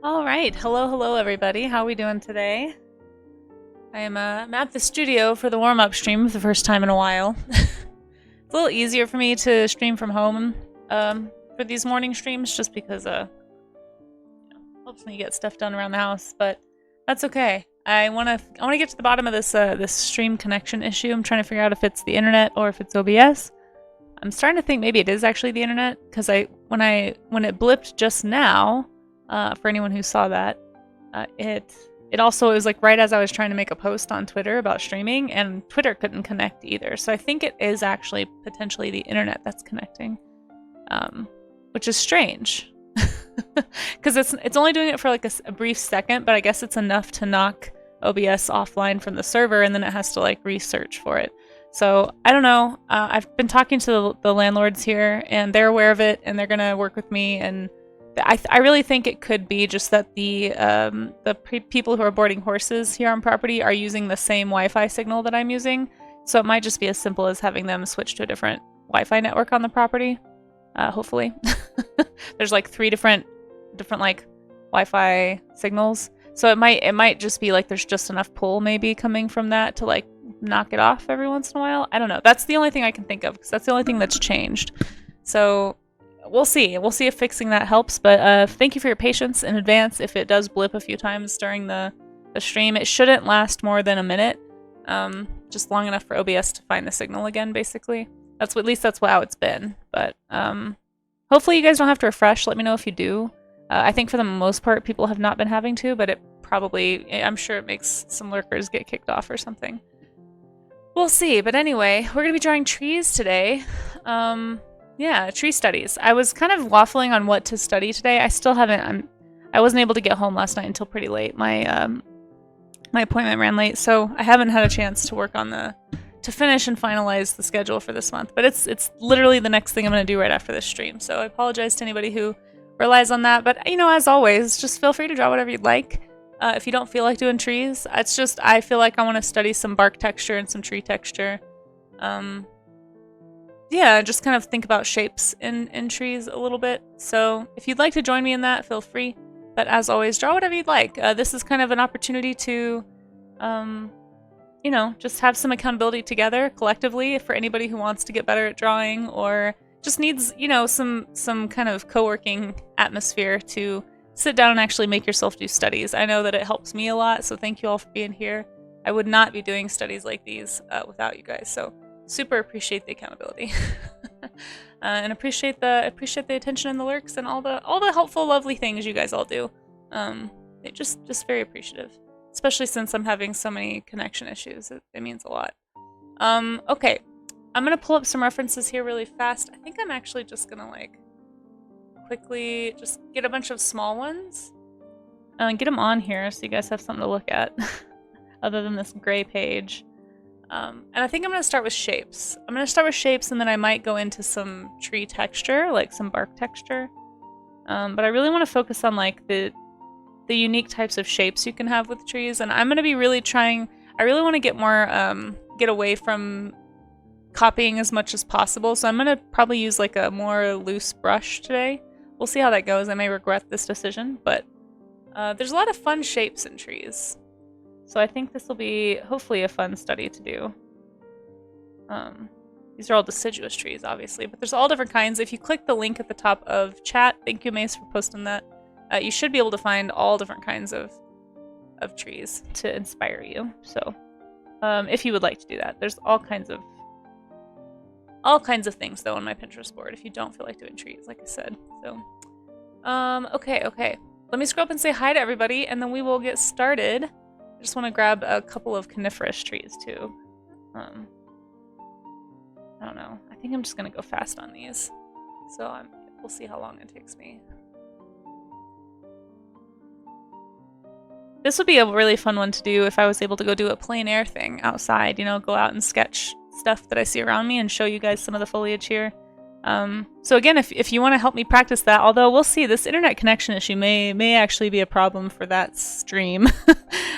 All right, hello everybody. How are we doing today? I am I'm at the studio for the warm-up stream for the first time in a while. It's a little easier for me to stream from home for these morning streams, just because helps me get stuff done around the house. But that's okay. I wanna get to the bottom of this stream connection issue. I'm trying to figure out if it's the internet or if it's OBS. I'm starting to think maybe it is actually the internet, because when it blipped just now. For anyone who saw that, it also was like right as I was trying to make a post on Twitter about streaming, and Twitter couldn't connect either. So I think it is actually potentially the internet that's connecting, which is strange, because it's only doing it for like a brief second, but I guess it's enough to knock OBS offline from the server, and then it has to like research for it. So I don't know. I've been talking to the landlords here, and they're aware of it, and they're gonna work with me. And I really think it could be just that the people who are boarding horses here on property are using the same Wi-Fi signal that I'm using. So it might just be as simple as having them switch to a different Wi-Fi network on the property. Hopefully, there's like three different like Wi-Fi signals. So it might just be like there's just enough pull maybe coming from that to like knock it off every once in a while. I don't know. That's the only thing I can think of, because that's the only thing that's changed. So we'll see. We'll see if fixing that helps. But thank you for your patience in advance. If it does blip a few times during the stream, it shouldn't last more than a minute. Just long enough for OBS to find the signal again, basically. At least that's how it's been. But hopefully you guys don't have to refresh. Let me know if you do. I think for the most part, people have not been having to, but I'm sure it makes some lurkers get kicked off or something. We'll see. But anyway, we're going to be drawing trees today. Yeah, tree studies. I was kind of waffling on what to study today. I still haven't. I wasn't able to get home last night until pretty late. My my appointment ran late, so I haven't had a chance to work on to finish and finalize the schedule for this month. But it's literally the next thing I'm going to do right after this stream. So I apologize to anybody who relies on that. But as always, just feel free to draw whatever you'd like. If you don't feel like doing trees, it's just I feel like I want to study some bark texture and some tree texture. Yeah, just kind of think about shapes in trees a little bit. So if you'd like to join me in that, feel free. But as always, draw whatever you'd like. This is kind of an opportunity to, just have some accountability together collectively for anybody who wants to get better at drawing, or just needs, some kind of co-working atmosphere to sit down and actually make yourself do studies. I know that it helps me a lot, so thank you all for being here. I would not be doing studies like these without you guys. So super appreciate the accountability, and appreciate the attention and the lurks and all the helpful, lovely things you guys all do. Just very appreciative, especially since I'm having so many connection issues. It means a lot. Okay, I'm gonna pull up some references here really fast. I think I'm actually just gonna like quickly just get a bunch of small ones and get them on here so you guys have something to look at other than this gray page. And I think I'm going to start with shapes. I'm going to start with shapes, and then I might go into some tree texture, like some bark texture. But I really want to focus on like the unique types of shapes you can have with trees. And I'm going to be really trying, I really want to get more, get away from copying as much as possible. So I'm going to probably use like a more loose brush today. We'll see how that goes. I may regret this decision, but there's a lot of fun shapes in trees. So I think this will be hopefully a fun study to do. These are all deciduous trees, obviously, but there's all different kinds. If you click the link at the top of chat, thank you, Mace, for posting that. You should be able to find all different kinds of trees to inspire you. So if you would like to do that, there's all kinds of things though on my Pinterest board. If you don't feel like doing trees, like I said. So okay. Let me scroll up and say hi to everybody, and then we will get started. I just want to grab a couple of coniferous trees too. I don't know. I think I'm just gonna go fast on these. So we'll see how long it takes me. This would be a really fun one to do if I was able to go do a plein air thing outside, go out and sketch stuff that I see around me and show you guys some of the foliage here. So again, if you want to help me practice that, although we'll see, this internet connection issue may actually be a problem for that stream.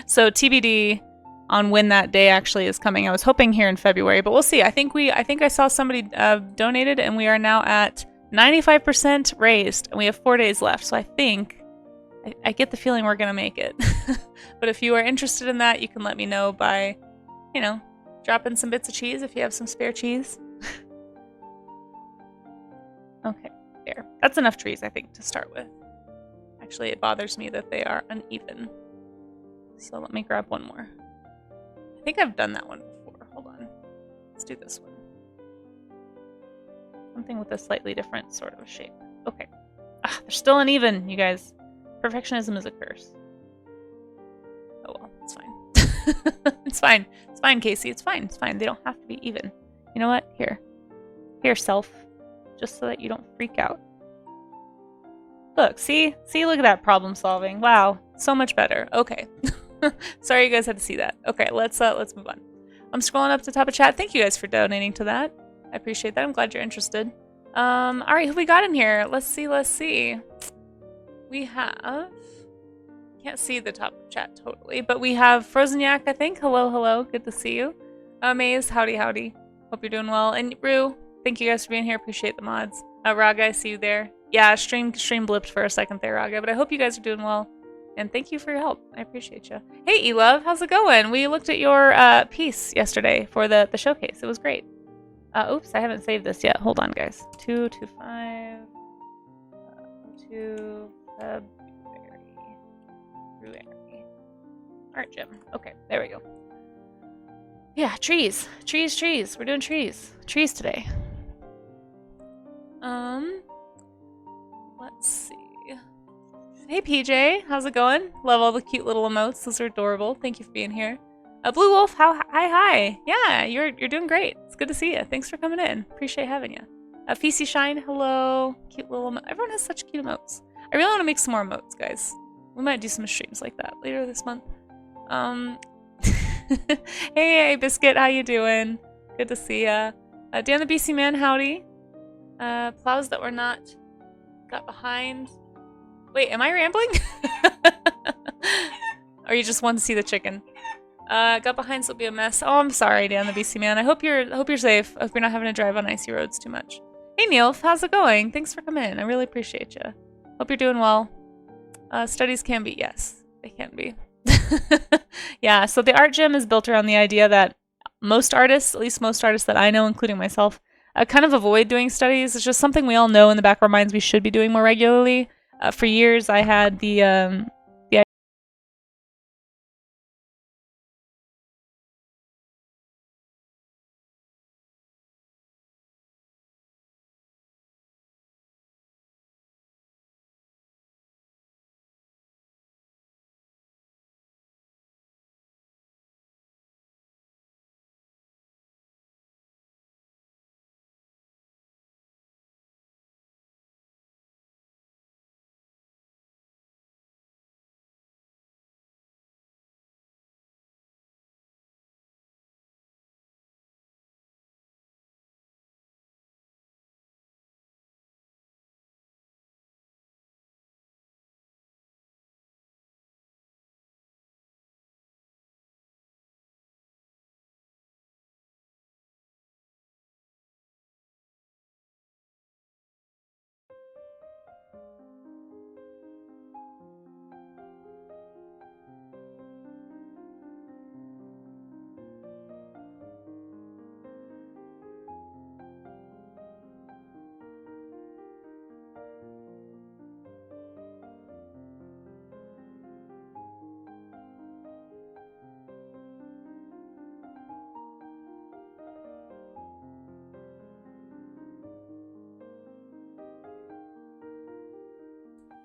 So TBD on when that day actually is coming. I was hoping here in February, but we'll see. I think I saw somebody donated, and we are now at 95% raised, and we have 4 days left. So I think I get the feeling we're gonna make it. But if you are interested in that, you can let me know by, you know, dropping some bits of cheese if you have some spare cheese. Okay, there. That's enough trees, I think, to start with. Actually, it bothers me that they are uneven. So let me grab one more. I think I've done that one before. Hold on. Let's do this one. Something with a slightly different sort of shape. Okay. Ah, they're still uneven, you guys. Perfectionism is a curse. Oh well, it's fine. It's fine. It's fine, Casey. It's fine. It's fine. They don't have to be even. You know what? Here. Here, self. Just so that you don't freak out. Look, see? See, look at that problem solving. Wow. So much better. Okay. Sorry you guys had to see that. Okay, let's move on. I'm scrolling up to the top of chat. Thank you guys for donating to that. I appreciate that. I'm glad you're interested. Alright, who we got in here? Let's see. We have... Can't see the top of chat totally, but we have Frozen Yak, I think. Hello. Good to see you. Maze, howdy. Hope you're doing well. And Rue, thank you guys for being here. Appreciate the mods. Raga, I see you there. Yeah, stream blipped for a second there, Raga, but I hope you guys are doing well. And thank you for your help. I appreciate you. Hey, E-Love, how's it going? We looked at your piece yesterday for the showcase. It was great. Oops, I haven't saved this yet. Hold on, guys. 225 to February. Art gym. Okay, there we go. Yeah, trees. We're doing trees. Trees today. Let's see. Hey PJ, how's it going? Love all the cute little emotes. Those are adorable. Thank you for being here. Blue Wolf, hi. Yeah, you're doing great. It's good to see you. Thanks for coming in. Appreciate having you. Feisty Shine, hello. Cute little emotes. Everyone has such cute emotes. I really want to make some more emotes, guys. We might do some streams like that later this month. Hey Biscuit, how you doing? Good to see ya. Dan the BC Man, howdy. Plows that were not got behind. Wait, am I rambling? Or you just want to see the chicken? Got behind, so it'll be a mess. Oh, I'm sorry, Dan the BC Man. I hope you're safe. I hope you're not having to drive on icy roads too much. Hey Neil, how's it going? Thanks for coming in. I really appreciate you. Hope you're doing well. Studies can be, yes, they can be. Yeah, so the art gym is built around the idea that most artists, at least most artists that I know, including myself, kind of avoid doing studies. It's just something we all know in the back of our minds we should be doing more regularly. For years, I had the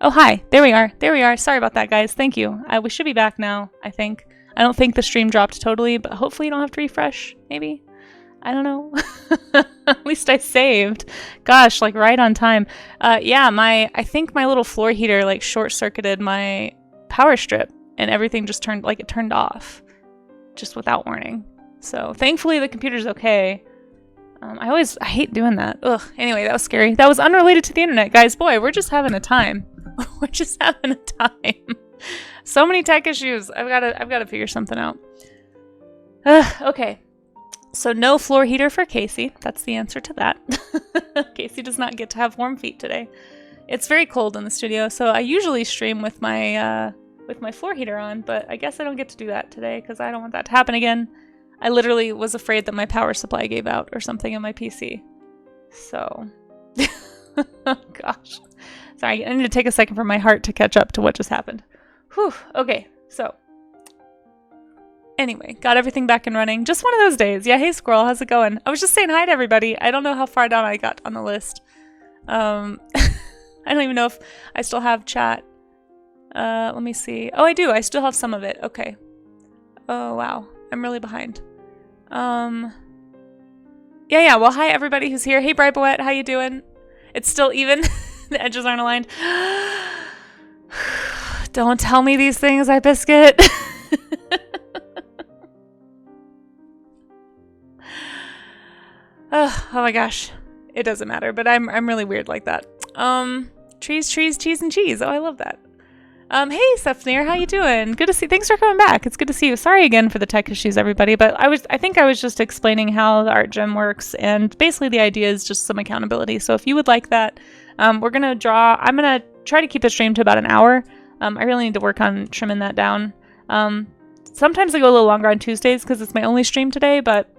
Oh, hi. There we are. Sorry about that, guys. Thank you. We should be back now, I think. I don't think the stream dropped totally, but hopefully you don't have to refresh. Maybe? I don't know. At least I saved. Gosh, like right on time. Yeah, I think my little floor heater like short-circuited my power strip and everything just turned off just without warning. So thankfully the computer's okay. I hate doing that. Ugh. Anyway, that was scary. That was unrelated to the internet, guys. Boy, we're just having a time. We're just having a time. So many tech issues. I've got to figure something out. Okay. So no floor heater for Casey. That's the answer to that. Casey does not get to have warm feet today. It's very cold in the studio, so I usually stream with my floor heater on, but I guess I don't get to do that today because I don't want that to happen again. I literally was afraid that my power supply gave out or something in my PC. So, oh gosh. Sorry, I need to take a second for my heart to catch up to what just happened. Whew, okay, so. Anyway, got everything back and running. Just one of those days. Yeah, hey Squirrel, how's it going? I was just saying hi to everybody. I don't know how far down I got on the list. I don't even know if I still have chat. Let me see. Oh, I do. I still have some of it. Okay. Oh, wow. I'm really behind. Yeah. Well, hi everybody who's here. Hey, Bribowette, how you doing? It's still even. The edges aren't aligned. Don't tell me these things, iBiscuit. Oh my gosh. It doesn't matter, but I'm really weird like that. Trees, cheese, and cheese. Oh, I love that. Hey, Stephanie, how you doing? Good to see. Thanks for coming back. It's good to see you. Sorry again for the tech issues, everybody. But I think I was just explaining how the art gym works, and basically the idea is just some accountability. So if you would like that, we're gonna draw. I'm gonna try to keep the stream to about an hour. I really need to work on trimming that down. Sometimes I go a little longer on Tuesdays because it's my only stream today, but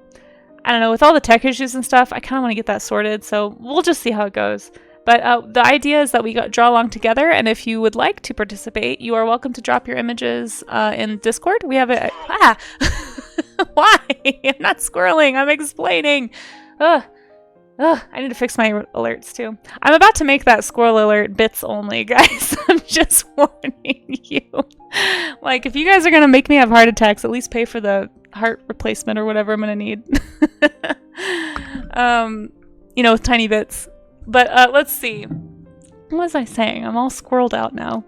I don't know, with all the tech issues and stuff, I kind of want to get that sorted, so we'll just see how it goes. But the idea is that we draw along together, and if you would like to participate, you are welcome to drop your images in Discord. We have a... Ah! Why? I'm not squirreling, I'm explaining. Ugh. I need to fix my alerts too. I'm about to make that squirrel alert bits only, guys. I'm just warning you. Like, if you guys are going to make me have heart attacks, at least pay for the heart replacement or whatever I'm going to need. You know, with tiny bits. But let's see. What was I saying? I'm all squirreled out now.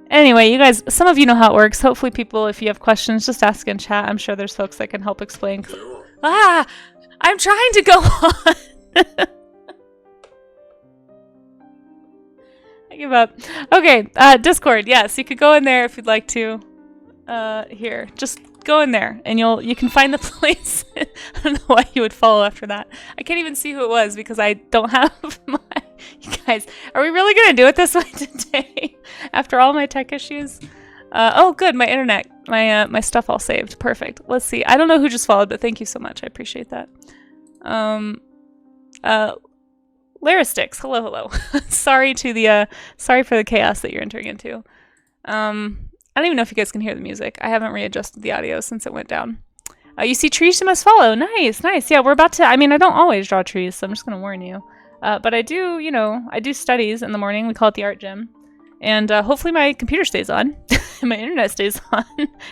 Anyway, you guys, some of you know how it works. Hopefully people, if you have questions, just ask in chat. I'm sure there's folks that can help explain. Ah! I'm trying to go on! I give up. Okay, Discord, yes, you could go in there if you'd like to. Here, just go in there, and you can find the place. I don't know why you would follow after that. I can't even see who it was because I don't have my... You guys, are we really gonna do it this way today? After all my tech issues? Oh, good, my internet, my stuff all saved. Perfect. Let's see. I don't know who just followed, but thank you so much. I appreciate that. Laristix, hello. Sorry for the chaos that you're entering into. I don't even know if you guys can hear the music. I haven't readjusted the audio since it went down. You see trees you must follow. Nice. Yeah, we're about to, I mean, I don't always draw trees, so I'm just going to warn you. But I do, I do studies in the morning. We call it the art gym. And hopefully my computer stays on, and my internet stays on,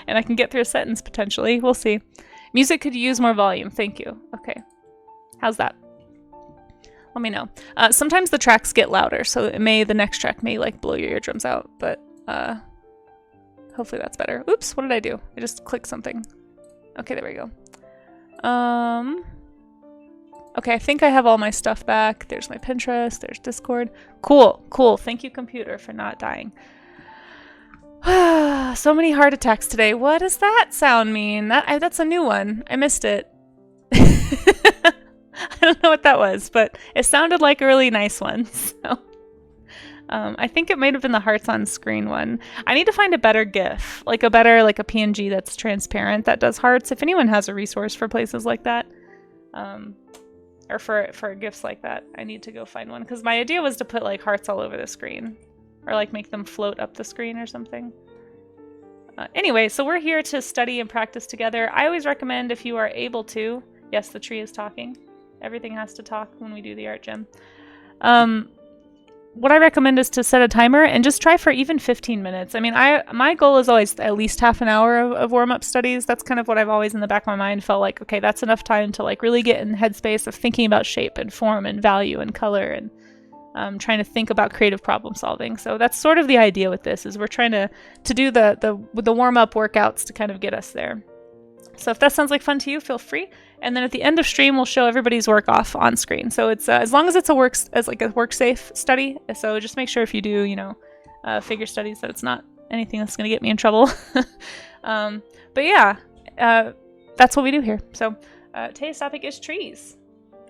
and I can get through a sentence potentially. We'll see. Music could use more volume. Thank you. Okay. How's that? Let me know. Sometimes the tracks get louder, so the next track may like blow your eardrums out, but hopefully that's better. Oops, what did I do? I just clicked something. Okay, there we go. Okay, I think I have all my stuff back. There's my Pinterest, there's Discord. Cool. Thank you, computer, for not dying. So many heart attacks today. What does that sound mean? That's a new one. I missed it. I don't know what that was, but it sounded like a really nice one. So, I think it might have been the hearts on screen one. I need to find a better GIF, like a PNG that's transparent that does hearts. If anyone has a resource for places like that, or for GIFs like that, I need to go find one. Because my idea was to put like hearts all over the screen, or like make them float up the screen or something. Anyway, so we're here to study and practice together. I always recommend, if you are able to, yes, the tree is talking. Everything has to talk when we do the art gym. What I recommend is to set a timer and just try for even 15 minutes. I mean, my goal is always at least half an hour of warm-up studies. That's kind of what I've always in the back of my mind felt like, okay, that's enough time to like really get in the headspace of thinking about shape and form and value and color and trying to think about creative problem solving. So that's sort of the idea with this, is we're trying to do the warm-up workouts to kind of get us there. So if that sounds like fun to you, feel free. And then at the end of stream, we'll show everybody's work off on screen. So it's as long as it's a work safe study. So just make sure if you do, figure studies, that it's not anything that's going to get me in trouble. But yeah, that's what we do here. So today's topic is trees.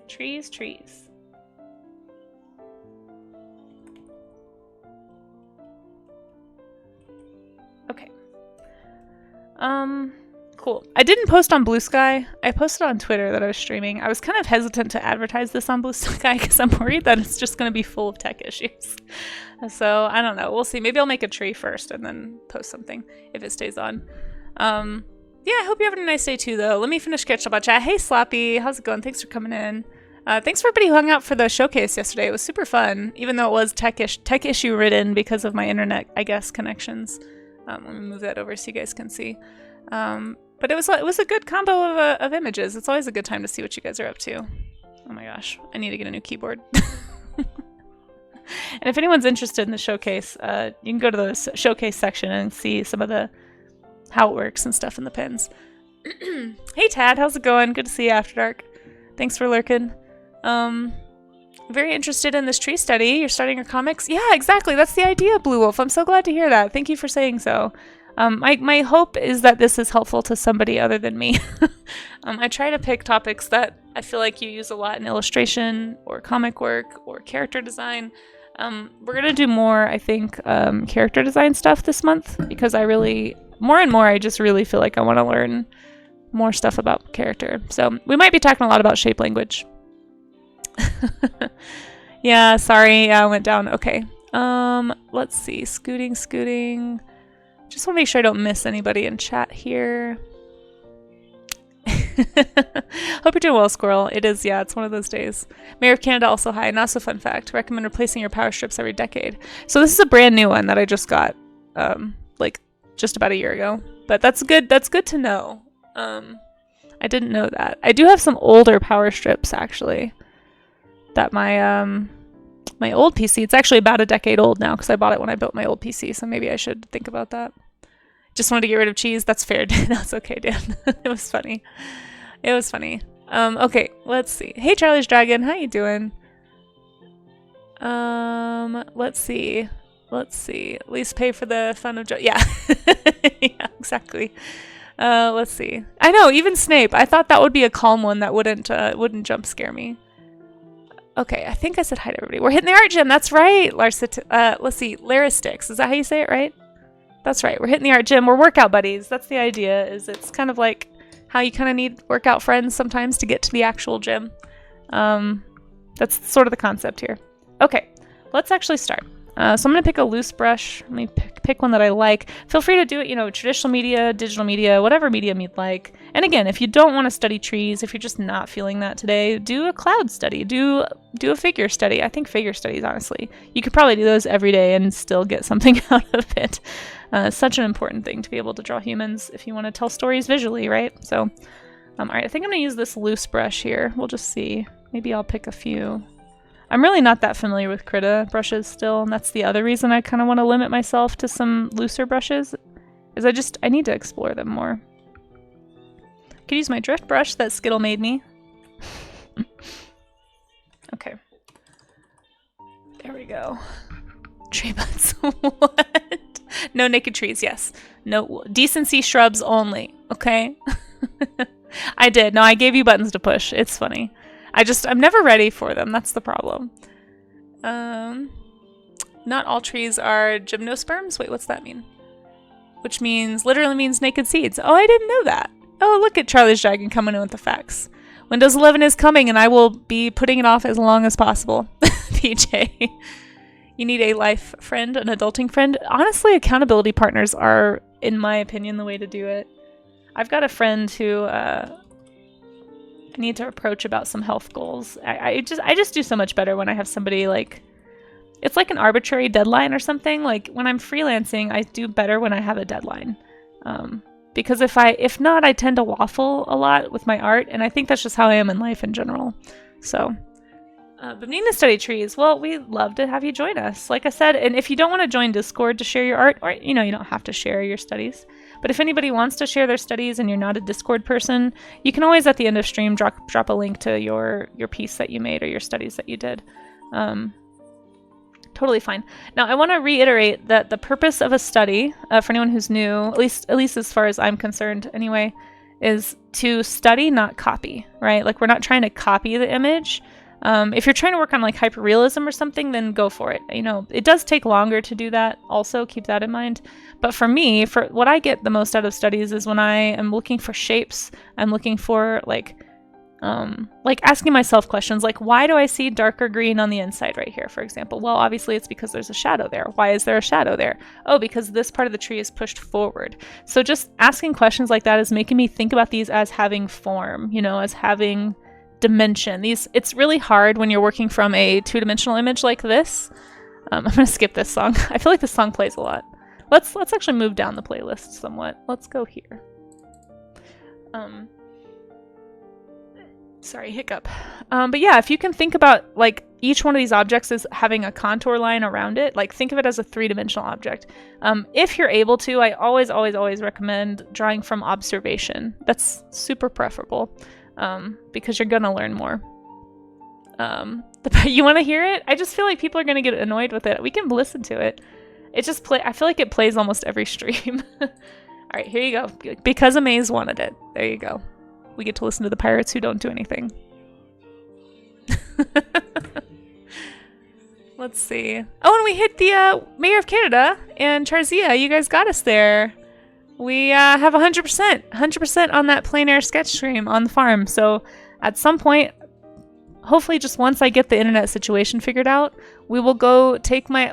Trees. Cool. I didn't post on Blue Sky. I posted on Twitter that I was streaming. I was kind of hesitant to advertise this on Blue Sky because I'm worried that it's just going to be full of tech issues. So I don't know. We'll see. Maybe I'll make a tree first and then post something if it stays on. Yeah, I hope you're having a nice day too, though. Let me finish catching up on chat. Hey, Sloppy. How's it going? Thanks for coming in. Thanks for everybody who hung out for the showcase yesterday. It was super fun, even though it was tech issue ridden because of my internet, I guess, connections. Let me move that over so you guys can see. But it was a good combo of images. It's always a good time to see what you guys are up to. Oh my gosh, I need to get a new keyboard. And if anyone's interested in the showcase, you can go to the showcase section and see some of the how it works and stuff in the pins. Hey Tad, how's it going? Good to see you after dark. Thanks for lurking. Very interested in this tree study. You're starting your comics? Yeah, exactly. That's the idea, Blue Wolf. I'm so glad to hear that. Thank you for saying so. My hope is that this is helpful to somebody other than me. I try to pick topics that I feel like you use a lot in illustration or comic work or character design. We're going to do more, I think, character design stuff this month because more and more, I just really feel like I want to learn more stuff about character. So we might be talking a lot about shape language. Yeah, sorry, I went down. Okay. Let's see. Scooting. Just want to make sure I don't miss anybody in chat here. Hope you're doing well, Squirrel. It is, yeah, it's one of those days. Mayor of Canada also hi. Not so fun fact. Recommend replacing your power strips every decade. So this is a brand new one that I just got, like just about a year ago. But that's good to know. I didn't know that. I do have some older power strips actually. That my my old PC, it's actually about a decade old now because I bought it when I built my old PC, so maybe I should think about that. Just wanted to get rid of cheese. That's fair. That's okay, Dan. It was funny. Okay, let's see. Hey, Charlie's Dragon, how you doing? Let's see. At least pay for the fun of yeah. Yeah, exactly. Let's see. I know, even Snape. I thought that would be a calm one that wouldn't jump scare me. Okay, I think I said hi to everybody. We're hitting the art gym. That's right. Let's see. Laristix. Is that how you say it, right? That's right. We're hitting the art gym. We're workout buddies. That's the idea. Is it's kind of like how you kind of need workout friends sometimes to get to the actual gym. That's sort of the concept here. Okay, let's actually start. So I'm going to pick a loose brush. Let me pick one that I like. Feel free to do it, traditional media, digital media, whatever medium you'd like. And again, if you don't want to study trees, if you're just not feeling that today, do a cloud study. Do a figure study. I think figure studies, honestly. You could probably do those every day and still get something out of it. Such an important thing to be able to draw humans if you want to tell stories visually, right? So, all right, I think I'm going to use this loose brush here. We'll just see. Maybe I'll pick a few. I'm really not that familiar with Krita brushes still, and that's the other reason I kind of want to limit myself to some looser brushes, is I need to explore them more. I could use my drift brush that Skittle made me. Okay. There we go. Tree butts. What? No naked trees, yes. No decency shrubs only, okay? I did. No, I gave you buttons to push. It's funny. I'm never ready for them. That's the problem. Not all trees are gymnosperms. Wait, what's that mean? Which literally means naked seeds. Oh, I didn't know that. Oh, look at Charlie's Dragon coming in with the facts. Windows 11 is coming and I will be putting it off as long as possible. PJ. You need a life friend, an adulting friend. Honestly, accountability partners are, in my opinion, the way to do it. I've got a friend who, I need to approach about some health goals. I just do so much better when I have somebody it's like an arbitrary deadline or something. Like when I'm freelancing, I do better when I have a deadline. Because if not, I tend to waffle a lot with my art, and I think that's just how I am in life in general. So, but needing to study trees, well, we'd love to have you join us. Like I said, and if you don't want to join Discord to share your art, or you don't have to share your studies. But if anybody wants to share their studies and you're not a Discord person, you can always at the end of stream drop a link to your piece that you made or your studies that you did. Totally fine. Now, I want to reiterate that the purpose of a study, for anyone who's new, at least as far as I'm concerned anyway, is to study, not copy, right? Like we're not trying to copy the image. If you're trying to work on like hyperrealism or something, then go for it. You know, it does take longer to do that. Also, keep that in mind. But for me, for what I get the most out of studies is when I am looking for shapes, I'm looking for like asking myself questions like, why do I see darker green on the inside right here, for example? Well, obviously it's because there's a shadow there. Why is there a shadow there? Oh, because this part of the tree is pushed forward. So just asking questions like that is making me think about these as having form, you know, as having dimension. It's really hard when you're working from a two-dimensional image like this. I'm gonna skip this song. I feel like this song plays a lot. Let's actually move down the playlist somewhat. Let's go here. Sorry, hiccup. But yeah, if you can think about like each one of these objects as having a contour line around it, like think of it as a three-dimensional object. If you're able to, I always recommend drawing from observation. That's super preferable because you're gonna learn more. You want to hear it? I just feel like people are gonna get annoyed with it. We can listen to it. It just I feel like it plays almost every stream. All right, here you go. Because Amaze wanted it. There you go. We get to listen to the pirates who don't do anything. Let's see. Oh, and we hit the Mayor of Canada and Charzia. You guys got us there. We have 100% on that plein air sketch stream on the farm. So at some point, hopefully just once I get the internet situation figured out, we will go take my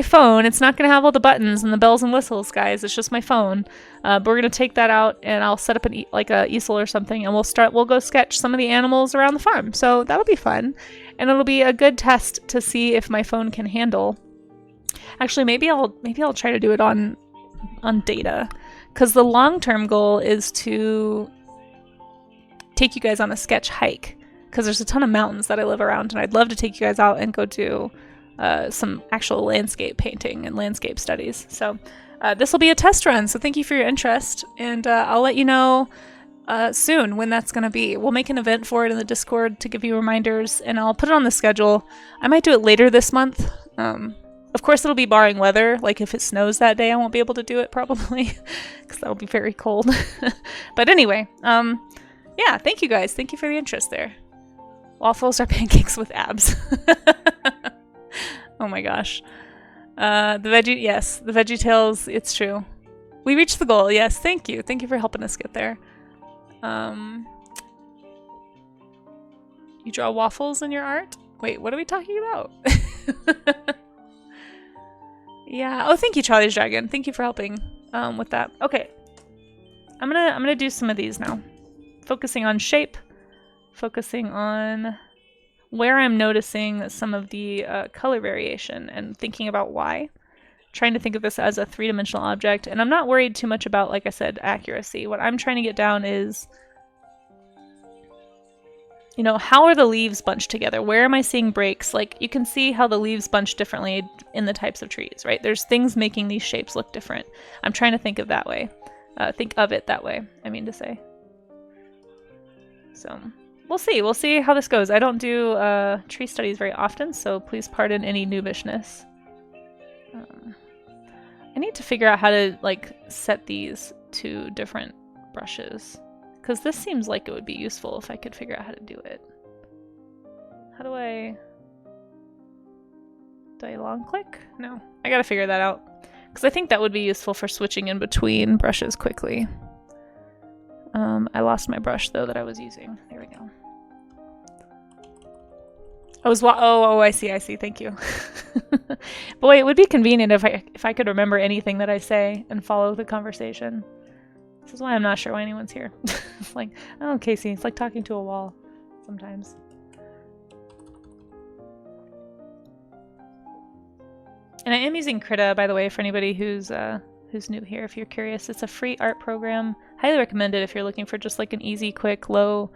phone. It's not going to have all the buttons and the bells and whistles, guys. It's just my phone. But we're going to take that out and I'll set up like a easel or something and we'll go sketch some of the animals around the farm. So that'll be fun. And it'll be a good test to see if my phone can handle. Actually, maybe I'll try to do it on data, because the long-term goal is to take you guys on a sketch hike, because there's a ton of mountains that I live around and I'd love to take you guys out and go do some actual landscape painting and landscape studies. So this will be a test run, so thank you for your interest, and I'll let you know soon when that's going to be. We'll make an event for it in the Discord to give you reminders, and I'll put it on the schedule. I might do it later this month. Of course, it'll be barring weather. Like if it snows that day, I won't be able to do it probably, because that'll be very cold. But anyway, yeah, thank you guys. Thank you for the interest there. Waffles are pancakes with abs. Oh my gosh. The Veggie Tales, it's true. We reached the goal, yes, thank you. Thank you for helping us get there. You draw waffles in your art? Wait, what are we talking about? Yeah, oh thank you, Charlie's Dragon. Thank you for helping with that. Okay, I'm gonna do some of these now. Focusing on shape, focusing on where I'm noticing some of the color variation and thinking about why. Trying to think of this as a three-dimensional object, and I'm not worried too much about, like I said, accuracy. What I'm trying to get down is, you know, how are the leaves bunched together? Where am I seeing breaks? Like, you can see how the leaves bunch differently in the types of trees, right? There's things making these shapes look different. I'm trying to think of that way. Think of it that way, I mean to say. So, we'll see. We'll see how this goes. I don't do tree studies very often, so please pardon any noobishness. I need to figure out how to, like, set these to different brushes, because this seems like it would be useful if I could figure out how to do it. How do I long click? No, I gotta figure that out, because I think that would be useful for switching in between brushes quickly. I lost my brush though that I was using. There we go. I see, thank you. Boy, it would be convenient if I could remember anything that I say and follow the conversation. This is why I'm not sure why anyone's here. It's like, oh, Casey, it's like talking to a wall sometimes. And I am using Krita, by the way, for anybody who's new here. If you're curious, it's a free art program. Highly recommend it if you're looking for just like an easy, quick, low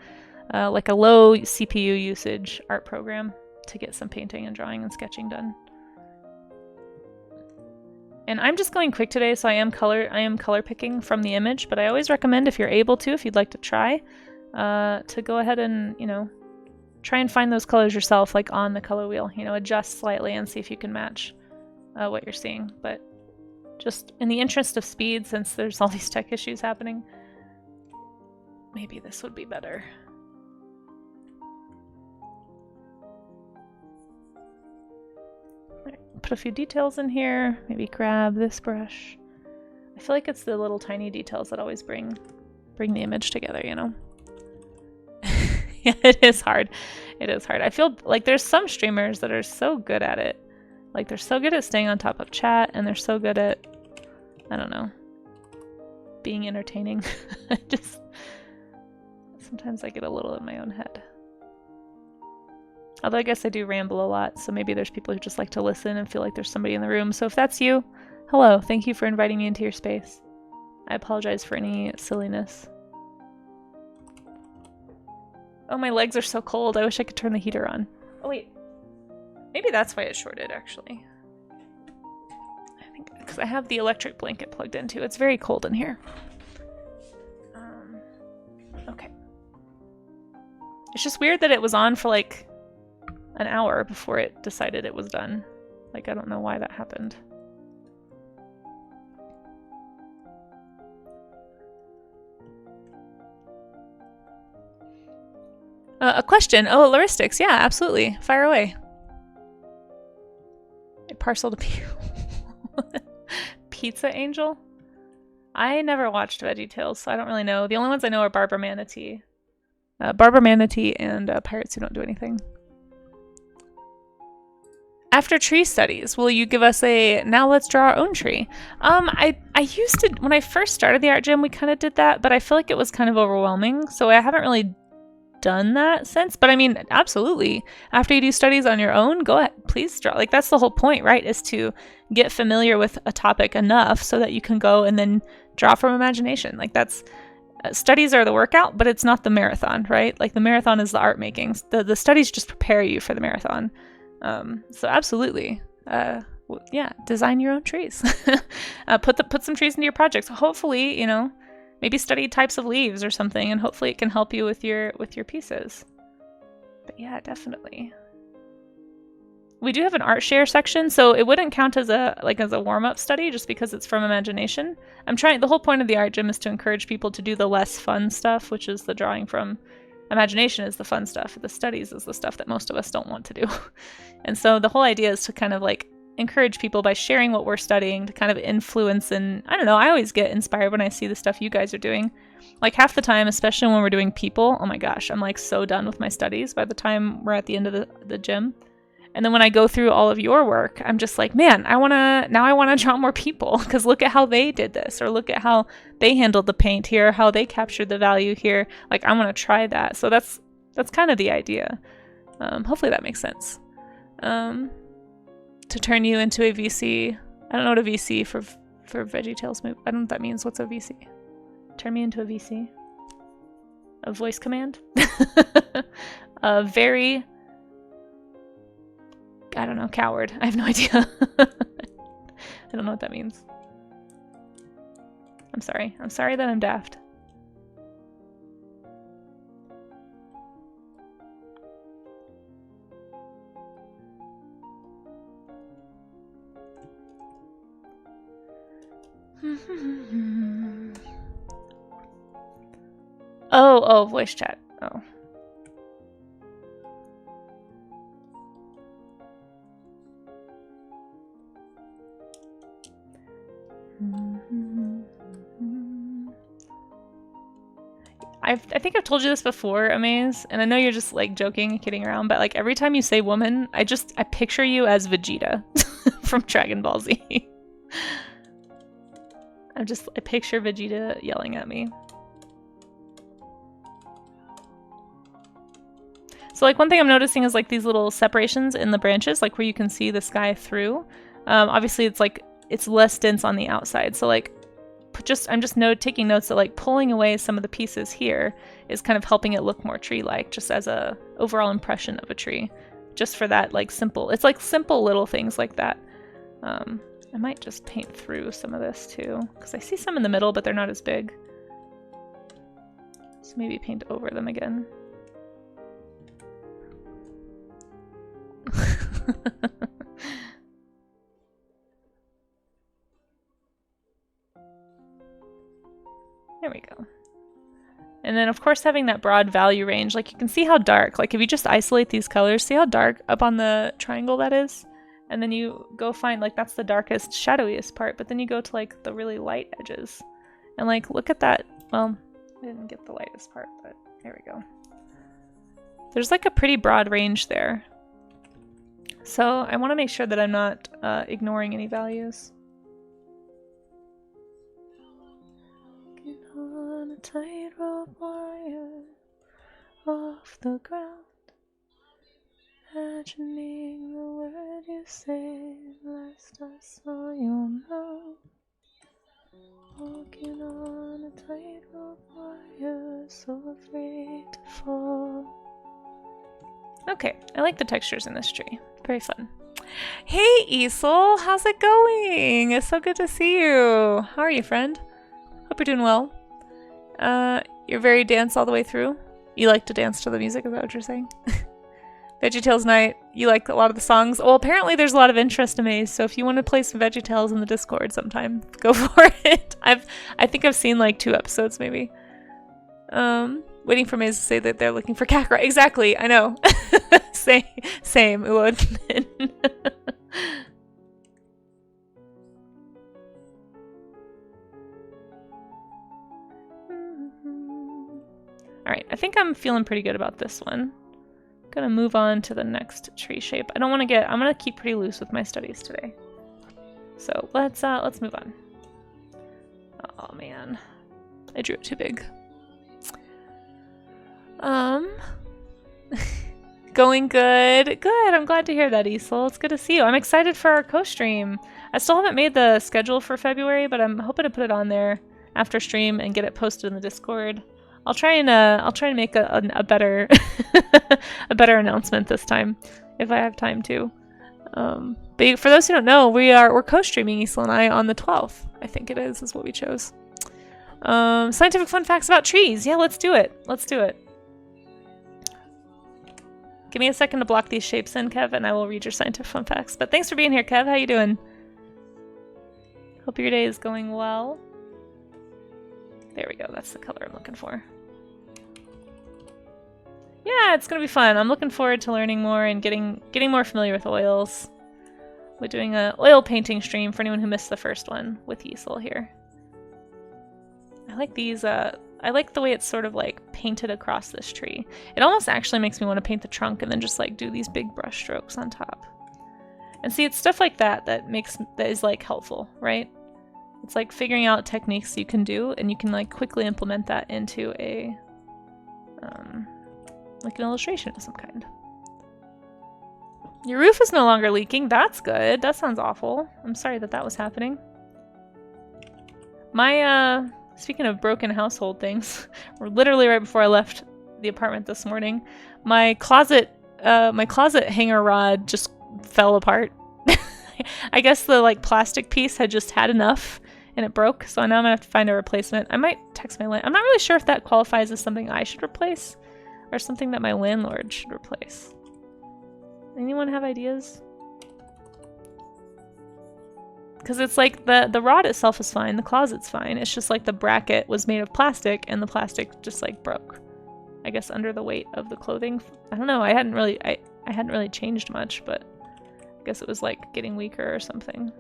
CPU usage art program to get some painting and drawing and sketching done. And I'm just going quick today, so I am color picking from the image, but I always recommend, if you're able to, if you'd like to try, to go ahead and, you know, try and find those colors yourself, like on the color wheel, you know, adjust slightly and see if you can match what you're seeing. But just in the interest of speed, since there's all these tech issues happening, maybe this would be better. Right, put a few details in here. Maybe grab this brush. I feel like it's the little tiny details that always bring the image together, you know? Yeah, it is hard. It is hard. I feel like there's some streamers that are so good at it. Like, they're so good at staying on top of chat, and they're so good at, I don't know, being entertaining. Just, sometimes I get a little in my own head. Although I guess I do ramble a lot, so maybe there's people who just like to listen and feel like there's somebody in the room. So if that's you, hello, thank you for inviting me into your space. I apologize for any silliness. Oh, my legs are so cold. I wish I could turn the heater on. Oh, wait. Maybe that's why it's shorted, actually. I think because I have the electric blanket plugged in, too. It's very cold in here. Okay. It's just weird that it was on for, like, an hour before it decided it was done. Like, I don't know why that happened. A question. Oh, Laristics. Yeah, absolutely. Fire away. A parcel to Pizza Angel? I never watched VeggieTales, so I don't really know. The only ones I know are Barbara Manatee. Barbara Manatee and Pirates Who Don't Do Anything. After tree studies, will you give us a now let's draw our own tree? I used to, when I first started the art gym, we kind of did that, but I feel like it was kind of overwhelming, so I haven't really done that since. But I mean, absolutely, after you do studies on your own, go ahead, please draw. Like, that's the whole point, right, is to get familiar with a topic enough so that you can go and then draw from imagination. Like, that's studies are the workout, but it's not the marathon, right? Like, the marathon is the art making. The studies just prepare you for the marathon. So absolutely, yeah, design your own trees. Put some trees into your projects. Hopefully, you know, maybe study types of leaves or something, and hopefully it can help you with your pieces. But yeah, definitely. We do have an art share section, so it wouldn't count as a warm-up study just because it's from imagination. The whole point of the art gym is to encourage people to do the less fun stuff, which is the drawing from imagination is the fun stuff. The studies is the stuff that most of us don't want to do. And so the whole idea is to kind of like encourage people by sharing what we're studying to kind of influence. And I don't know, I always get inspired when I see the stuff you guys are doing. Like, half the time, especially when we're doing people, oh my gosh, I'm like so done with my studies by the time we're at the end of the gym. And then when I go through all of your work, I'm just like, man, I want to draw more people, because look at how they did this, or look at how they handled the paint here, how they captured the value here. Like, I want to try that. So that's kind of the idea. Hopefully that makes sense. To turn you into a VC. I don't know what a VC for VeggieTales movie. I don't know what that means. What's a VC? Turn me into a VC? A voice command? A very... I don't know, coward. I have no idea. I don't know what that means. I'm sorry. I'm sorry that I'm daft. Oh, voice chat. Oh. I think I've told you this before, Amaze, and I know you're just like joking and kidding around, but like every time you say woman, I picture you as Vegeta from Dragon Ball Z. I picture Vegeta yelling at me. So like one thing I'm noticing is like these little separations in the branches, like where you can see the sky through. Obviously it's like it's less dense on the outside, so like I'm just taking notes that like pulling away some of the pieces here is kind of helping it look more tree-like, just as a overall impression of a tree, just for that like simple. It's like simple little things like that. I might just paint through some of this too, because I see some in the middle, but they're not as big. So maybe paint over them again. There we go. And then of course having that broad value range, like you can see how dark, like if you just isolate these colors, see how dark up on the triangle that is? and then you go find, like, that's the darkest, shadowiest part, but then you go to, like, the really light edges. And, like, look at that. Well, I didn't get the lightest part, but there we go. There's, like, a pretty broad range there. So I want to make sure that I'm not ignoring any values. Get on a tightrope wire off the ground. Imagining the word you said last I saw your mouth. Walking on a tightrope wire, so afraid to fall. Okay, I like the textures in this tree. Very fun. Hey, Isel, how's it going? It's so good to see you. How are you, friend? Hope you're doing well. You're very dance all the way through? You like to dance to the music, is that what you're saying? VeggieTales Night, you like a lot of the songs? Well, apparently there's a lot of interest in Maze, so if you want to play some VeggieTales in the Discord sometime, go for it. I think I've seen like 2 episodes maybe. Waiting for Maze to say that they're looking for Kakra. Exactly, I know. Same, it would. Alright, I think I'm feeling pretty good about this one. Gonna move on to the next tree shape. I'm gonna keep pretty loose with my studies today. So let's move on. Oh man. I drew it too big. Going good. Good, I'm glad to hear that, Isel. It's good to see you. I'm excited for our co-stream. I still haven't made the schedule for February, but I'm hoping to put it on there after stream and get it posted in the Discord. I'll try and make a better a better announcement this time if I have time to. But for those who don't know, we're co-streaming Isel and I on the 12th. I think it is what we chose. Scientific fun facts about trees. Yeah, let's do it. Let's do it. Give me a second to block these shapes in, Kev, and I will read your scientific fun facts. But thanks for being here, Kev. How you doing? Hope your day is going well. There we go. That's the color I'm looking for. Yeah, it's gonna be fun. I'm looking forward to learning more and getting more familiar with oils. We're doing an oil painting stream for anyone who missed the first one with Isel here. I like these. I like the way it's sort of like painted across this tree. It almost actually makes me want to paint the trunk and then just like do these big brush strokes on top. And see, it's stuff like that that is like helpful, right? It's like figuring out techniques you can do, and you can like quickly implement that into a like an illustration of some kind. Your roof is no longer leaking. That's good. That sounds awful. I'm sorry that that was happening. My speaking of broken household things, literally right before I left the apartment this morning, my closet hanger rod just fell apart. I guess the like plastic piece had just had enough and it broke, so now I'm gonna have to find a replacement. I might text my landlord. I'm not really sure if that qualifies as something I should replace or something that my landlord should replace. Anyone have ideas? Because it's like the rod itself is fine, the closet's fine. It's just like the bracket was made of plastic and the plastic just like broke. I guess under the weight of the clothing. I don't know. I hadn't really changed much, but I guess it was like getting weaker or something.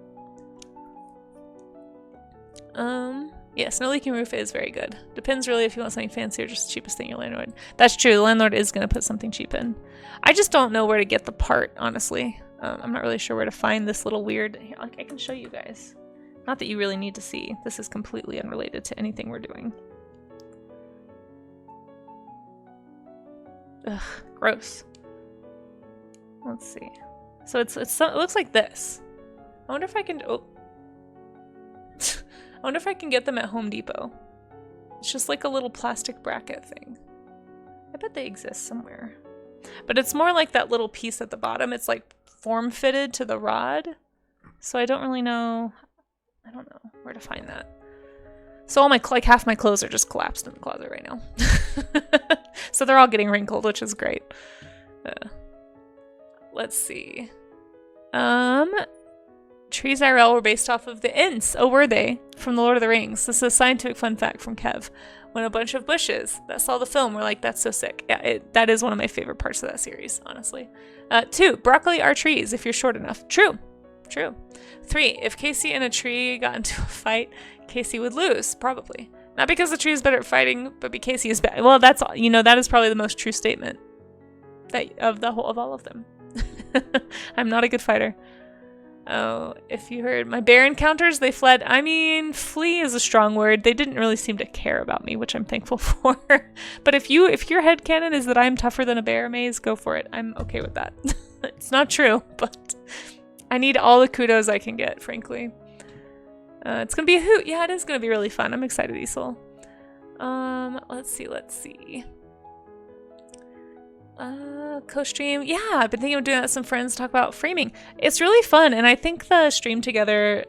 Yeah, snow leaking roof is very good. Depends really if you want something fancy or just the cheapest thing your landlord. That's true, the landlord is gonna put something cheap in. I just don't know where to get the part, honestly. I'm not really sure where to find this little weird... Here, I can show you guys. Not that you really need to see. This is completely unrelated to anything we're doing. Ugh, gross. Let's see. So it looks like this. I wonder if I can... Oh. I wonder if I can get them at Home Depot. It's just like a little plastic bracket thing. I bet they exist somewhere. But it's more like that little piece at the bottom. It's like form-fitted to the rod. So I don't really know... I don't know where to find that. So all my, like half my clothes are just collapsed in the closet right now. So they're all getting wrinkled, which is great. Let's see. Tree Trees IRL were based off of the Ents. Oh, were they? From The Lord of the Rings. This is a scientific fun fact from Kev. When a bunch of bushes that saw the film were like, that's so sick. Yeah, that is one of my favorite parts of that series, honestly. 2, broccoli are trees if you're short enough. True. True. 3, if Casey and a tree got into a fight, Casey would lose, probably. Not because the tree is better at fighting, but because Casey is bad. Well, that's all. You know, that is probably the most true statement of all of them. I'm not a good fighter. Oh, if you heard my bear encounters, they fled. I mean, flee is a strong word. They didn't really seem to care about me, which I'm thankful for. But if your headcanon is that I'm tougher than a bear, Maze, go for it. I'm okay with that. It's not true, but I need all the kudos I can get, frankly. It's gonna be a hoot. Yeah, it is gonna be really fun. I'm excited, Isol. Let's see. Co-stream. Yeah, I've been thinking of doing that with some friends, talk about framing. It's really fun, and I think the stream together,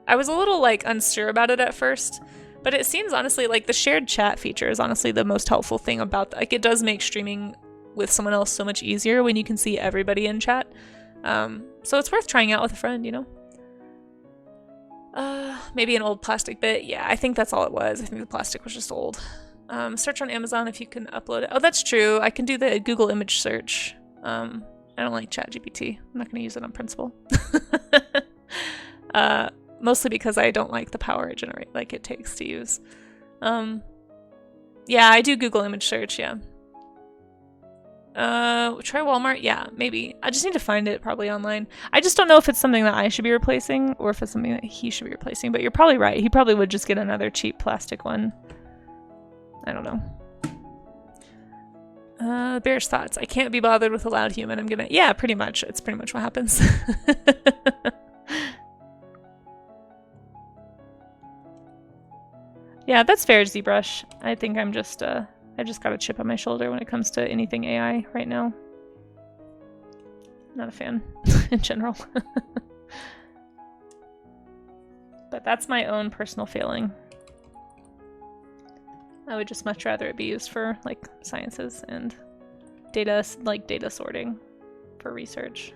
I was a little like unsure about it at first, but it seems honestly like the shared chat feature is honestly the most helpful thing about that. Like, it does make streaming with someone else so much easier when you can see everybody in chat. So it's worth trying out with a friend, you know? Maybe an old plastic bit. Yeah, I think that's all it was. I think the plastic was just old. Search on Amazon if you can upload it. Oh, that's true. I can do the Google image search. I don't like ChatGPT. I'm not going to use it on principle. Mostly because I don't like the power it takes to use. Yeah, I do Google image search, yeah. Try Walmart? Yeah, maybe. I just need to find it probably online. I just don't know if it's something that I should be replacing or if it's something that he should be replacing, but you're probably right. He probably would just get another cheap plastic one. I don't know. Bear's thoughts. I can't be bothered with a loud human. I'm gonna... Yeah, pretty much. It's pretty much what happens. Yeah, that's fair, ZBrush. I think I'm just, I just got a chip on my shoulder when it comes to anything AI right now. Not a fan in general. But that's my own personal failing. I would just much rather it be used for like sciences and data, like data sorting for research.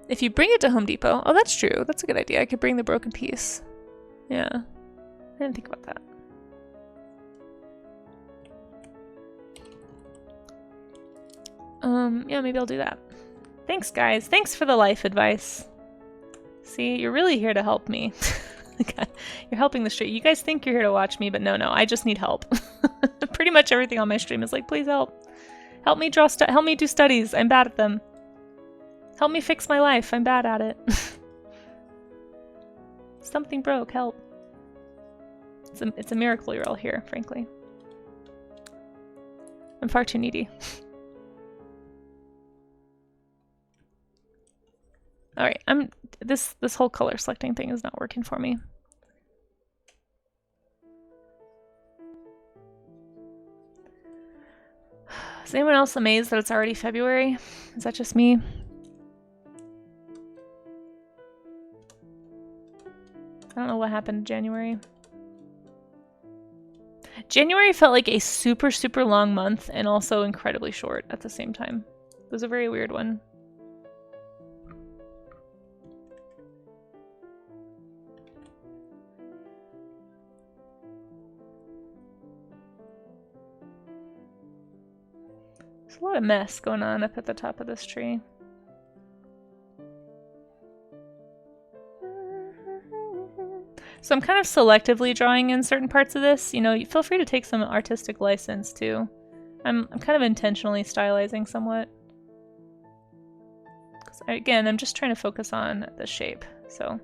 If you bring it to Home Depot, oh, that's true. That's a good idea. I could bring the broken piece. Yeah, I didn't think about that. Yeah, maybe I'll do that. Thanks, guys. Thanks for the life advice. See, you're really here to help me. You're helping the stream. You guys think you're here to watch me, but no, I just need help. Pretty much everything on my stream is like, please help. Help me draw help me do studies. I'm bad at them. Help me fix my life. I'm bad at it. Something broke. Help. It's a miracle you're all here, frankly. I'm far too needy. Alright, this whole color selecting thing is not working for me. Is anyone else amazed that it's already February? Is that just me? I don't know what happened in January. January felt like a super, super long month and also incredibly short at the same time. It was a very weird one. There's a lot of mess going on up at the top of this tree. So I'm kind of selectively drawing in certain parts of this. You know, feel free to take some artistic license too. I'm kind of intentionally stylizing somewhat. Again, I'm just trying to focus on the shape. So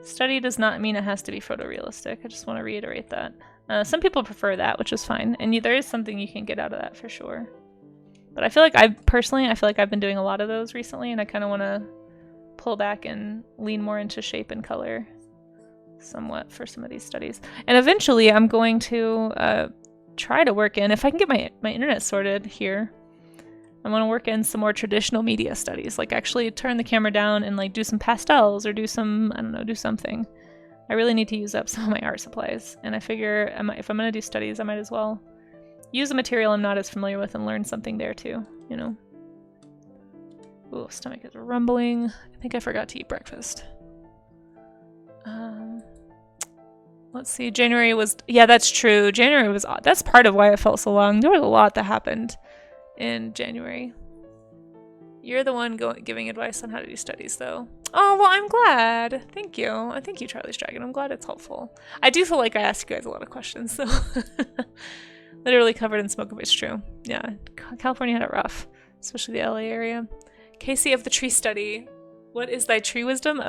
study does not mean it has to be photorealistic. I just want to reiterate that. Some people prefer that, which is fine. And there is something you can get out of that for sure. But I feel like I feel like I've been doing a lot of those recently, and I kind of want to pull back and lean more into shape and color somewhat for some of these studies. And eventually I'm going to try to work in, if I can get my internet sorted here, I want to work in some more traditional media studies, like actually turn the camera down and like do some pastels or do some, I don't know, do something. I really need to use up some of my art supplies, and I figure if I'm going to do studies, I might as well use a material I'm not as familiar with and learn something there too, you know. Ooh, stomach is rumbling. I think I forgot to eat breakfast. Let's see, January was, yeah, that's true. January was, that's part of why it felt so long. There was a lot that happened in January. You're the one giving advice on how to do studies, though. Oh, well, I'm glad. Thank you. Thank you, Charlie's Dragon. I'm glad it's helpful. I do feel like I asked you guys a lot of questions, so. Literally covered in smoke if it's true. Yeah, California had it rough, especially the LA area. Casey of the tree study. What is thy tree wisdom?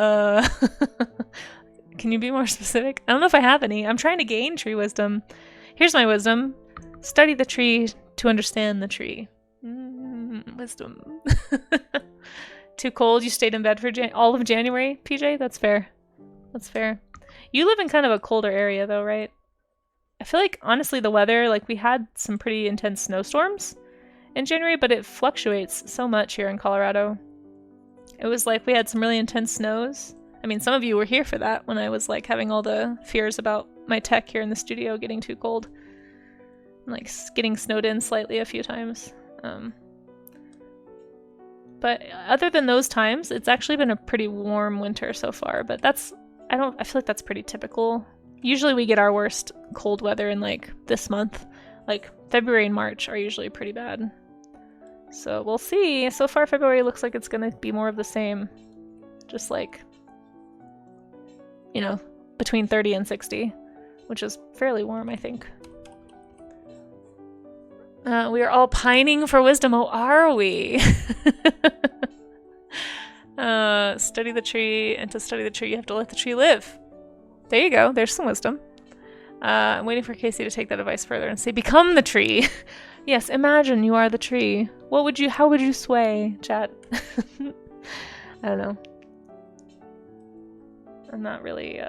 Can you be more specific? I don't know if I have any. I'm trying to gain tree wisdom. Here's my wisdom. Study the tree to understand the tree. Wisdom. Too cold? You stayed in bed for all of January, PJ? That's fair. That's fair. You live in kind of a colder area though, right? I feel like, honestly, the weather, like, we had some pretty intense snowstorms in January, but it fluctuates so much here in Colorado. It was like we had some really intense snows. I mean, some of you were here for that when I was like having all the fears about my tech here in the studio getting too cold. Like getting snowed in slightly a few times. But other than those times, it's actually been a pretty warm winter so far, but I feel like that's pretty typical. Usually we get our worst cold weather in like this month. Like February and March are usually pretty bad. So we'll see. So far February looks like it's gonna be more of the same. Just like, you know, between 30 and 60, which is fairly warm, I think. We are all pining for wisdom. Oh, are we? Study the tree, and to study the tree, you have to let the tree live. There you go. There's some wisdom. I'm waiting for Casey to take that advice further and say, become the tree. Yes, imagine you are the tree. How would you sway, chat? I don't know. I'm not really,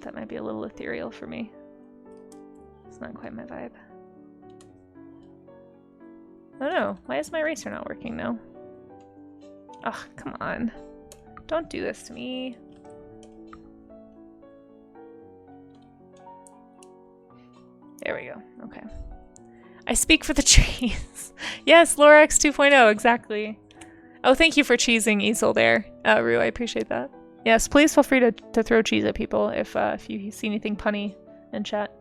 that might be a little ethereal for me. It's not quite my vibe. I don't know. Why is my eraser not working now? Ugh, come on. Don't do this to me. There we go. Okay. I speak for the trees. Yes, Lorax 2.0, exactly. Oh, thank you for cheesing Easel there, Rue. I appreciate that. Yes, please feel free to throw cheese at people if you see anything punny in chat.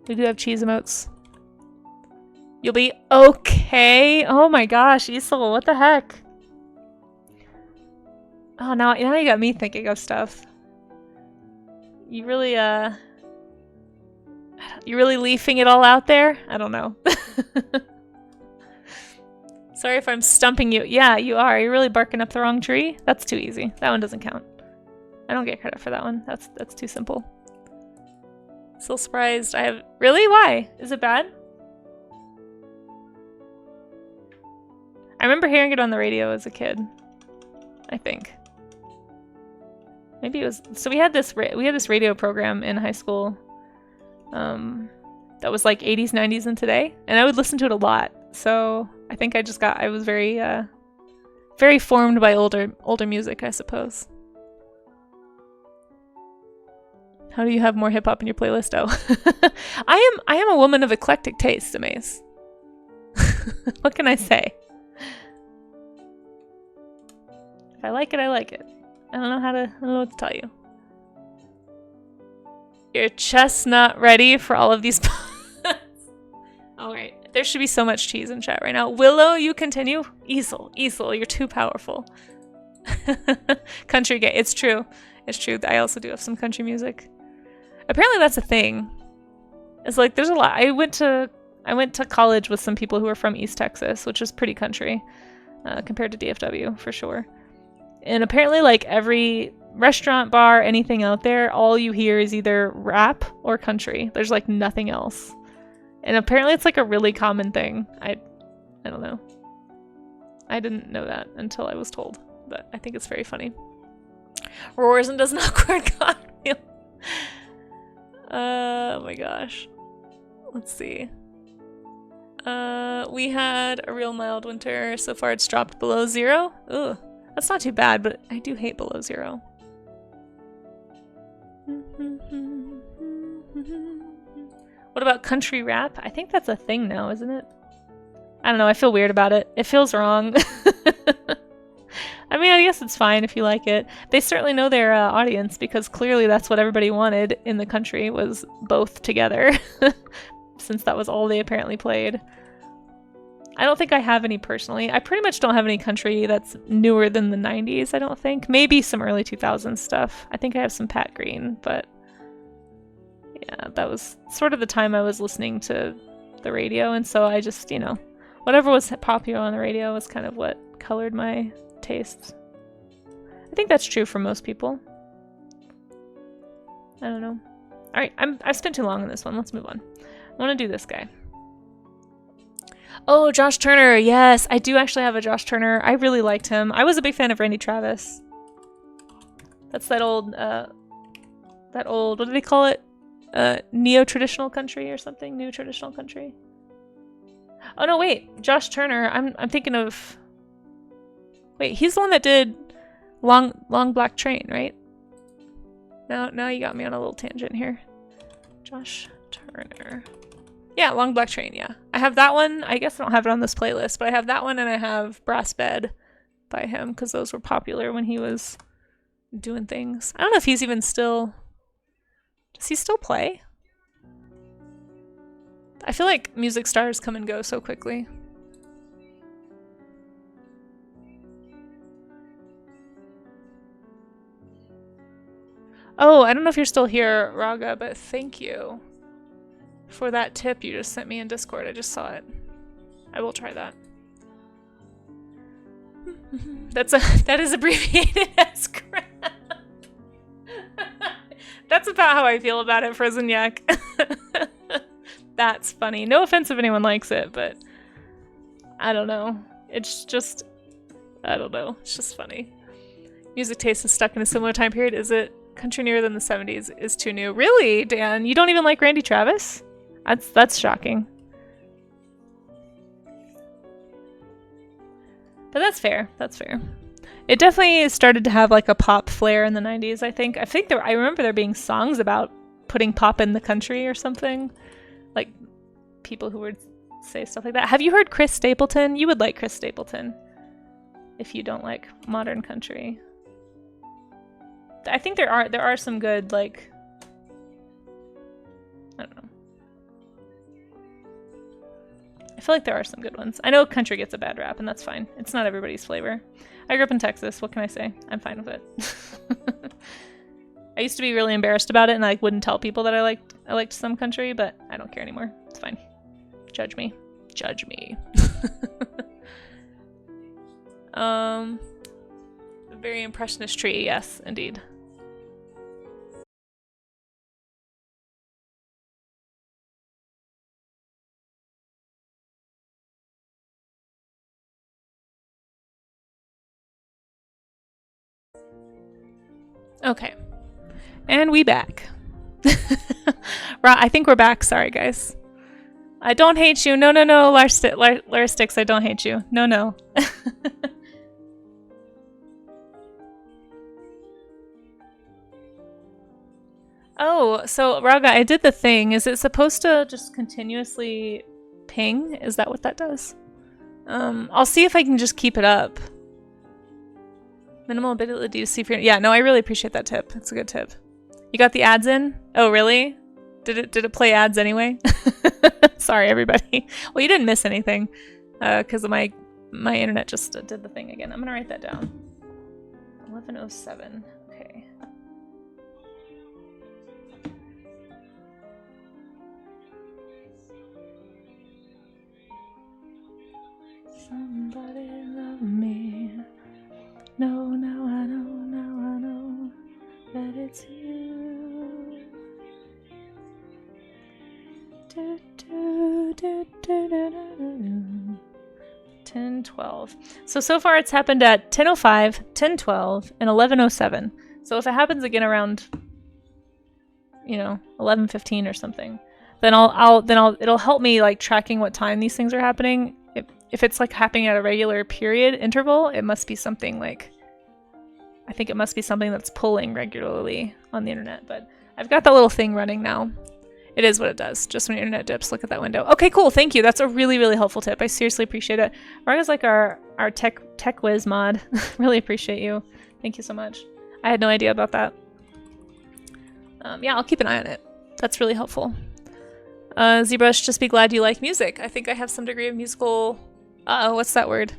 We do have cheese emotes. You'll be okay. Oh my gosh, Easel, what the heck? Oh, now you got me thinking of stuff. You really you're really leafing it all out there? I don't know. Sorry if I'm stumping you. Yeah, you are. You're really barking up the wrong tree? That's too easy. That one doesn't count. I don't get credit for that one. That's too simple. Still surprised. I have... Really? Why? Is it bad? I remember hearing it on the radio as a kid. I think. Maybe it was... So we had this radio program in high school. That was like 80s, 90s, and today. And I would listen to it a lot. So I think I was very, very formed by older music, I suppose. How do you have more hip hop in your playlist? Oh, I am a woman of eclectic taste, Amaze. What can I say? If I like it, I like it. I don't know what to tell you. Your chest's not ready for all of these. Alright. There should be so much cheese in chat right now. Willow, you continue? Easel, you're too powerful. Country gay. It's true. It's true. I also do have some country music. Apparently that's a thing. It's like there's a lot. I went to college with some people who were from East Texas, which is pretty country compared to DFW for sure. And apparently like every restaurant, bar, anything out there, all you hear is either rap or country. There's like nothing else. And apparently it's like a really common thing. I don't know. I didn't know that until I was told, but I think it's very funny. Roars and does an awkward cartwheel. Oh my gosh. Let's see. We had a real mild winter. So far it's dropped below 0. Ugh. That's not too bad, but I do hate below 0. What about country rap? I think that's a thing now, isn't it? I don't know, I feel weird about it. It feels wrong. I mean, I guess it's fine if you like it. They certainly know their audience, because clearly that's what everybody wanted in the country, was both together. Since that was all they apparently played. I don't think I have any personally. I pretty much don't have any country that's newer than the 90s, I don't think. Maybe some early 2000s stuff. I think I have some Pat Green, but yeah, that was sort of the time I was listening to the radio, and so I just, you know, whatever was popular on the radio was kind of what colored my tastes. I think that's true for most people. I don't know. Alright, I've spent too long on this one. Let's move on. I want to do this guy. Oh, Josh Turner. Yes, I do actually have a Josh Turner. I really liked him. I was a big fan of Randy Travis. That's that old, what do they call it? Neo-traditional country or something? New traditional country? Oh no, wait. Josh Turner. I'm thinking of... Wait, he's the one that did Long Black Train, right? Now you got me on a little tangent here. Josh Turner. Yeah, Long Black Train, yeah. I have that one. I guess I don't have it on this playlist, but I have that one, and I have Brass Bed by him, because those were popular when he was doing things. I don't know if he's even still... Does he still play? I feel like music stars come and go so quickly. Oh, I don't know if you're still here, Raga, but thank you for that tip you just sent me in Discord. I just saw it. I will try that. That is abbreviated as crap. That's about how I feel about it, Frizzignac. That's funny. No offense if anyone likes it, but I don't know. It's just, I don't know. It's just funny. Music taste is stuck in a similar time period. Is it country newer than the 70s is too new? Really, Dan? You don't even like Randy Travis? That's shocking. But that's fair. That's fair. It definitely started to have like a pop flair in the 90s, I think. I remember there being songs about putting pop in the country or something. Like people who would say stuff like that. Have you heard Chris Stapleton? You would like Chris Stapleton if you don't like modern country. I think there are some good, like, I don't know. I feel like there are some good ones. I know country gets a bad rap, and that's fine. It's not everybody's flavor. I grew up in Texas. What can I say? I'm fine with it. I used to be really embarrassed about it, and I wouldn't tell people that I liked some country, but I don't care anymore. It's fine. Judge me. Judge me. A very impressionist tree. Yes, indeed. Okay. And we back. I think we're back. Sorry, guys. I don't hate you. No, Laristicks, I don't hate you. No. Oh, so Raga, I did the thing. Is it supposed to just continuously ping? Is that what that does? I'll see if I can just keep it up. Minimal ability to see if you're... Yeah, no, I really appreciate that tip. It's a good tip. You got the ads in? Oh, really? Did it play ads anyway? Sorry, everybody. Well, you didn't miss anything, because of my internet just did the thing again. I'm gonna write that down. 11:07. Okay. Somebody love me. No, now I know that it's you. 10:12. So far it's happened at 10:05, 10:12, and 11:07. So if it happens again around, 11:15 or something, then it'll help me like tracking what time these things are happening. If it's like happening at a regular period interval, it must be something like, I think it must be something that's pulling regularly on the internet. But I've got that little thing running now. It is what it does. Just when your internet dips, look at that window. Okay, cool. Thank you. That's a really, really helpful tip. I seriously appreciate it. Raga's like our tech whiz mod. Really appreciate you. Thank you so much. I had no idea about that. Yeah, I'll keep an eye on it. That's really helpful. ZBrush, just be glad you like music. I think I have some degree of musical... Uh-oh, what's that word?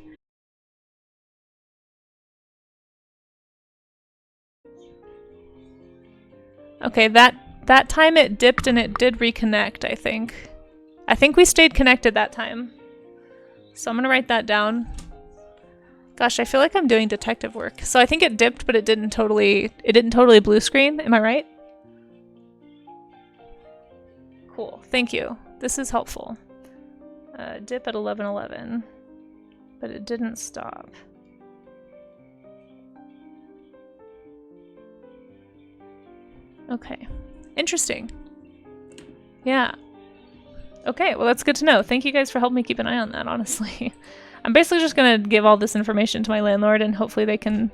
Okay, that time it dipped and it did reconnect, I think. I think we stayed connected that time. So I'm gonna write that down. Gosh, I feel like I'm doing detective work. So I think it dipped, but it didn't totally blue screen. Am I right? Cool, thank you. This is helpful. Dip at 11:11, but it didn't stop. Okay, interesting. Yeah. Okay, well that's good to know. Thank you guys for helping me keep an eye on that, honestly. I'm basically just gonna give all this information to my landlord and hopefully they can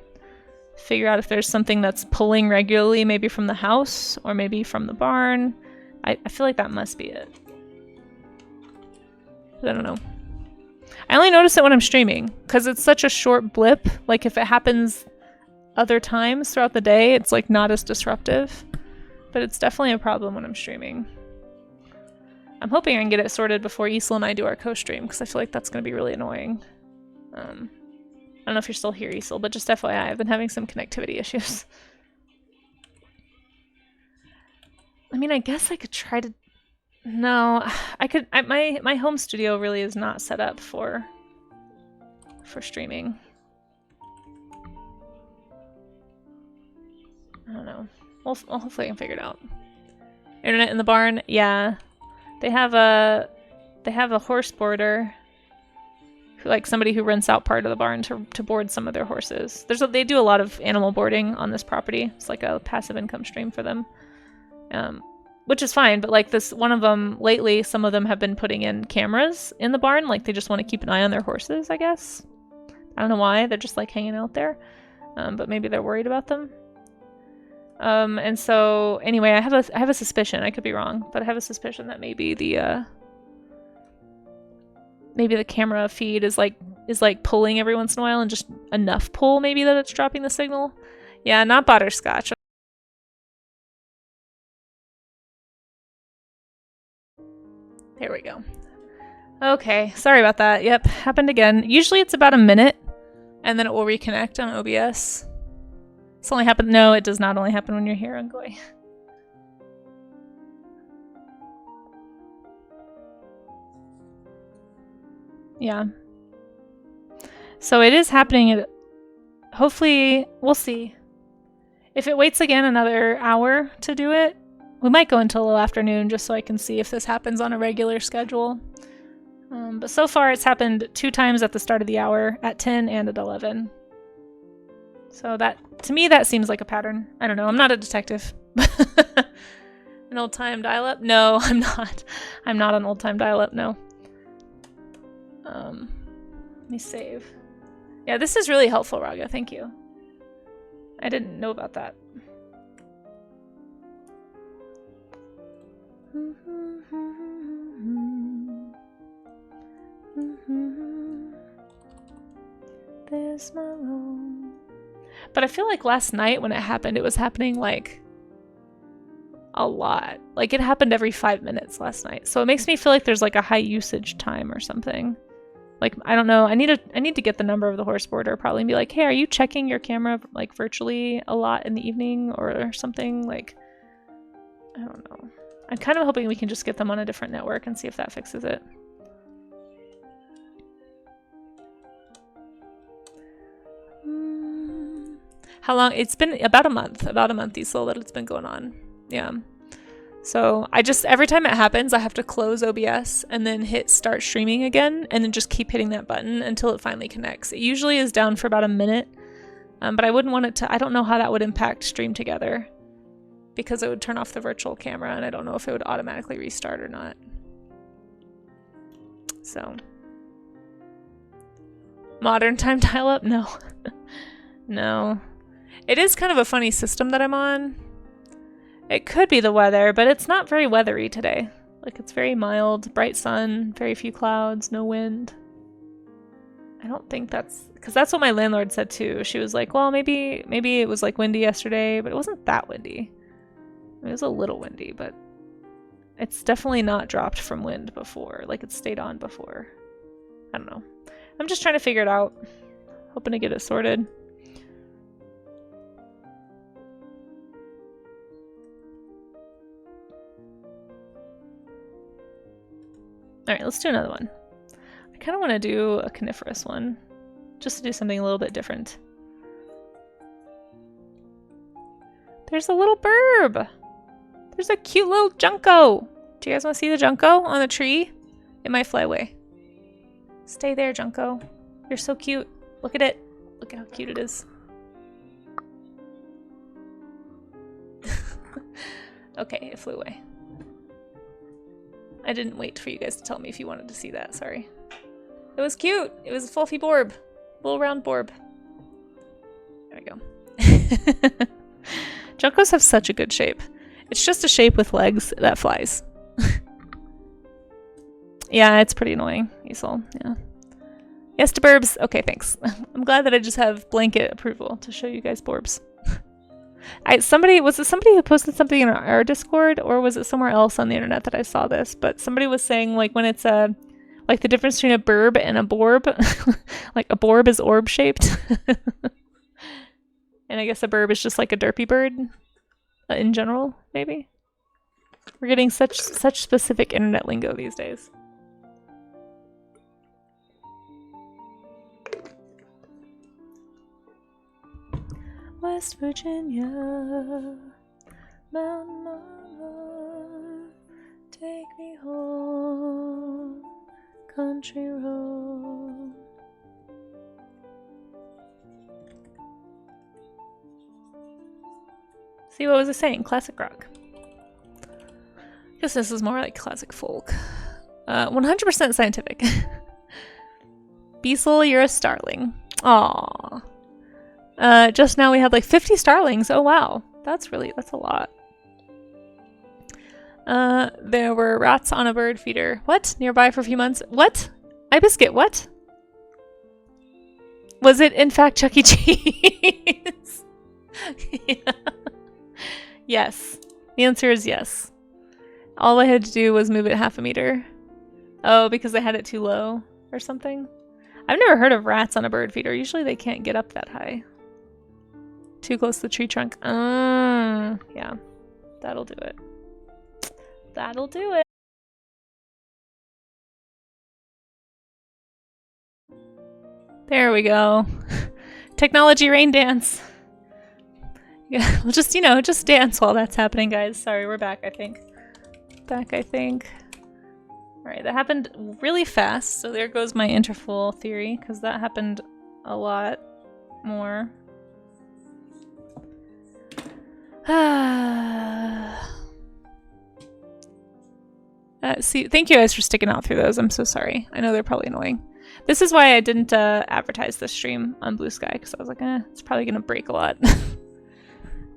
figure out if there's something that's pulling regularly, maybe from the house or maybe from the barn. I feel like that must be it. I don't know. I only notice it when I'm streaming because it's such a short blip. Like if it happens other times throughout the day, it's like not as disruptive. But it's definitely a problem when I'm streaming. I'm hoping I can get it sorted before Isla and I do our co-stream because I feel like that's going to be really annoying. I don't know if you're still here, Isla, but just FYI, I've been having some connectivity issues. I mean, I guess I could try to... No, I could... my home studio really is not set up for streaming. I don't know. Well, hopefully I can figure it out. Internet in the barn? Yeah. They have a horse boarder. Like somebody who rents out part of the barn to board some of their horses. They do a lot of animal boarding on this property. It's like a passive income stream for them. Which is fine, but like this one of them lately, some of them have been putting in cameras in the barn. Like they just want to keep an eye on their horses, I guess. I don't know why. They're just like hanging out there. But maybe they're worried about them. And so anyway, I have a suspicion. I could be wrong, but I have a suspicion that maybe the camera feed is like pulling every once in a while and just enough pull maybe that it's dropping the signal. Yeah, not butterscotch. There we go. Okay, sorry about that. Yep, happened again. Usually it's about a minute and then it will reconnect on OBS. It's only happened. No, it does not only happen when you're here, Ungoy. Yeah. So it is happening. Hopefully, we'll see. If it waits again another hour to do it, we might go until the afternoon just so I can see if this happens on a regular schedule. But so far it's happened 2 times at the start of the hour, at 10 and at 11. So that, to me, that seems like a pattern. I don't know, I'm not a detective. An old-time dial-up? No, I'm not. I'm not an old-time dial-up, no. Let me save. Yeah, this is really helpful, Raga, thank you. I didn't know about that. There's my room. But I feel like last night when it happened, it was happening like a lot. Like it happened every 5 minutes last night. So it makes me feel like there's like a high usage time or something. Like, I don't know. I need to get the number of the horse boarder probably and be like, hey, are you checking your camera like virtually a lot in the evening or something? Like, I don't know. I'm kind of hoping we can just get them on a different network and see if that fixes it. How long? It's been about a month, Isla, that it's been going on. Yeah. So I just, every time it happens, I have to close OBS and then hit start streaming again and then just keep hitting that button until it finally connects. It usually is down for about a minute, but I wouldn't want it to, I don't know how that would impact Stream Together because it would turn off the virtual camera and I don't know if it would automatically restart or not. So. Modern time dial-up? No. No. It is kind of a funny system that I'm on It could be the weather, but it's not very weathery today. Like, it's very mild, bright sun, very few clouds, no wind. I don't think that's... Because that's what my landlord said too. She was like, well, maybe it was like windy yesterday, but it wasn't that windy. It was a little windy, but it's definitely not dropped from wind before. Like, it's stayed on before. I don't know. I'm just trying to figure it out. Hoping to get it sorted. Alright, let's do another one. I kind of want to do a coniferous one. Just to do something a little bit different. There's a little burb! There's a cute little junco! Do you guys want to see the junco on the tree? It might fly away. Stay there, junco. You're so cute. Look at it. Look at how cute it is. Okay, it flew away. I didn't wait for you guys to tell me if you wanted to see that, sorry. It was cute! It was a fluffy borb. Little round borb. There we go. Juncos have such a good shape. It's just a shape with legs that flies. Yeah, it's pretty annoying, Isol. Yeah. Yes to burbs. Okay, thanks. I'm glad that I just have blanket approval to show you guys borbs. Was it somebody who posted something in our Discord, or was it somewhere else on the internet that I saw this? But somebody was saying, like, when it's like the difference between a burb and a borb, like a borb is orb shaped, and I guess a burb is just like a derpy bird in general. Maybe we're getting such specific internet lingo these days. West Virginia, Mountain Mama, take me home, country road. See, what was it saying? Classic rock. Guess this is more like classic folk. 100% scientific. Beasel, you're a starling. Aww. Just now we had like 50 starlings. Oh wow, that's a lot. There were rats on a bird feeder. What? Nearby for a few months. What? Ibiscuit, what? Was it in fact Chuck E. Cheese? Yeah. Yes. The answer is yes. All I had to do was move it half a meter. Oh, because I had it too low or something? I've never heard of rats on a bird feeder. Usually they can't get up that high. Too close to the tree trunk. Yeah. That'll do it. That'll do it. There we go. Technology rain dance. Yeah, we'll just, just dance while that's happening, guys. Sorry, we're back, I think. Alright, that happened really fast, so there goes my interval theory, because that happened a lot more. See, thank you guys for sticking out through those. I'm so sorry. I know they're probably annoying. This is why I didn't advertise this stream on Blue Sky, because I was like, it's probably gonna break a lot.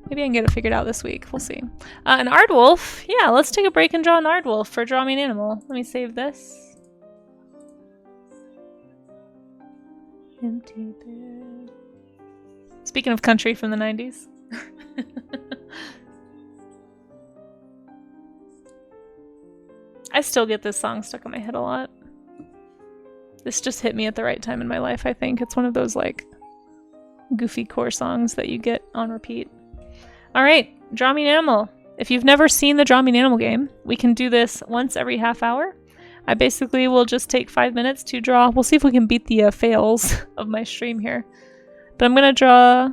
Maybe I can get it figured out this week. We'll see. An Aardwolf. Yeah, let's take a break and draw an Aardwolf for Draw Me an Animal. Let me save this. Empty bed. Speaking of country from the 90s. I still get this song stuck in my head a lot. This just hit me at the right time in my life, I think. It's one of those, like, goofy core songs that you get on repeat. Alright, Draw Me an Animal. If you've never seen the Draw Me an Animal game, we can do this once every half hour. I basically will just take 5 minutes to draw. We'll see if we can beat the fails of my stream here. But I'm going to draw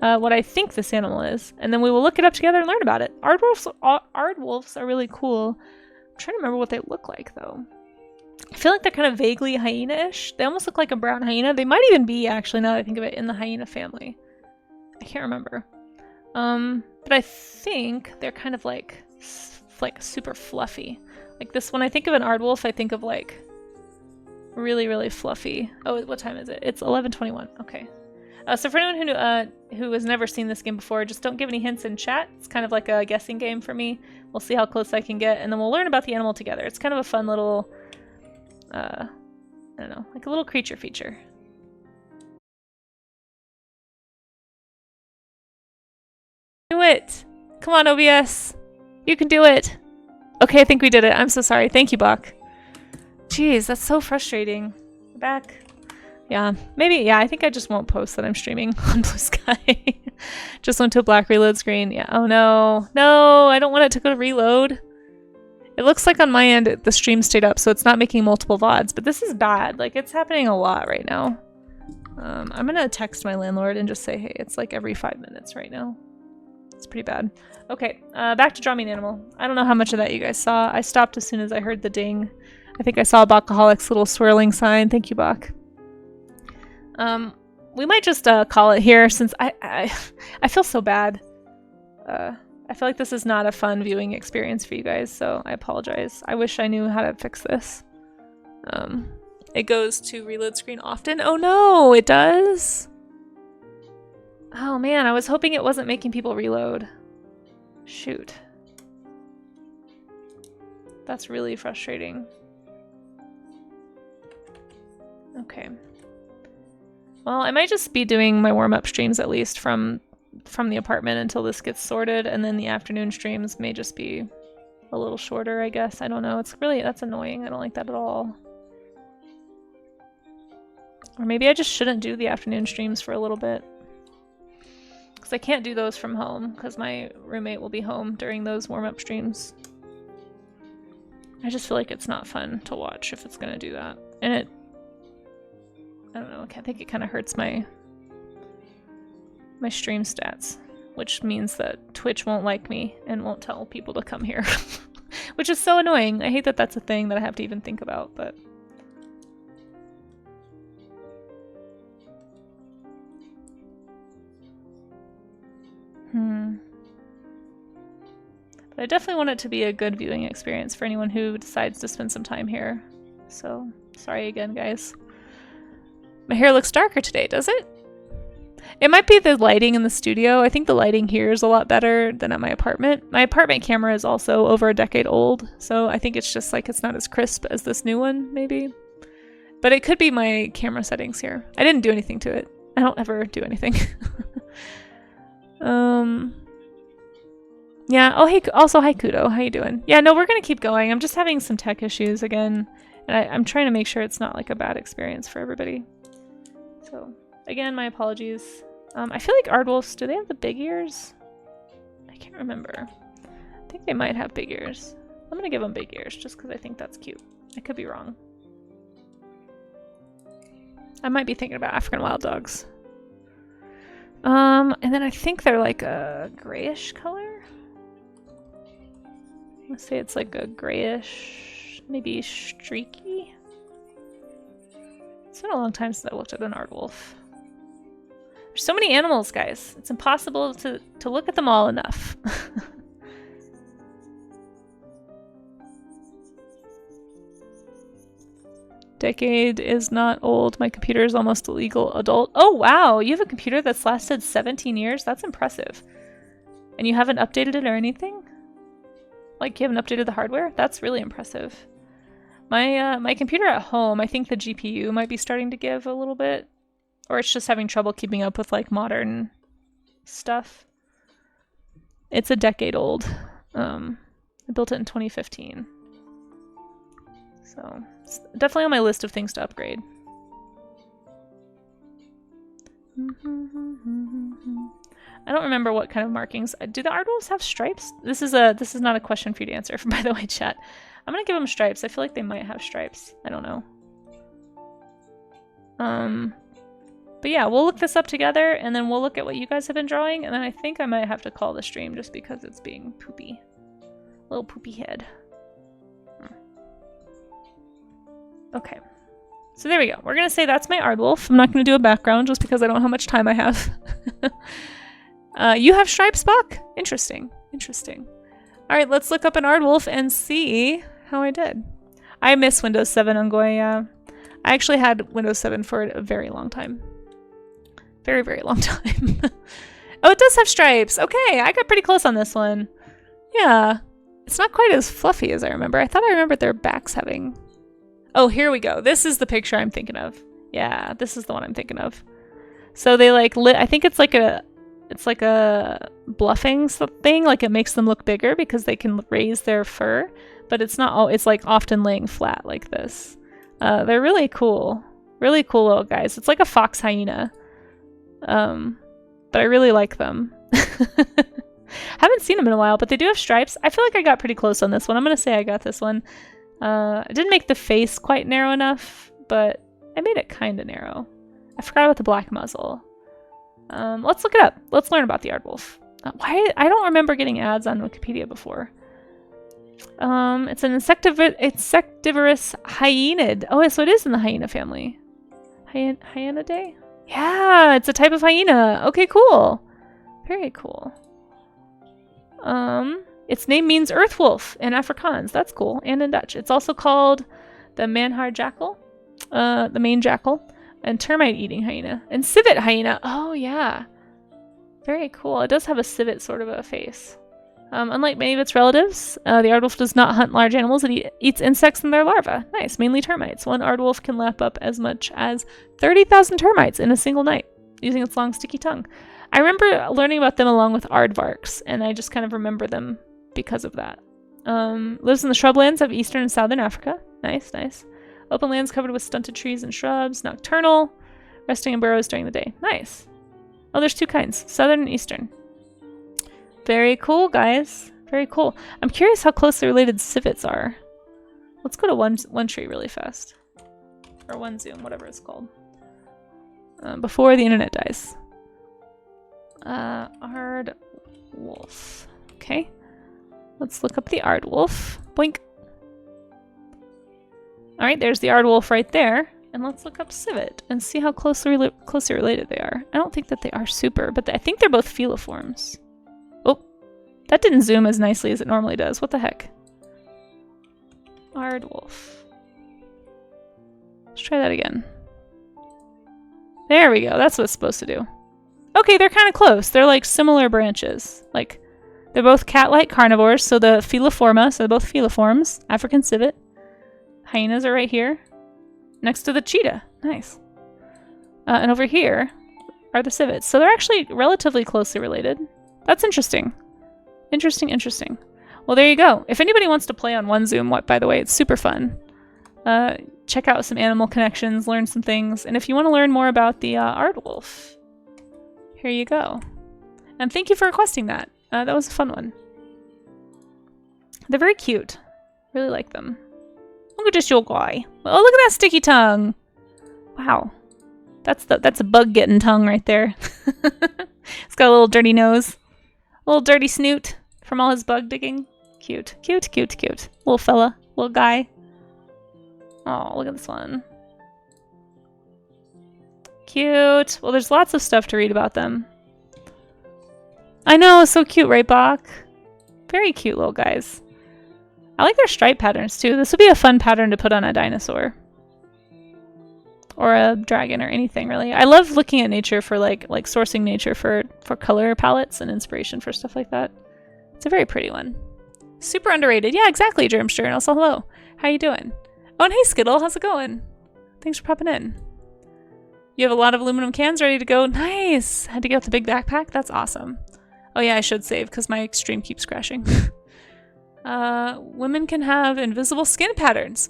what I think this animal is, and then we will look it up together and learn about it. Aardwolves are really cool. I'm trying to remember what they look like, though. I feel like they're kind of vaguely hyena-ish. They almost look like a brown hyena. They might even be, actually, now that I think of it, in the hyena family. I can't remember. But I think they're kind of like super fluffy. Like this, when I think of an aardwolf, I think of like really, really fluffy. Oh, what time is it? It's 11:21. Okay. So for anyone who has never seen this game before, just don't give any hints in chat. It's kind of like a guessing game for me. We'll see how close I can get, and then we'll learn about the animal together. It's kind of a fun little, I don't know, like a little creature feature. Do it! Come on, OBS! You can do it! Okay, I think we did it. I'm so sorry. Thank you, Bach. Jeez, that's so frustrating. Back. Yeah, maybe, yeah, I think I just won't post that I'm streaming on Blue Sky. Just went to a black reload screen. Yeah, oh no. No, I don't want it to go to reload. It looks like on my end the stream stayed up, so it's not making multiple VODs, but this is bad. Like, it's happening a lot right now. I'm gonna text my landlord and just say, hey, it's like every 5 minutes right now. It's pretty bad. Okay, back to Draw Me an Animal. I don't know how much of that you guys saw. I stopped as soon as I heard the ding. I think I saw Bachaholics' little swirling sign. Thank you, Bach. We might just call it here since I feel so bad. I feel like this is not a fun viewing experience for you guys, so I apologize. I wish I knew how to fix this. It goes to reload screen often. Oh no, it does? Oh man, I was hoping it wasn't making people reload. Shoot. That's really frustrating. Okay. Well, I might just be doing my warm-up streams at least from the apartment until this gets sorted, and then the afternoon streams may just be a little shorter, I guess. I don't know. It's really, that's annoying. I don't like that at all. Or maybe I just shouldn't do the afternoon streams for a little bit. Because I can't do those from home, because my roommate will be home during those warm-up streams. I just feel like it's not fun to watch if it's going to do that. And it, I don't know, I think it kind of hurts my stream stats, which means that Twitch won't like me and won't tell people to come here. Which is so annoying. I hate that that's a thing that I have to even think about, but... But I definitely want it to be a good viewing experience for anyone who decides to spend some time here. So, sorry again, guys. My hair looks darker today, does it? It might be the lighting in the studio. I think the lighting here is a lot better than at my apartment. My apartment camera is also over a decade old, so I think it's just like it's not as crisp as this new one, maybe. But it could be my camera settings here. I didn't do anything to it. I don't ever do anything. Yeah, oh hey, also hi Kudo, how you doing? Yeah, no, we're gonna keep going. I'm just having some tech issues again, and I'm trying to make sure it's not like a bad experience for everybody. So, again, my apologies. I feel like Aardwolfs, do they have the big ears? I can't remember. I think they might have big ears. I'm gonna give them big ears just because I think that's cute. I could be wrong. I might be thinking about African wild dogs. And then I think they're like a grayish color. Let's say it's like a grayish, maybe streaky. It's been a long time since I looked at an aardwolf. There's so many animals, guys. It's impossible to look at them all enough. Decade is not old. My computer is almost a legal adult. Oh, wow. You have a computer that's lasted 17 years? That's impressive. And you haven't updated it or anything? Like, you haven't updated the hardware? That's really impressive. My computer at home, I think the GPU might be starting to give a little bit. Or it's just having trouble keeping up with, like, modern stuff. It's a decade old. I built it in 2015. So, it's definitely on my list of things to upgrade. I don't remember what kind of markings. Do the aardwolves have stripes? This is not a question for you to answer, by the way, chat. I'm gonna give them stripes. I feel like they might have stripes. I don't know. But yeah, we'll look this up together, and then we'll look at what you guys have been drawing, and then I think I might have to call the stream just because it's being poopy. Little poopy head. Okay. So there we go. We're gonna say that's my aardwolf. I'm not gonna do a background just because I don't know how much time I have. You have stripes, Buck? Interesting. Interesting. Alright, let's look up an aardwolf and see how I did. I miss Windows 7 on Goya. I actually had Windows 7 for a very long time. Very, very long time. Oh, it does have stripes. Okay, I got pretty close on this one. Yeah. It's not quite as fluffy as I remember. I thought I remembered their backs having... Oh, here we go. This is the picture I'm thinking of. Yeah, this is the one I'm thinking of. So they like I think it's like a bluffing thing. Like it makes them look bigger because they can raise their fur, but it's not all, it's like often laying flat like this. They're really cool. Really cool little guys. It's like a fox hyena. But I really like them. Haven't seen them in a while, but they do have stripes. I feel like I got pretty close on this one. I'm gonna say I got this one. I didn't make the face quite narrow enough, but I made it kind of narrow. I forgot about the black muzzle. Let's look it up. Let's learn about the aardwolf. Why? I don't remember getting ads on Wikipedia before. It's an insectivorous hyenid. Oh, so it is in the hyena family. Hyenidae? Yeah, it's a type of hyena. Okay, cool. Very cool. Its name means earth wolf in Afrikaans. That's cool. And in Dutch. It's also called the manhaar jackal, the main jackal, and termite-eating hyena, and civet hyena. Oh, yeah. Very cool. It does have a civet sort of a face. Unlike many of its relatives, the aardwolf does not hunt large animals. It eats insects and their larvae. Nice, mainly termites. One aardwolf can lap up as much as 30,000 termites in a single night, using its long, sticky tongue. I remember learning about them along with aardvarks, and I just kind of remember them because of that. Lives in the shrublands of eastern and southern Africa. Nice, nice. Open lands covered with stunted trees and shrubs. Nocturnal, resting in burrows during the day. Nice. Oh, there's two kinds, southern and eastern. Very cool, guys. Very cool. I'm curious how closely related civets are. Let's go to one tree really fast. Or one zoom, whatever it's called. Before the internet dies. Aardwolf. Okay. Let's look up the aardwolf. Boink. Alright, there's the aardwolf right there. And let's look up civet and see how closely related they are. I don't think that they are super, but I think they're both feliforms. Oh, that didn't zoom as nicely as it normally does. What the heck? Aardwolf. Let's try that again. There we go. That's what it's supposed to do. Okay, they're kind of close. They're like similar branches. Like, they're both cat-like carnivores, so the feliforma, so they're both feliforms. African civet. Hyenas are right here. Next to the cheetah. Nice. And over here are the civets. So they're actually relatively closely related. That's interesting. Interesting, interesting. Well, there you go. If anybody wants to play on OneZoom, by the way, it's super fun. Check out some animal connections, learn some things. And if you want to learn more about the aardwolf, here you go. And thank you for requesting that. That was a fun one. They're very cute. Really like them. Look at this your guy. Oh, look at that sticky tongue. Wow. That's a bug getting tongue right there. It's got a little dirty nose. A little dirty snoot from all his bug digging. Cute. Cute, cute, cute. Little fella. Little guy. Oh, look at this one. Cute. Well, there's lots of stuff to read about them. I know, so cute, right, Bach? Very cute little guys. I like their stripe patterns too. This would be a fun pattern to put on a dinosaur. Or a dragon or anything really. I love looking at nature for like sourcing nature for color palettes and inspiration for stuff like that. It's a very pretty one. Super underrated. Yeah, exactly, Germster. And also hello. How you doing? Oh, and hey Skittle, how's it going? Thanks for popping in. You have a lot of aluminum cans ready to go. Nice! Had to get the big backpack? That's awesome. Oh yeah, I should save because my stream keeps crashing. Women can have invisible skin patterns.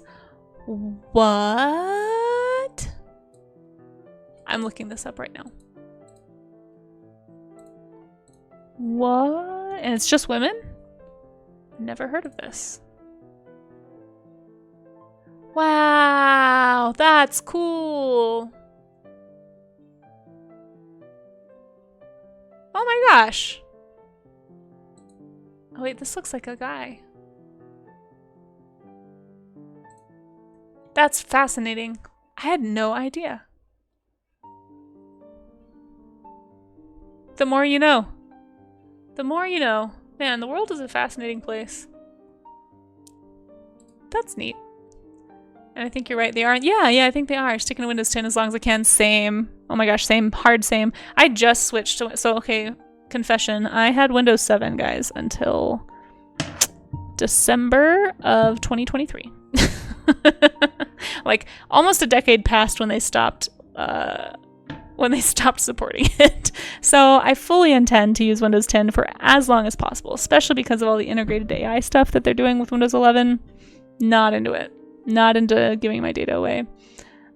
What? I'm looking this up right now. What? And it's just women? Never heard of this. Wow, that's cool. Oh my gosh. Oh wait, this looks like a guy. That's fascinating. I had no idea. The more you know. The more you know. Man, the world is a fascinating place. That's neat. And I think you're right. They are. Yeah, I think they are. Sticking to Windows 10 as long as I can. Same. Oh my gosh, same. Hard same. I just switched to... So, okay, confession. I had Windows 7, guys, until December of 2023. Like, almost a decade passed when they stopped supporting it. So I fully intend to use Windows 10 for as long as possible, especially because of all the integrated AI stuff that they're doing with Windows 11. Not into it. Not into giving my data away.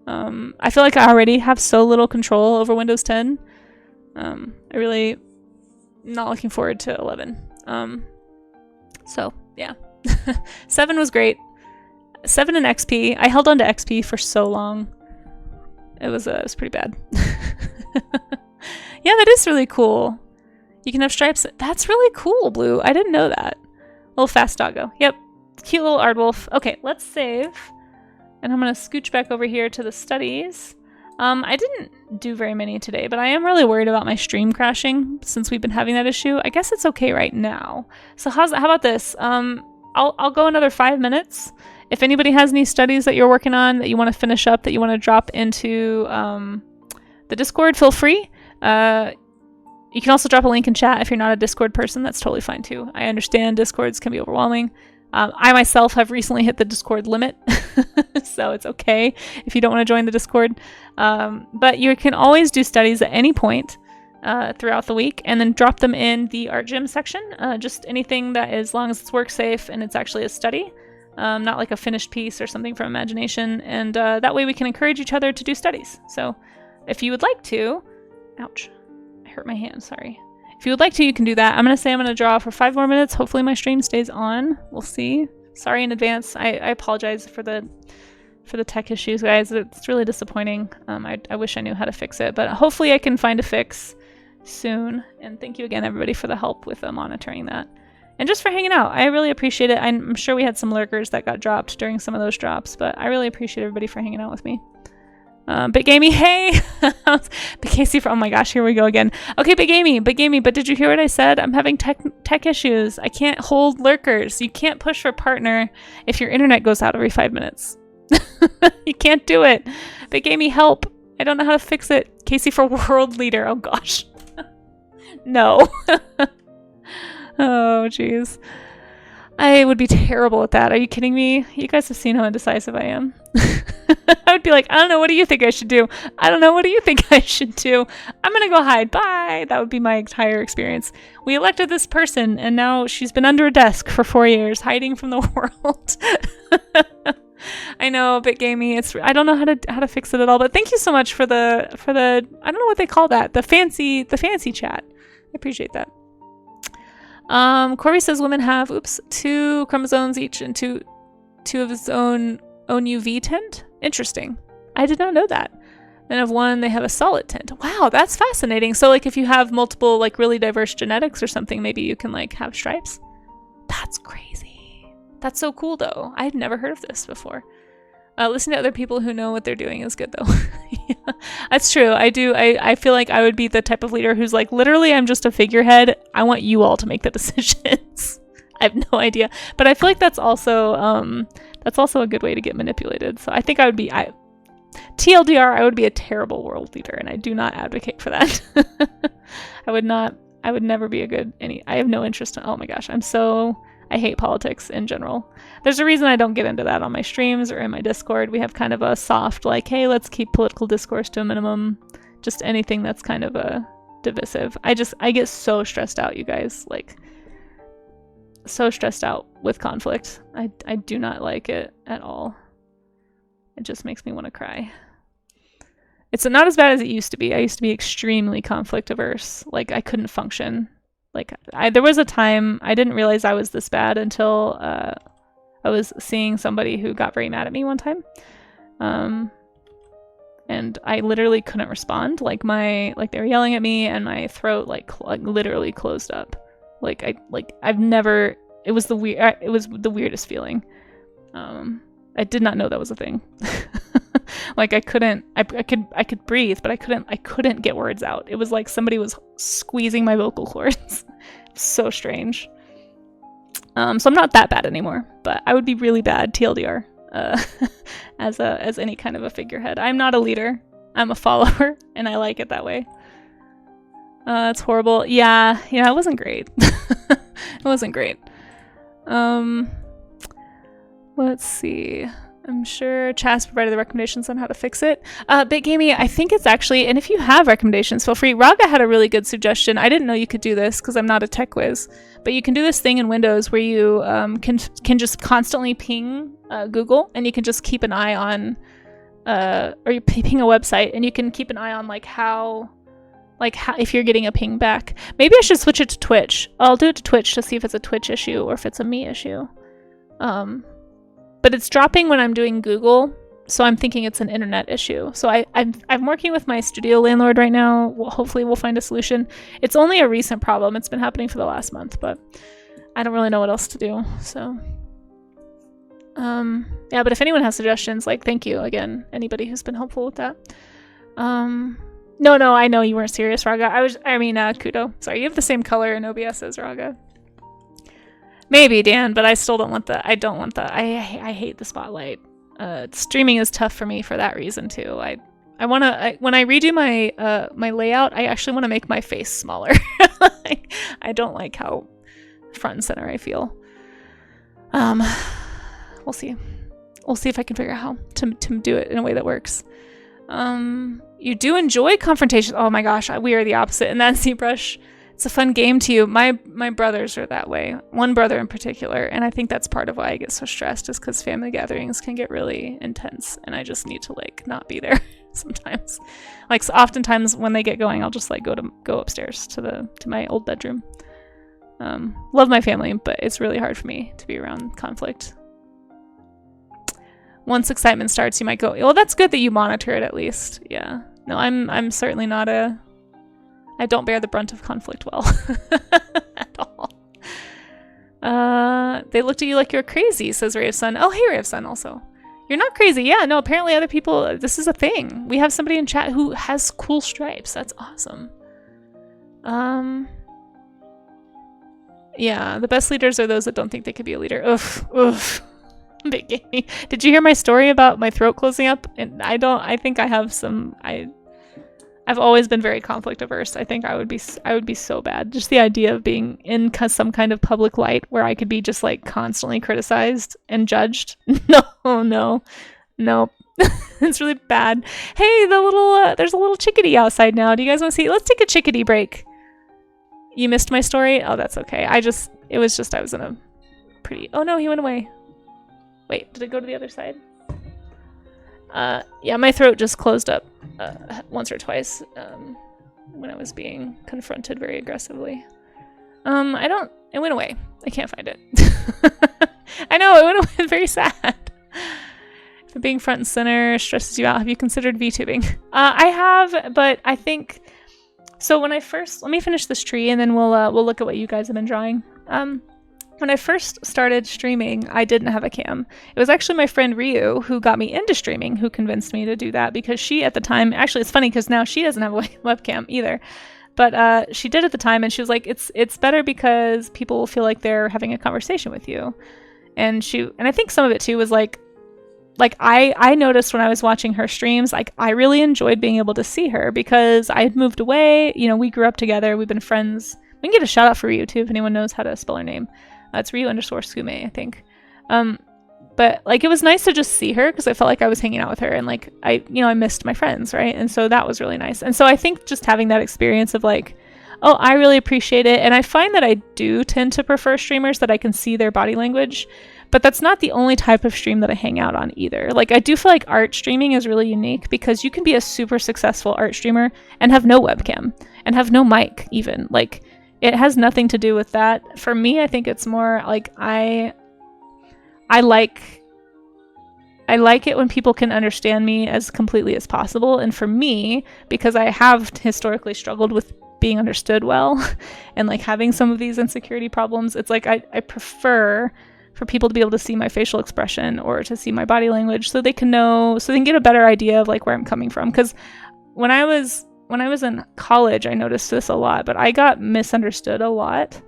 I feel like I already have so little control over Windows 10. I really not looking forward to 11. So yeah. 7 was great. 7 and XP. I held on to XP for so long. It was pretty bad. Yeah, that is really cool. You can have stripes. That's really cool, Blue. I didn't know that. Little fast doggo. Yep. Cute little aardwolf. Okay, let's save. And I'm going to scooch back over here to the studies. I didn't do very many today, but I am really worried about my stream crashing since we've been having that issue. I guess it's okay right now. So how about this? I'll go another 5 minutes. If anybody has any studies that you're working on that you want to finish up, that you want to drop into the Discord, feel free. You can also drop a link in chat if you're not a Discord person. That's totally fine too. I understand Discords can be overwhelming. I myself have recently hit the Discord limit, so it's okay if you don't want to join the Discord. But you can always do studies at any point throughout the week and then drop them in the art gym section. Just anything that, as long as it's work safe and it's actually a study. Not like a finished piece or something from imagination, and that way we can encourage each other to do studies. So if you would like to, ouch, I hurt my hand, sorry. If you would like to, you can do that. I'm going to say I'm going to draw for 5 more minutes. Hopefully my stream stays on. We'll see. Sorry in advance. I apologize for the tech issues, guys. It's really disappointing. I wish I knew how to fix it, but hopefully I can find a fix soon. And thank you again, everybody, for the help with monitoring that. And just for hanging out. I really appreciate it. I'm sure we had some lurkers that got dropped during some of those drops, but I really appreciate everybody for hanging out with me. Big Amy, hey! Big Casey, oh my gosh, here we go again. Okay, Big Amy, but did you hear what I said? I'm having tech issues. I can't hold lurkers. You can't push for partner if your internet goes out every 5 minutes. You can't do it. Big Amy, help. I don't know how to fix it. Casey for world leader. Oh gosh. No. Oh, jeez. I would be terrible at that. Are you kidding me? You guys have seen how indecisive I am. I would be like, I don't know, what do you think I should do? I don't know, what do you think I should do? I'm gonna go hide. Bye! That would be my entire experience. We elected this person, and now she's been under a desk for 4 years, hiding from the world. I know, a bit gamey. I don't know how to fix it at all, but thank you so much for the I don't know what they call that. The fancy chat. I appreciate that. Corby says women have 2 chromosomes each and two of its own UV tint. Interesting. I did not know that. And of one, they have a solid tint. Wow, that's fascinating. So like if you have multiple like really diverse genetics or something, maybe you can like have stripes. That's crazy. That's so cool though. I had never heard of this before. Listening to other people who know what they're doing is good though. Yeah, that's true. I feel like I would be the type of leader who's like, literally, I'm just a figurehead. I want you all to make the decisions. I have no idea. But I feel like that's also a good way to get manipulated. So I think I would be, TLDR, I would be a terrible world leader, and I do not advocate for that. I would never be a good, I have no interest in, oh my gosh, I hate politics in general. There's a reason I don't get into that on my streams or in my Discord. We have kind of a soft, like, hey, let's keep political discourse to a minimum. Just anything that's kind of divisive. I get so stressed out, you guys. Like, so stressed out with conflict. I do not like it at all. It just makes me want to cry. It's not as bad as it used to be. I used to be extremely conflict averse. Like, I couldn't function. Like, there was a time I didn't realize I was this bad until I was seeing somebody who got very mad at me one time. And I literally couldn't respond. Like they were yelling at me and my throat like literally closed up. I've never, it was the weirdest feeling. I did not know that was a thing. Like I could breathe, but I couldn't get words out. It was like somebody was squeezing my vocal cords. So strange. So I'm not that bad anymore, but I would be really bad, TLDR. as any kind of a figurehead. I'm not a leader. I'm a follower, and I like it that way. It's horrible. Yeah, it wasn't great. It wasn't great. Let's see. I'm sure Chas provided the recommendations on how to fix it. BitGamey, I think it's actually, and if you have recommendations, feel free. Raga had a really good suggestion. I didn't know you could do this because I'm not a tech whiz, but you can do this thing in Windows where you can just constantly ping Google, and you can just keep an eye on, or you ping a website, and you can keep an eye on how if you're getting a ping back. Maybe I should switch it to Twitch. I'll do it to Twitch to see if it's a Twitch issue or if it's a me issue. But it's dropping when I'm doing Google, so I'm thinking it's an internet issue. So I'm working with my studio landlord right now. Hopefully we'll find a solution. It's only a recent problem. It's been happening for the last month, but I don't really know what else to do. So yeah, but if anyone has suggestions, thank you again, anybody who's been helpful with that. No, I know you weren't serious, Raga. Kudo. Sorry, you have the same color in OBS as Raga. Maybe, Dan, but I still don't want the. I hate the spotlight. Streaming is tough for me for that reason too. When I redo my layout, I actually want to make my face smaller. I don't like how front and center I feel. We'll see. We'll see if I can figure out how to do it in a way that works. You do enjoy confrontation. Oh my gosh, we are the opposite. And that ZBrush, it's a fun game to you. My brothers are that way. One brother in particular, and I think that's part of why I get so stressed, is because family gatherings can get really intense, and I just need to not be there sometimes. So oftentimes when they get going, I'll just go upstairs to my old bedroom. Love my family, but it's really hard for me to be around conflict. Once excitement starts, you might go, well, that's good that you monitor it at least. Yeah. No, I'm certainly not I don't bear the brunt of conflict well. At all. They looked at you like you're crazy, says Ray of Sun. Oh, hey, Ray of Sun also. You're not crazy. Yeah, no, apparently other people, this is a thing. We have somebody in chat who has cool stripes. That's awesome. Yeah, the best leaders are those that don't think they could be a leader. Oof. BitGamey. Did you hear my story about my throat closing up? And I think I have some, I've always been very conflict averse. I think I would be so bad. Just the idea of being in some kind of public light where I could be just constantly criticized and judged. No. It's really bad. Hey, there's a little chickadee outside now. Do you guys want to see? Let's take a chickadee break. You missed my story? Oh, that's okay. I was in a pretty, oh no, he went away. Wait, did it go to the other side? Yeah, my throat just closed up once or twice when I was being confronted very aggressively. It went away. I can't find it. I know, it went away. Very sad. If being front and center stresses you out, have you considered VTubing? I have, but I think, so let me finish this tree and then we'll look at what you guys have been drawing. When I first started streaming, I didn't have a cam. It was actually my friend Ryu who got me into streaming, who convinced me to do that, because she at the time, actually it's funny because now she doesn't have a webcam either, but she did at the time, and she was like, it's better because people will feel like they're having a conversation with you. And I think some of it too was I noticed when I was watching her streams, I really enjoyed being able to see her because I had moved away. We grew up together. We've been friends. We can get a shout out for Ryu too if anyone knows how to spell her name. It's Ryu_Sume, I think. But it was nice to just see her because I felt like I was hanging out with her, and I missed my friends, right? And so that was really nice. And so I think just having that experience of oh, I really appreciate it. And I find that I do tend to prefer streamers that I can see their body language, but that's not the only type of stream that I hang out on either. I do feel like art streaming is really unique because you can be a super successful art streamer and have no webcam and have no mic even. It has nothing to do with that. For me, I think it's more I like it when people can understand me as completely as possible. And for me, because I have historically struggled with being understood well and having some of these insecurity problems, it's I prefer for people to be able to see my facial expression or to see my body language so they can get a better idea of where I'm coming from. Because when I was in college, I noticed this a lot, but I got misunderstood a lot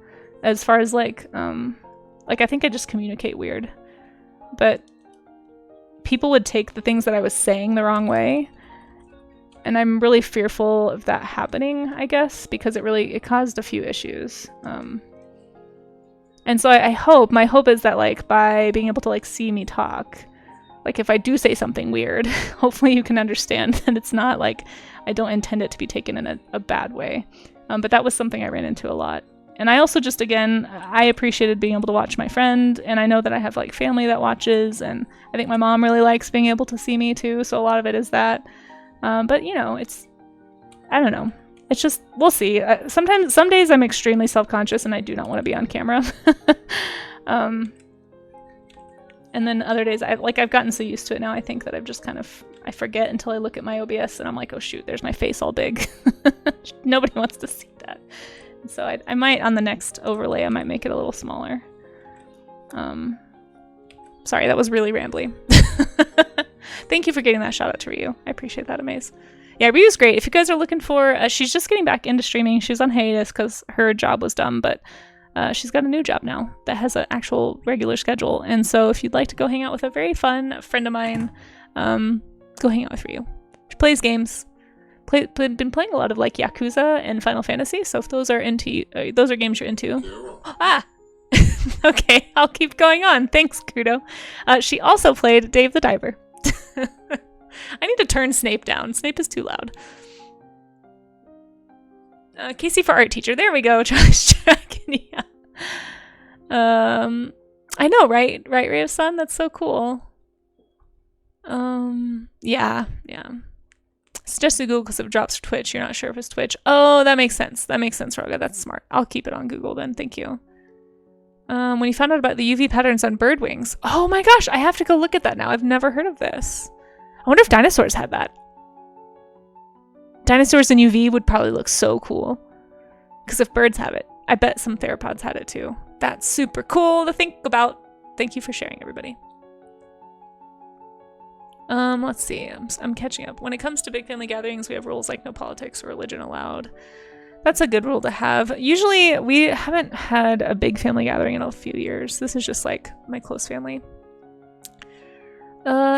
as far as I think I just communicate weird. But people would take the things that I was saying the wrong way. And I'm really fearful of that happening, I guess, because it caused a few issues. And so my hope is that, like, by being able to, like, see me talk, like, if I do say something weird, hopefully you can understand that it's not, like, I don't intend it to be taken in a bad way. But that was something I ran into a lot. And I also just, again, I appreciated being able to watch my friend, and I know that I have, like, family that watches, and I think my mom really likes being able to see me too, so a lot of it is that. But, you know, I don't know. It's just, we'll see. Some days I'm extremely self-conscious and I do not want to be on camera. And then other days, I've gotten so used to it now, I think that I've just I forget until I look at my OBS and I'm like, oh shoot, there's my face all big. Nobody wants to see that. And so I might, on the next overlay, I might make it a little smaller. Sorry, that was really rambly. Thank you for getting that shout out to Ryu. I appreciate that, Amaze. Yeah, Ryu's great. If you guys are looking for, she's just getting back into streaming. She was on hiatus because her job was dumb, but she's got a new job now that has an actual regular schedule. And so if you'd like to go hang out with a very fun friend of mine, go hang out with Ryu. She plays games. Been playing a lot of, like, Yakuza and Final Fantasy. So if those are games you're into. Ah! Okay, I'll keep going on. Thanks, Kudo. She also played Dave the Diver. I need to turn Snape down. Snape is too loud. Casey for art teacher. There we go. Charlie's tracking. Yeah. I know, right? Right, Ray of Sun? That's so cool. Yeah. Suggest to Google because if it drops for Twitch, you're not sure if it's Twitch. Oh, that makes sense. That makes sense, Roga. That's smart. I'll keep it on Google then. Thank you. When you found out about the UV patterns on bird wings. Oh my gosh, I have to go look at that now. I've never heard of this. I wonder if dinosaurs had that. Dinosaurs in UV would probably look so cool. Because if birds have it, I bet some theropods had it too. That's super cool to think about. Thank you for sharing, everybody. Let's see. I'm catching up. When it comes to big family gatherings, we have rules like no politics or religion allowed. That's a good rule to have. Usually, we haven't had a big family gathering in a few years. This is just like my close family.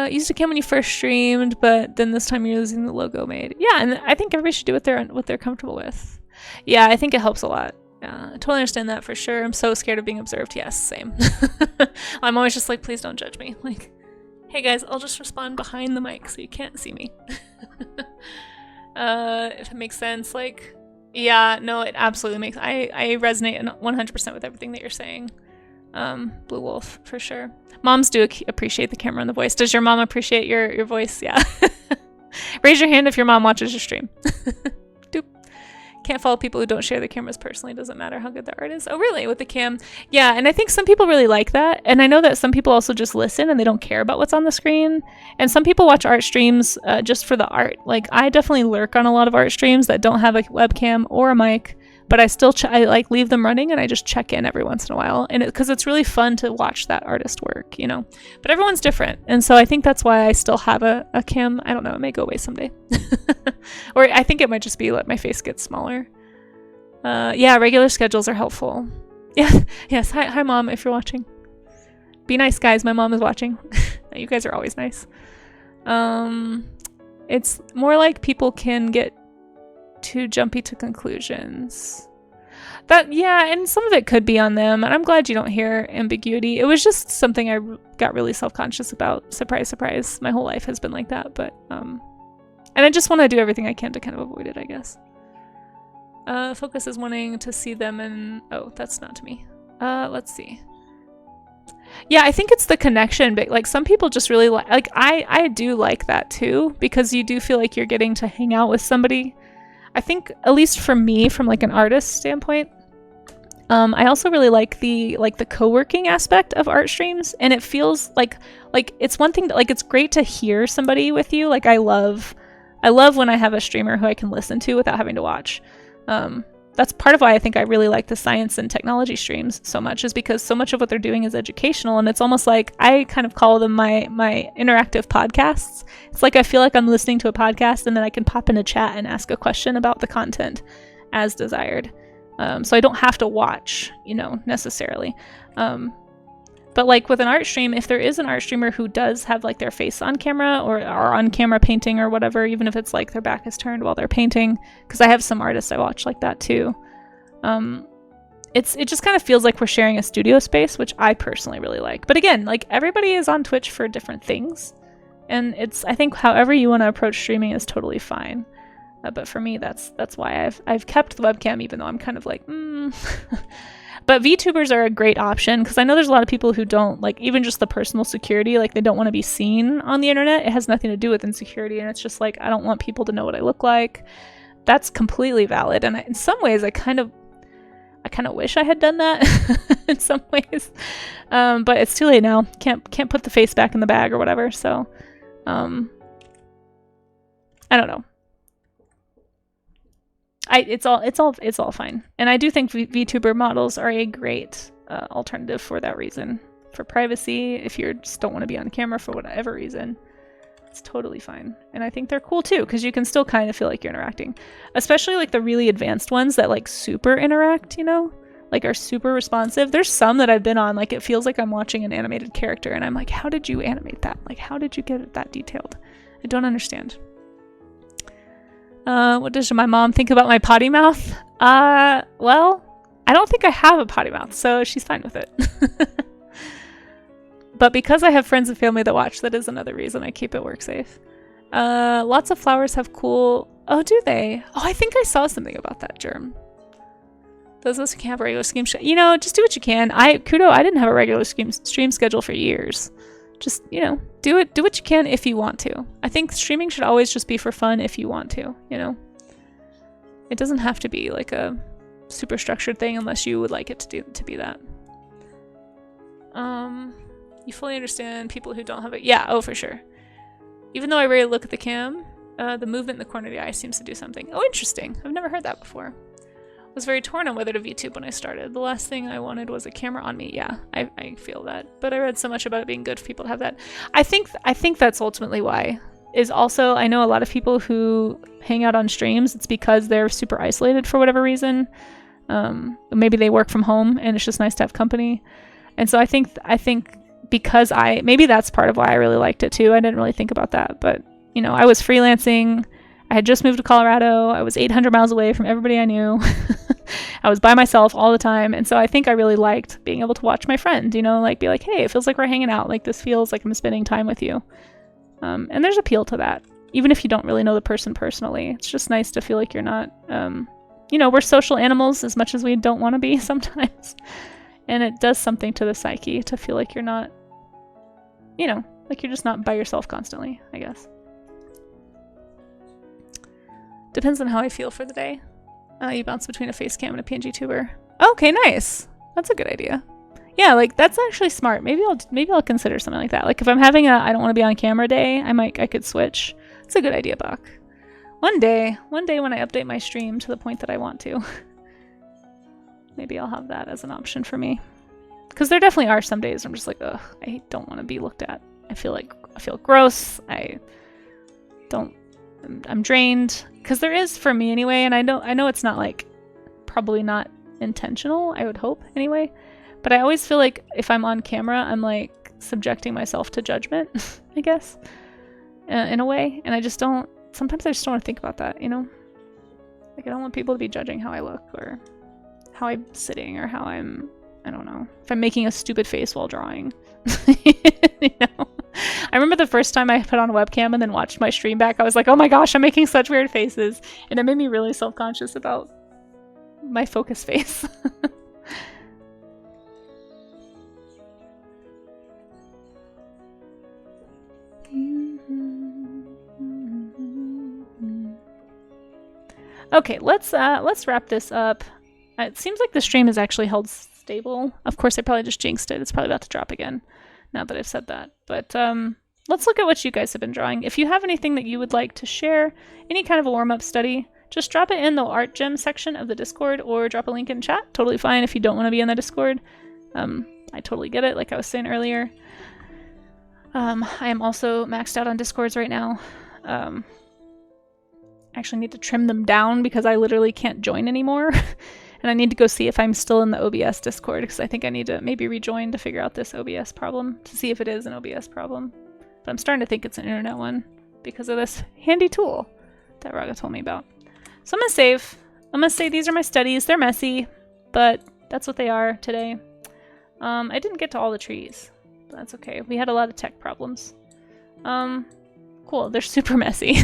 Used to cam when you first streamed, but then this time you're using the logo made. Yeah, and I think everybody should do what they're comfortable with. Yeah, I think it helps a lot. Yeah, I totally understand that for sure. I'm so scared of being observed. Yes, same. I'm always just like, please don't judge me. Like, hey guys, I'll just respond behind the mic so you can't see me. If it makes sense, like, yeah, no, it absolutely makes. I resonate 100% with everything that you're saying. Blue Wolf for sure. Moms do appreciate the camera and the voice. Does your mom appreciate your voice? Yeah. Raise your hand if your mom watches your stream. Doop. Can't follow people who don't share the cameras personally. Doesn't matter how good the art is. Oh, really? With the cam? Yeah, and I think some people really like that. And I know that some people also just listen and they don't care about what's on the screen. And some people watch art streams just for the art. Like, I definitely lurk on a lot of art streams that don't have a webcam or a mic. But I still I like leave them running and I just check in every once in a while, and because it's really fun to watch that artist work, you know. But everyone's different, and so I think that's why I still have a cam. I don't know, it may go away someday, or I think it might just be let my face get smaller. Yeah, regular schedules are helpful. Yeah, yes. Hi, Mom, if you're watching. Be nice, guys. My mom is watching. You guys are always nice. It's more like people can get too jumpy to conclusions. Yeah, and some of it could be on them, and I'm glad you don't hear ambiguity. It was just something I got really self-conscious about. Surprise, surprise. My whole life has been like that, but and I just want to do everything I can to kind of avoid it, I guess. Focus is wanting to see them, and oh, that's not to me. Let's see. Yeah, I think it's the connection, but like some people just really like I do like that too, because you do feel like you're getting to hang out with somebody. I think, at least for me, from like an artist standpoint, I also really like the co-working aspect of art streams, and it feels like it's one thing that, like, it's great to hear somebody with you. Like, I love when I have a streamer who I can listen to without having to watch. That's part of why I think I really like the science and technology streams so much, is because so much of what they're doing is educational, and it's almost like I kind of call them my interactive podcasts. It's like I feel like I'm listening to a podcast, and then I can pop in a chat and ask a question about the content as desired. So I don't have to watch, necessarily. But But like with an art stream, if there is an art streamer who does have like their face on camera or are on camera painting or whatever, even if it's like their back is turned while they're painting, because I have some artists I watch like that too. It just kind of feels like we're sharing a studio space, which I personally really like. But again, like everybody is on Twitch for different things, and I think however you want to approach streaming is totally fine. But for me, that's why I've kept the webcam, even though I'm kind of like, But VTubers are a great option, because I know there's a lot of people who don't like even just the personal security, like they don't want to be seen on the internet. It has nothing to do with insecurity, and it's just like, I don't want people to know what I look like. That's completely valid, and in some ways I kind of wish I had done that in some ways, but it's too late now. Can't put the face back in the bag or whatever. So I don't know. It's all fine, and I do think VTuber models are a great alternative for that reason. For privacy, if you just don't want to be on camera for whatever reason, it's totally fine. And I think they're cool too, because you can still kind of feel like you're interacting, especially like the really advanced ones that like super interact, you know, like are super responsive. There's some that I've been on, like it feels like I'm watching an animated character, and I'm like, how did you animate that? Like, how did you get it that detailed? I don't understand. What does my mom think about my potty mouth? Well, I don't think I have a potty mouth, so she's fine with it. But because I have friends and family that watch, that is another reason I keep it work safe. Lots of flowers have cool... Oh, do they? Oh, I think I saw something about that, Germ. Those of us who can't have a regular stream... You know, just do what you can. I didn't have a regular stream schedule for years. Just, you know, do what you can if you want to. I think streaming should always just be for fun if you want to, you know? It doesn't have to be like a super structured thing unless you would like it to be that. You fully understand people who don't have it. Yeah, oh, for sure. Even though I rarely look at the cam, the movement in the corner of the eye seems to do something. Oh, interesting. I've never heard that before. I was very torn on whether to VTube when I started. The last thing I wanted was a camera on me. Yeah, I feel that. But I read so much about it being good for people to have that. I think that's ultimately why. Is also, I know a lot of people who hang out on streams, it's because they're super isolated for whatever reason. Maybe they work from home and it's just nice to have company. And so I think because maybe that's part of why I really liked it too. I didn't really think about that, but you know, I was freelancing. I had just moved to Colorado. I was 800 miles away from everybody I knew. I was by myself all the time. And so I think I really liked being able to watch my friend, you know, like be like, hey, it feels like we're hanging out. Like this feels like I'm spending time with you. And there's appeal to that. Even if you don't really know the person personally, it's just nice to feel like you're not, you know, we're social animals as much as we don't want to be sometimes. And it does something to the psyche to feel like you're not, you know, like you're just not by yourself constantly, I guess. Depends on how I feel for the day. You bounce between a face cam and a PNG tuber. Okay, nice. That's a good idea. Yeah, like that's actually smart. Maybe I'll consider something like that. Like if I'm having I don't want to be on camera day, I could switch. It's a good idea, Buck. One day when I update my stream to the point that I want to, maybe I'll have that as an option for me. Because there definitely are some days I'm just like, ugh, I don't want to be looked at. I feel gross. I'm drained. Because there is for me anyway, and I know it's not like, probably not intentional, I would hope anyway. But I always feel like if I'm on camera, I'm like subjecting myself to judgment, I guess, in a way. And sometimes I just don't want to think about that, you know? Like I don't want people to be judging how I look or how I'm sitting or how I don't know, if I'm making a stupid face while drawing, you know? I remember the first time I put on a webcam and then watched my stream back, I was like, oh my gosh, I'm making such weird faces. And it made me really self-conscious about my focus face. Okay, let's wrap this up. It seems like the stream is actually held stable. Of course, I probably just jinxed it. It's probably about to drop again now that I've said that. But let's look at what you guys have been drawing. If you have anything that you would like to share, any kind of a warm-up study, just drop it in the art gem section of the Discord or drop a link in chat. Totally fine if you don't want to be in the Discord. I totally get it, like I was saying earlier. I am also maxed out on Discords right now. Actually need to trim them down because I literally can't join anymore. And I need to go see if I'm still in the OBS Discord, because I think I need to maybe rejoin to figure out this OBS problem, to see if it is an OBS problem. But I'm starting to think it's an internet one because of this handy tool that Raga told me about. So I'm going to save. I'm going to say these are my studies. They're messy, but that's what they are today. I didn't get to all the trees, but that's okay. We had a lot of tech problems. Cool. They're super messy.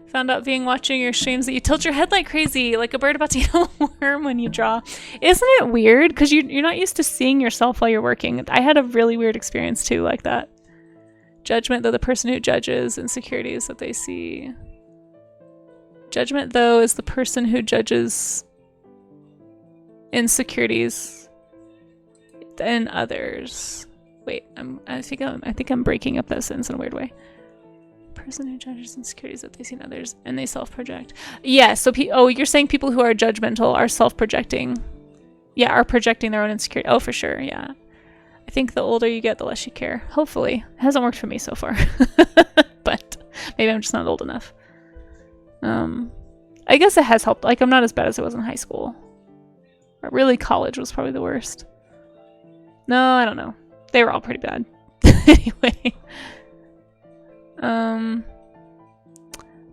Found out being watching your streams that you tilt your head like crazy, like a bird about to eat a worm when you draw. Isn't it weird? Because you're not used to seeing yourself while you're working. I had a really weird experience too, like that. Judgment, though, the person who judges. Insecurities that they see. Judgment, though, is the person who judges insecurities in others. Wait, I think I'm breaking up that sentence in a weird way. Person who judges insecurities that they see in others and they self-project. Yeah, so you're saying people who are judgmental are self-projecting. Yeah, are projecting their own insecurity. Oh, for sure, yeah. I think the older you get, the less you care. Hopefully. It hasn't worked for me so far. But maybe I'm just not old enough. I guess it has helped. Like, I'm not as bad as I was in high school. But really, college was probably the worst. No, I don't know. They were all pretty bad. Anyway.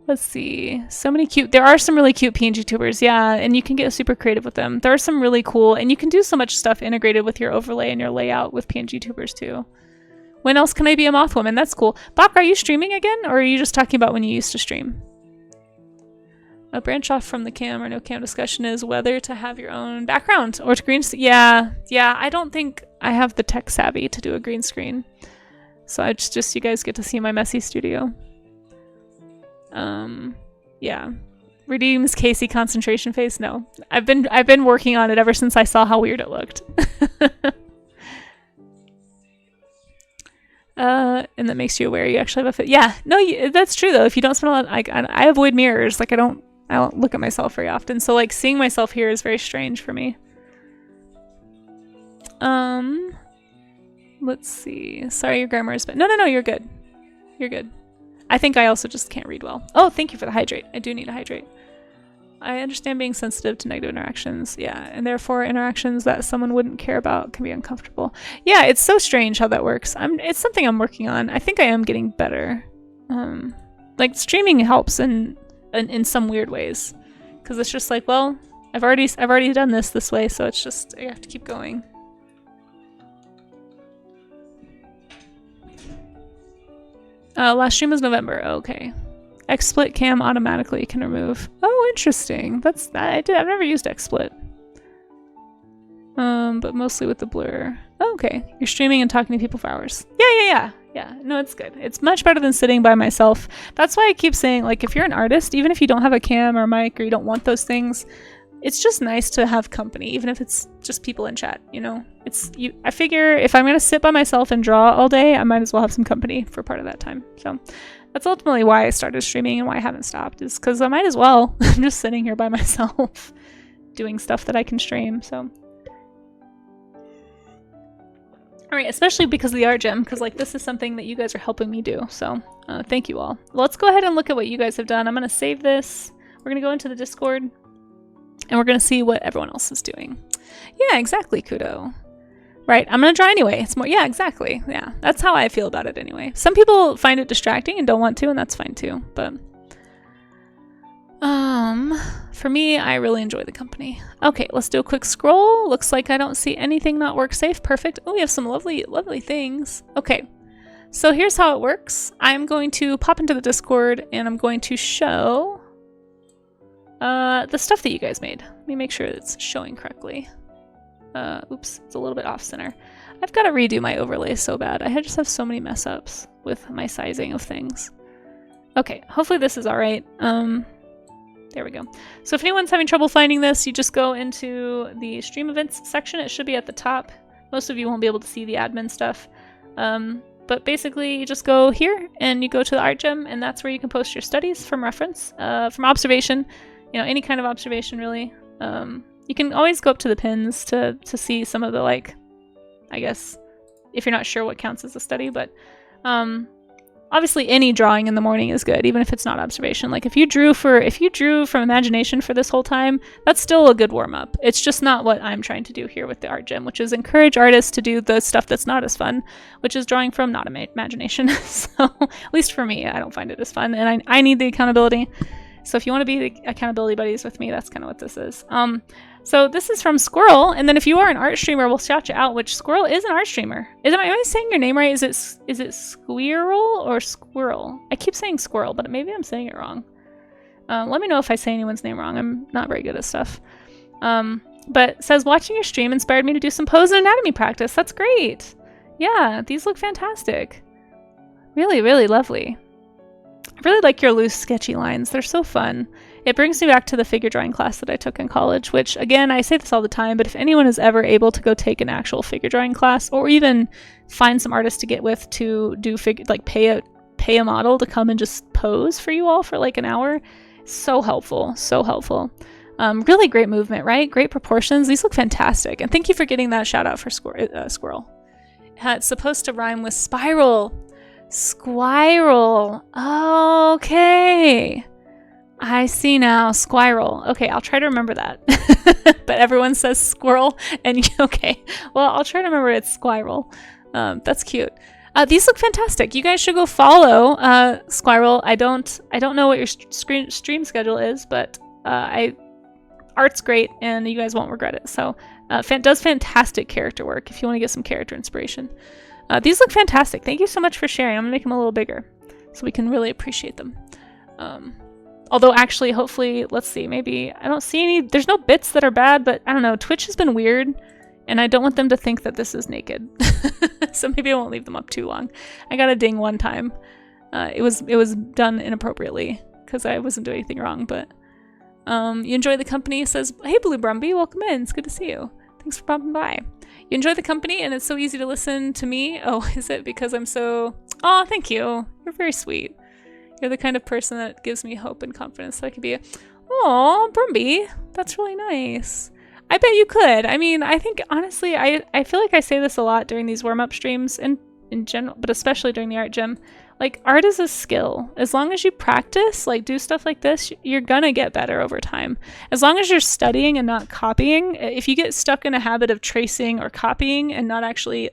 Let's see. So many cute. There are some really cute PNG tubers, yeah, and you can get super creative with them. There are some really cool, and you can do so much stuff integrated with your overlay and your layout with PNG tubers too. When else can I be a moth woman? That's cool. Bach, are you streaming again, or are you just talking about when you used to stream? A branch off from the cam or no cam discussion is whether to have your own background or to green. Yeah. I don't think I have the tech savvy to do a green screen. So I just you guys get to see my messy studio. Yeah. Redeems Casey concentration face. No, I've been working on it ever since I saw how weird it looked. And that makes you aware you actually have a fit. Yeah, no, that's true though. If you don't spend a lot, I avoid mirrors. Like I don't look at myself very often. So like seeing myself here is very strange for me. Let's see. Sorry, your grammar is bad. No, you're good. You're good. I think I also just can't read well. Oh, thank you for the hydrate. I do need to hydrate. I understand being sensitive to negative interactions. Yeah, and therefore interactions that someone wouldn't care about can be uncomfortable. Yeah, it's so strange how that works. It's something I'm working on. I think I am getting better. Like streaming helps in some weird ways, because it's just like, well, I've already done this way, so it's just I have to keep going. Last stream was November. Oh, okay. XSplit cam automatically can remove. Oh, interesting. I've never used XSplit. But mostly with the blur. Oh, okay. You're streaming and talking to people for hours. Yeah. No, it's good. It's much better than sitting by myself. That's why I keep saying, like, if you're an artist, even if you don't have a cam or mic or you don't want those things, it's just nice to have company, even if it's just people in chat, you know? I figure if I'm gonna sit by myself and draw all day, I might as well have some company for part of that time. So that's ultimately why I started streaming and why I haven't stopped, is because I might as well. I'm just sitting here by myself doing stuff that I can stream, so. Alright, especially because of the art gem, because like this is something that you guys are helping me do, so thank you all. Let's go ahead and look at what you guys have done. I'm gonna save this. We're gonna go into the Discord. And we're going to see what everyone else is doing. Yeah, exactly, Kudo. Right, I'm going to draw anyway. It's more, yeah, exactly. Yeah, that's how I feel about it anyway. Some people find it distracting and don't want to, and that's fine too. But, for me, I really enjoy the company. Okay, let's do a quick scroll. Looks like I don't see anything not work safe. Perfect. Oh, we have some lovely, lovely things. Okay, so here's how it works. I'm going to pop into the Discord and I'm going to show the stuff that you guys made. Let me make sure it's showing correctly. Oops, it's a little bit off center. I've got to redo my overlay so bad. I just have so many mess ups with my sizing of things. Okay, hopefully this is all right. There we go. So if anyone's having trouble finding this, you just go into the stream events section. It should be at the top. Most of you won't be able to see the admin stuff. But basically you just go here and you go to the art gem, and that's where you can post your studies from reference, from observation. You know, any kind of observation, really. You can always go up to the pins to see some of the, like, I guess, if you're not sure what counts as a study, but obviously any drawing in the morning is good, even if it's not observation. Like if you drew from imagination for this whole time, that's still a good warm up. It's just not what I'm trying to do here with the art gym, which is encourage artists to do the stuff that's not as fun, which is drawing from not imagination. So at least for me, I don't find it as fun, and I need the accountability. So if you want to be the accountability buddies with me, that's kind of what this is. So this is from Squirrel, and then if you are an art streamer, we'll shout you out, which Squirrel is an art streamer. Am I saying your name right? Is it Squirrel or Squirrel? I keep saying Squirrel, but maybe I'm saying it wrong. Let me know if I say anyone's name wrong. I'm not very good at stuff. But says, watching your stream inspired me to do some pose and anatomy practice. That's great. Yeah, these look fantastic. Really, really lovely. I really like your loose, sketchy lines. They're so fun. It brings me back to the figure drawing class that I took in college, which, again, I say this all the time, but if anyone is ever able to go take an actual figure drawing class, or even find some artists to get with to do pay a model to come and just pose for you all for like an hour, so helpful, so helpful. Really great movement, right? Great proportions. These look fantastic. And thank you for getting that shout out for Squirrel. It's supposed to rhyme with spiral. Squirrel. Okay. I see now. Squirrel. Okay, I'll try to remember that. But everyone says squirrel, and okay. Well, I'll try to remember it's squirrel. That's cute. These look fantastic. You guys should go follow Squirrel. I don't know what your stream schedule is, but art's great, and you guys won't regret it. So, does fantastic character work if you want to get some character inspiration. These look fantastic. Thank you so much for sharing. I'm gonna make them a little bigger so we can really appreciate them. Although actually, hopefully, let's see, maybe I don't see any, there's no bits that are bad, but I don't know, Twitch has been weird, and I don't want them to think that this is naked. So maybe I won't leave them up too long. I got a ding one time. It was done inappropriately because I wasn't doing anything wrong, but you enjoy the company. It says, hey Blue Brumby, welcome in. It's good to see you. Thanks for popping by. You enjoy the company, and it's so easy to listen to me. Oh, is it because I'm so... Oh, thank you. You're very sweet. You're the kind of person that gives me hope and confidence that I could be oh, Brumby, that's really nice. I bet you could. I mean, I think, honestly, I feel like I say this a lot during these warm-up streams, and in general, but especially during the art gym. Like, art is a skill. As long as you practice, like, do stuff like this, you're gonna get better over time. As long as you're studying and not copying, if you get stuck in a habit of tracing or copying and not actually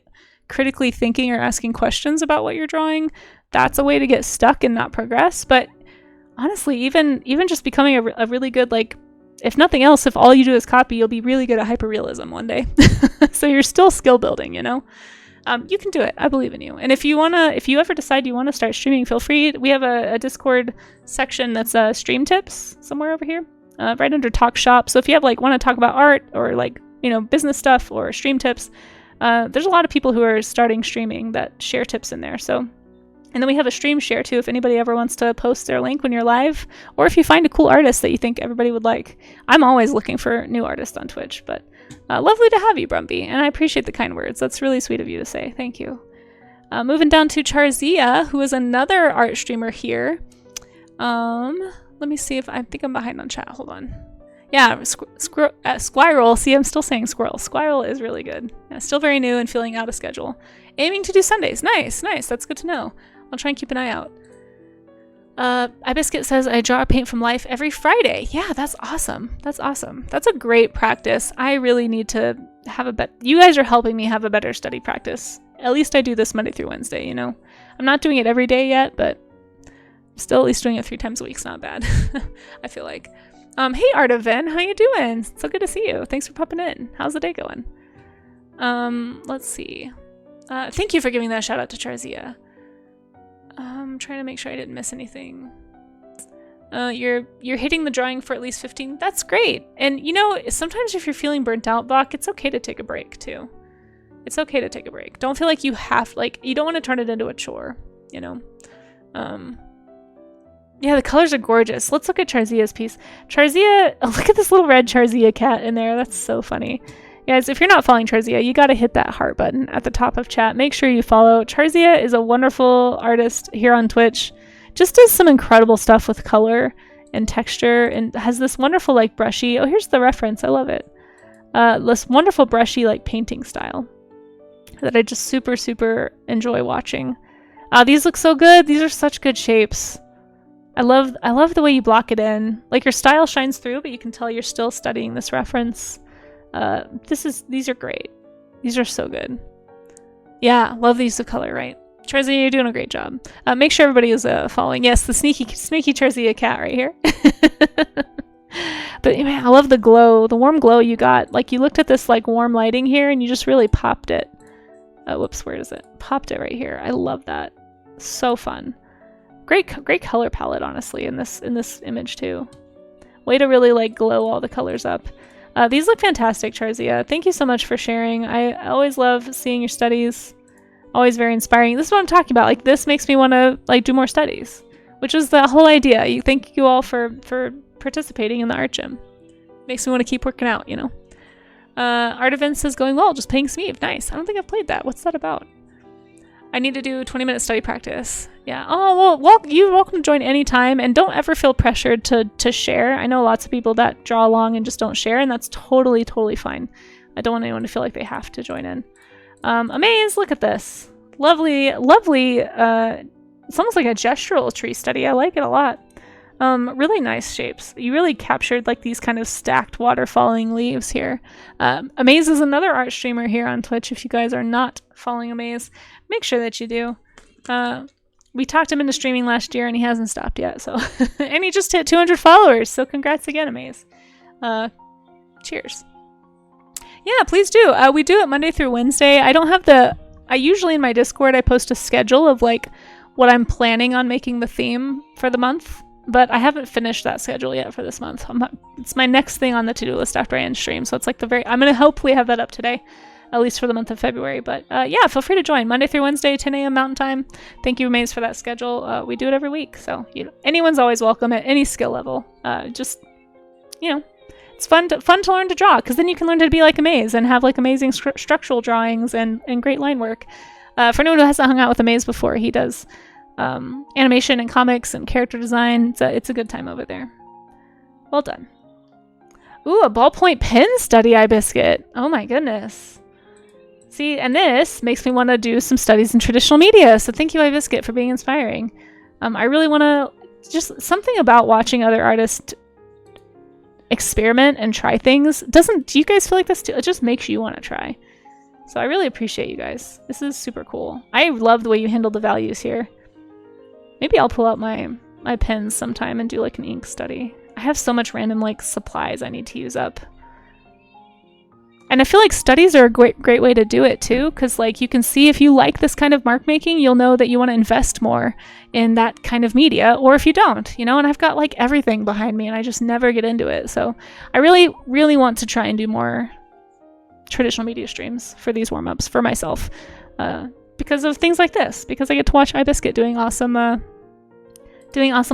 critically thinking or asking questions about what you're drawing, that's a way to get stuck and not progress. But honestly, even just becoming a really good, like, if nothing else, if all you do is copy, you'll be really good at hyperrealism one day. So you're still skill building, you know? You can do it. I believe in you. And if you ever decide you want to start streaming, feel free. We have a Discord section that's stream tips somewhere over here, right under Talk Shop. So if you have want to talk about art or business stuff or stream tips, there's a lot of people who are starting streaming that share tips in there. So, and then we have a stream share too. If anybody ever wants to post their link when you're live, or if you find a cool artist that you think everybody would like. I'm always looking for new artists on Twitch, but. Lovely to have you, Brumby, and I appreciate the kind words. That's really sweet of you to say. Thank you. Moving down to Charzia, who is another art streamer here. Let me see if I think I'm behind on chat. Hold on. Yeah, Squirrel. See, I'm still saying Squirrel. Squirrel is really good. Yeah, still very new and feeling out of schedule. Aiming to do Sundays. Nice, nice. That's good to know. I'll try and keep an eye out. Ibiscuit says, I draw paint from life every Friday. Yeah, that's awesome. That's awesome. That's a great practice. I really need to have you guys are helping me have a better study practice. At least I do this Monday through Wednesday, you know? I'm not doing it every day yet, but I'm still at least doing it 3 times a week. It's not bad. I feel like. Hey, Artaven, how you doing? So good to see you. Thanks for popping in. How's the day going? Let's see. Thank you for giving that shout out to Charzia. I'm trying to make sure I didn't miss anything. You're hitting the drawing for at least 15. That's great. And sometimes if you're feeling burnt out, Bach, it's okay to take a break too. It's okay to take a break. Don't feel like you don't want to turn it into a chore, you know? Yeah, the colors are gorgeous. Let's look at Charzia's piece. Charzia, look at this little red Charzia cat in there. That's so funny. Guys, if you're not following Charzia, you gotta hit that heart button at the top of chat. Make sure you follow. Charzia is a wonderful artist here on Twitch. Just does some incredible stuff with color and texture, and has this wonderful brushy, oh, here's the reference, I love it. This wonderful brushy painting style that I just super, super enjoy watching. These look so good. These are such good shapes. I love the way you block it in. Like your style shines through, but you can tell you're still studying this reference. These are great. These are so good. Yeah, love the use of color, right? Terzia, you're doing a great job. Make sure everybody is following. Yes, the sneaky Terzia cat right here. But man, I love the glow, the warm glow you got. Like you looked at this like warm lighting here and you just really popped it. Whoops, where is it? Popped it right here. I love that. So fun. Great color palette, honestly, in this image too. Way to really like glow all the colors up. These look fantastic, Charzia. Thank you so much for sharing. I always love seeing your studies. Always very inspiring. This is what I'm talking about. Like this makes me want to like do more studies, which is the whole idea. Thank you all for participating in the art gym. Makes me want to keep working out, you know. Art events is going well. Just playing Smeeve. Nice. I don't think I've played that. What's that about? I need to do 20-minute study practice. Yeah. Oh, well, you're welcome to join anytime, and don't ever feel pressured to share. I know lots of people that draw along and just don't share, and that's totally fine. I don't want anyone to feel like they have to join in. Amaze, look at this. Lovely. It's almost like a gestural tree study. I like it a lot. Really nice shapes. You really captured like these kind of stacked water falling leaves here. Amaze is another art streamer here on Twitch. If you guys are not following Amaze, make sure that you do. We talked him into streaming last year and he hasn't stopped yet. So, and he just hit 200 followers. So congrats again, Amaze. Cheers. Yeah, please do. We do it Monday through Wednesday. I usually in my Discord, I post a schedule of like what I'm planning on making the theme for the month. But I haven't finished that schedule yet for this month. It's my next thing on the to-do list after I end stream. So it's like I'm going to hopefully have that up today, at least for the month of February. But yeah, feel free to join Monday through Wednesday, 10 a.m. Mountain Time. Thank you, Maze, for that schedule. We do it every week. So anyone's always welcome at any skill level. Just, it's fun to learn to draw because then you can learn to be like a Maze and have like amazing structural drawings and great line work. For anyone who hasn't hung out with a Maze before, he does animation and comics and character design. It's a good time over there. Well done. Ooh, a ballpoint pen study, iBiscuit. Oh my goodness. See, and this makes me want to do some studies in traditional media. So thank you, iBiscuit, for being inspiring. I really want to just something about watching other artists experiment and try things. Do you guys feel like this too? It just makes you want to try. So I really appreciate you guys. This is super cool. I love the way you handle the values here. Maybe I'll pull out my pens sometime and do like an ink study. I have so much random like supplies I need to use up. And I feel like studies are a great way to do it too, because like you can see if you like this kind of mark making, you'll know that you want to invest more in that kind of media, or if you don't, and I've got like everything behind me and I just never get into it. So I really want to try and do more traditional media streams for these warm-ups for myself. Because of things like this, because I get to watch iBiscuit doing awesome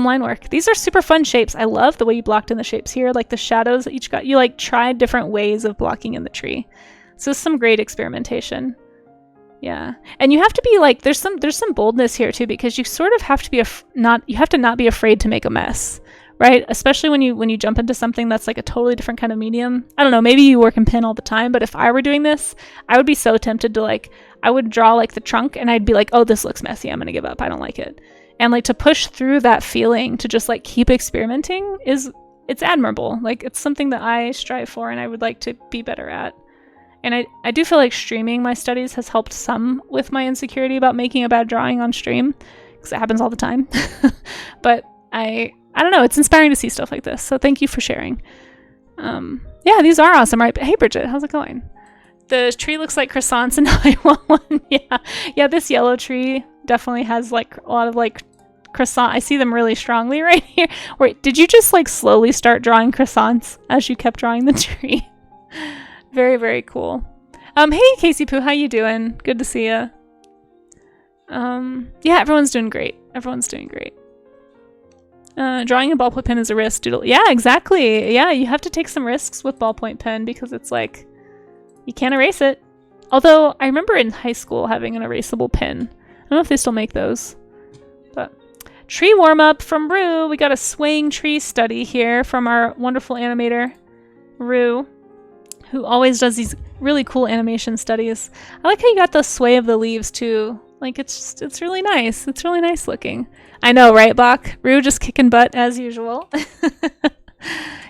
line work. These are super fun shapes. I love the way you blocked in the shapes here, like the shadows that each got. You like tried different ways of blocking in the tree. So some great experimentation. Yeah, and you have to be like there's some boldness here too, because you sort of have to be not be afraid to make a mess, right? Especially when you jump into something that's like a totally different kind of medium. I don't know, maybe you work in pen all the time, but if I were doing this, I would be so tempted to I would draw like the trunk and I'd be like, oh, this looks messy. I'm going to give up. I don't like it. And like to push through that feeling to just like keep experimenting it's admirable. Like it's something that I strive for and I would like to be better at. And I do feel like streaming my studies has helped some with my insecurity about making a bad drawing on stream, because it happens all the time. But I don't know. It's inspiring to see stuff like this. So thank you for sharing. Yeah, these are awesome, right? Hey, Bridget, how's it going? The tree looks like croissants and I want one. Yeah, this yellow tree definitely has like a lot of like croissant. I see them really strongly right here. Wait, did you just like slowly start drawing croissants as you kept drawing the tree? Very cool. Hey Casey Poo, how you doing? Good to see you. Yeah, everyone's doing great. Drawing a ballpoint pen is a risk. Doodle. Yeah, exactly. Yeah, you have to take some risks with ballpoint pen because it's like you can't erase it. Although I remember in high school having an erasable pen. I don't know if they still make those. But tree warm up from Rue. We got a swaying tree study here from our wonderful animator, Rue, who always does these really cool animation studies. I like how you got the sway of the leaves too. Like it's really nice. It's really nice looking. I know, right, Bach? Rue just kicking butt as usual.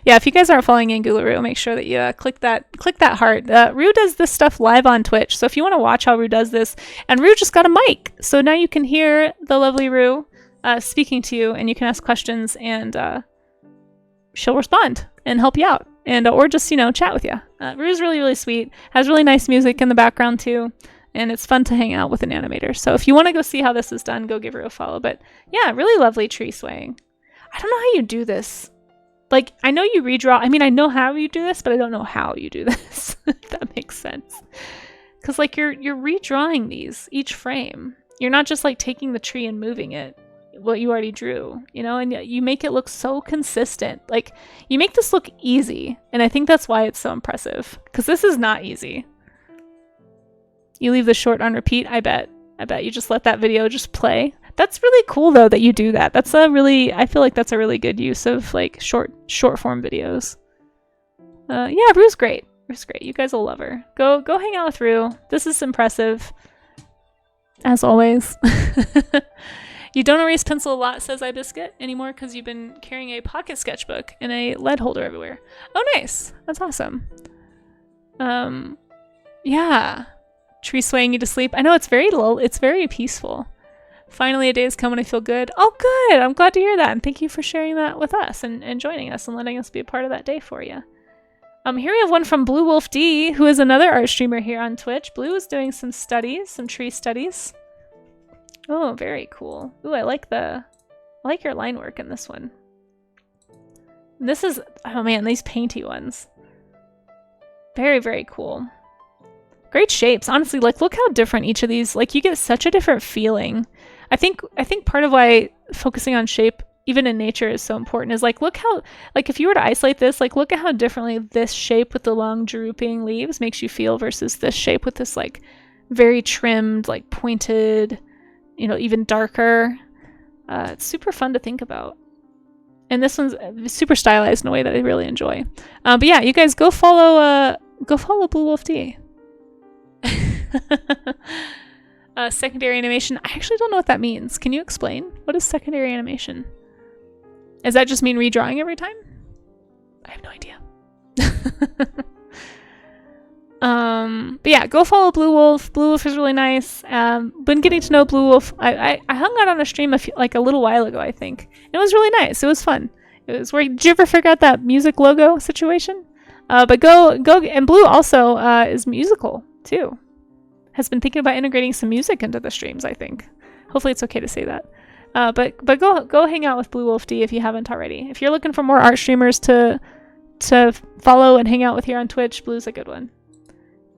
Yeah, if you guys aren't following Angularoo, make sure that you click that heart. Rue does this stuff live on Twitch, so if you want to watch how Rue does this, and Rue just got a mic, so now you can hear the lovely Rue speaking to you, and you can ask questions, and she'll respond and help you out, and or just chat with you. Rue's really, really sweet. Has really nice music in the background too, and it's fun to hang out with an animator. So if you want to go see how this is done, go give her a follow. But yeah, really lovely tree swaying. I don't know how you do this. Like, I know you redraw. I mean, I know how you do this, but I don't know how you do this. If that makes sense. Because like you're redrawing these each frame. You're not just like taking the tree and moving it, what you already drew, and you make it look so consistent. Like, you make this look easy, and I think that's why it's so impressive. Because this is not easy. You leave the short on repeat. I bet you just let that video just play. That's really cool though that you do that. I feel like that's a really good use of like short form videos. Yeah, Rue's great. Rue's great. You guys will love her. Go hang out with Rue. This is impressive. As always. You don't erase pencil a lot, says iBiscuit, anymore because you've been carrying a pocket sketchbook and a lead holder everywhere. Oh, nice. That's awesome. Yeah. Tree swaying you to sleep. I know, it's very peaceful. Finally, a day has come when I feel good. Oh, good. I'm glad to hear that. And thank you for sharing that with us and joining us and letting us be a part of that day for you. Here we have one from Blue Wolf D, who is another art streamer here on Twitch. Blue is doing some studies, some tree studies. Oh, very cool. Ooh, I like your line work in this one. This is, oh man, these painty ones. Very, very cool. Great shapes. Honestly, like, look how different each of these, like, you get such a different feeling. I think part of why focusing on shape, even in nature, is so important is, like, look how, like, if you were to isolate this, like, look at how differently this shape with the long drooping leaves makes you feel versus this shape with this, like, very trimmed, like, pointed, even darker. It's super fun to think about. And this one's super stylized in a way that I really enjoy. But yeah, you guys go follow Blue Wolf D. Secondary animation. I actually don't know what that means. Can you explain? What is secondary animation? Does that just mean redrawing every time? I have no idea. But yeah, go follow Blue Wolf. Blue Wolf is really nice. Been getting to know Blue Wolf. I hung out on a stream a little while ago, I think. It was really nice. It was fun. It was where, did you ever figure out that music logo situation? But go, and Blue also is musical too. Has been thinking about integrating some music into the streams, I think. Hopefully it's okay to say that. But go hang out with Blue Wolf D if you haven't already. If you're looking for more art streamers to follow and hang out with here on Twitch, Blue's a good one.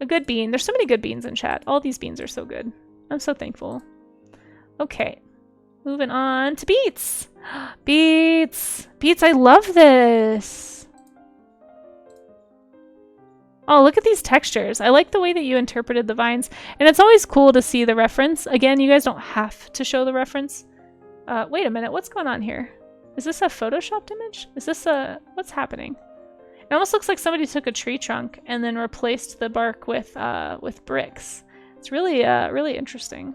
A good bean. There's so many good beans in chat. All these beans are so good. I'm so thankful. Okay. Moving on to Beats. Beats, I love this. Oh, look at these textures. I like the way that you interpreted the vines. And it's always cool to see the reference. Again, you guys don't have to show the reference. Wait a minute. What's going on here? Is this a photoshopped image? Is this what's happening? It almost looks like somebody took a tree trunk and then replaced the bark with bricks. It's really, really interesting.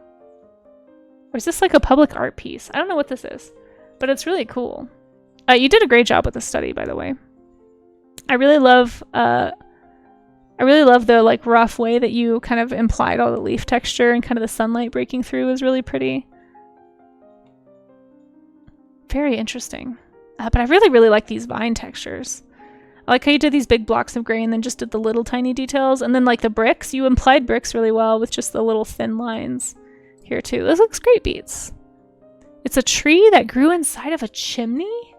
Or is this like a public art piece? I don't know what this is, but it's really cool. You did a great job with the study, by the way. I really love the like rough way that you kind of implied all the leaf texture and kind of the sunlight breaking through is really pretty. Very interesting. But I really, really like these vine textures. I like how you did these big blocks of gray and then just did the little tiny details. And then like the bricks, you implied bricks really well with just the little thin lines here too. This looks great, Beats. It's a tree that grew inside of a chimney?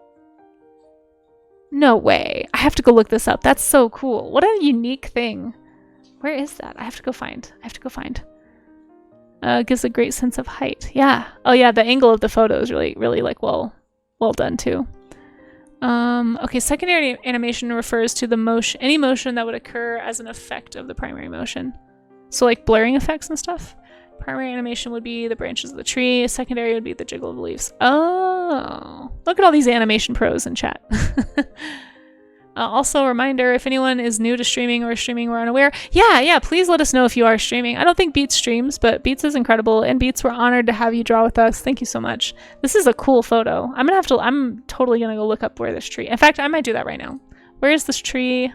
No way. I have to go look this up. That's so cool. What a unique thing. Where is that? I have to go find. Gives a great sense of height. Yeah. Oh yeah, the angle of the photo is really, really like well done too. Okay, secondary animation refers to the motion, any motion that would occur as an effect of the primary motion. So like blurring effects and stuff. Primary animation would be the branches of the tree. Secondary would be the jiggle of the leaves. Oh, look at all these animation pros in chat. Also a reminder, if anyone is new to streaming or streaming or unaware, yeah, please let us know if you are streaming. I don't think Beats streams, but Beats is incredible, and Beats, we're honored to have you draw with us. Thank you so much. This is a cool photo. I'm totally gonna go look up where this tree, in fact, I might do that right now. Where is this tree?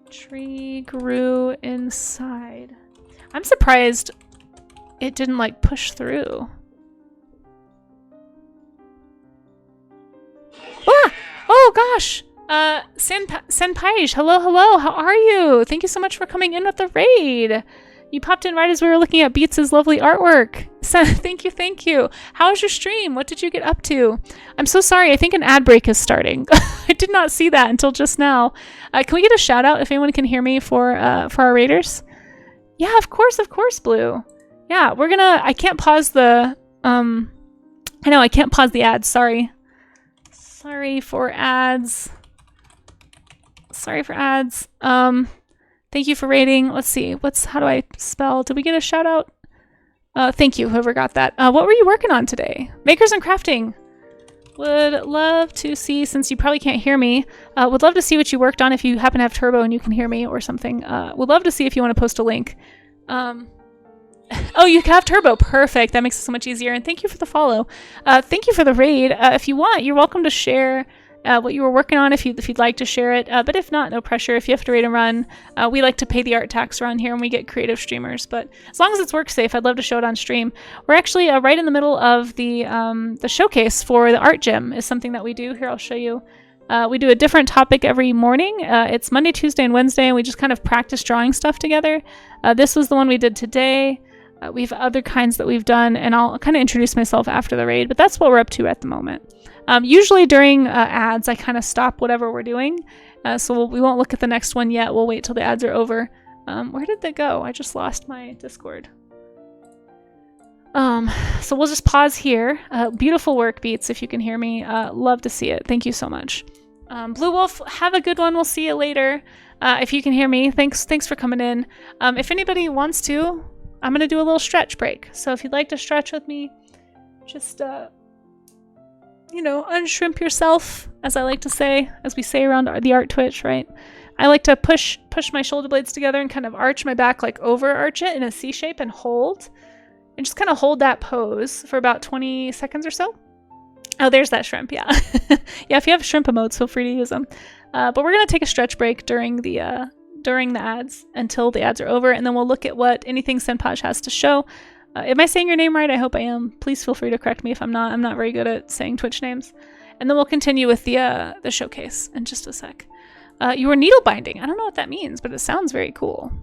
Tree grew inside. I'm surprised it didn't like push through. Ah! Oh gosh! Senpai, hello, how are you? Thank you so much for coming in with the raid. You popped in right as we were looking at Beats' lovely artwork. So, thank you. How was your stream? What did you get up to? I'm so sorry, I think an ad break is starting. I did not see that until just now. Can we get a shout out if anyone can hear me for our raiders? Yeah, of course, Blue. Yeah, I can't pause the, I know, I can't pause the ads, sorry. Sorry for ads. Thank you for rating. Let's see. How do I spell? Did we get a shout out? Thank you, whoever got that. What were you working on today? Makers and crafting. Would love to see, since you probably can't hear me, would love to see what you worked on if you happen to have turbo and you can hear me or something. Would love to see if you want to post a link. Oh, you have turbo. Perfect. That makes it so much easier. And thank you for the follow. Thank you for the raid. If you want, you're welcome to share what you were working on if you'd like to share it. But if not, no pressure. If you have to raid and run, we like to pay the art tax around here and we get creative streamers. But as long as it's work safe, I'd love to show it on stream. We're actually right in the middle of the showcase for the art gym is something that we do. Here, I'll show you. We do a different topic every morning. It's Monday, Tuesday, and Wednesday, and we just kind of practice drawing stuff together. This was the one we did today. We have other kinds that we've done, and I'll kind of introduce myself after the raid, but that's what we're up to at the moment. Usually during ads, I kind of stop whatever we're doing, so we won't look at the next one yet. We'll wait till the ads are over. Where did they go? I just lost my Discord. So we'll just pause here. Beautiful work, Beats, if you can hear me. Love to see it. Thank you so much. Blue Wolf, have a good one. We'll see you later. If you can hear me, thanks for coming in. If anybody wants to, I'm going to do a little stretch break. So if you'd like to stretch with me, just, unshrimp yourself, as I like to say, as we say around the art Twitch, right? I like to push my shoulder blades together and kind of arch my back, like over arch it in a C shape and hold. And just kind of hold that pose for about 20 seconds or so. Oh, there's that shrimp, yeah. Yeah, if you have shrimp emotes, feel free to use them. But we're going to take a stretch break during the ads until the ads are over, and then we'll look at what anything Senpaj has to show. Am I saying your name right? I hope I am. Please feel free to correct me if I'm not. I'm not very good at saying Twitch names. And then we'll continue with the showcase in just a sec. You were needle binding. I don't know what that means, but it sounds very cool.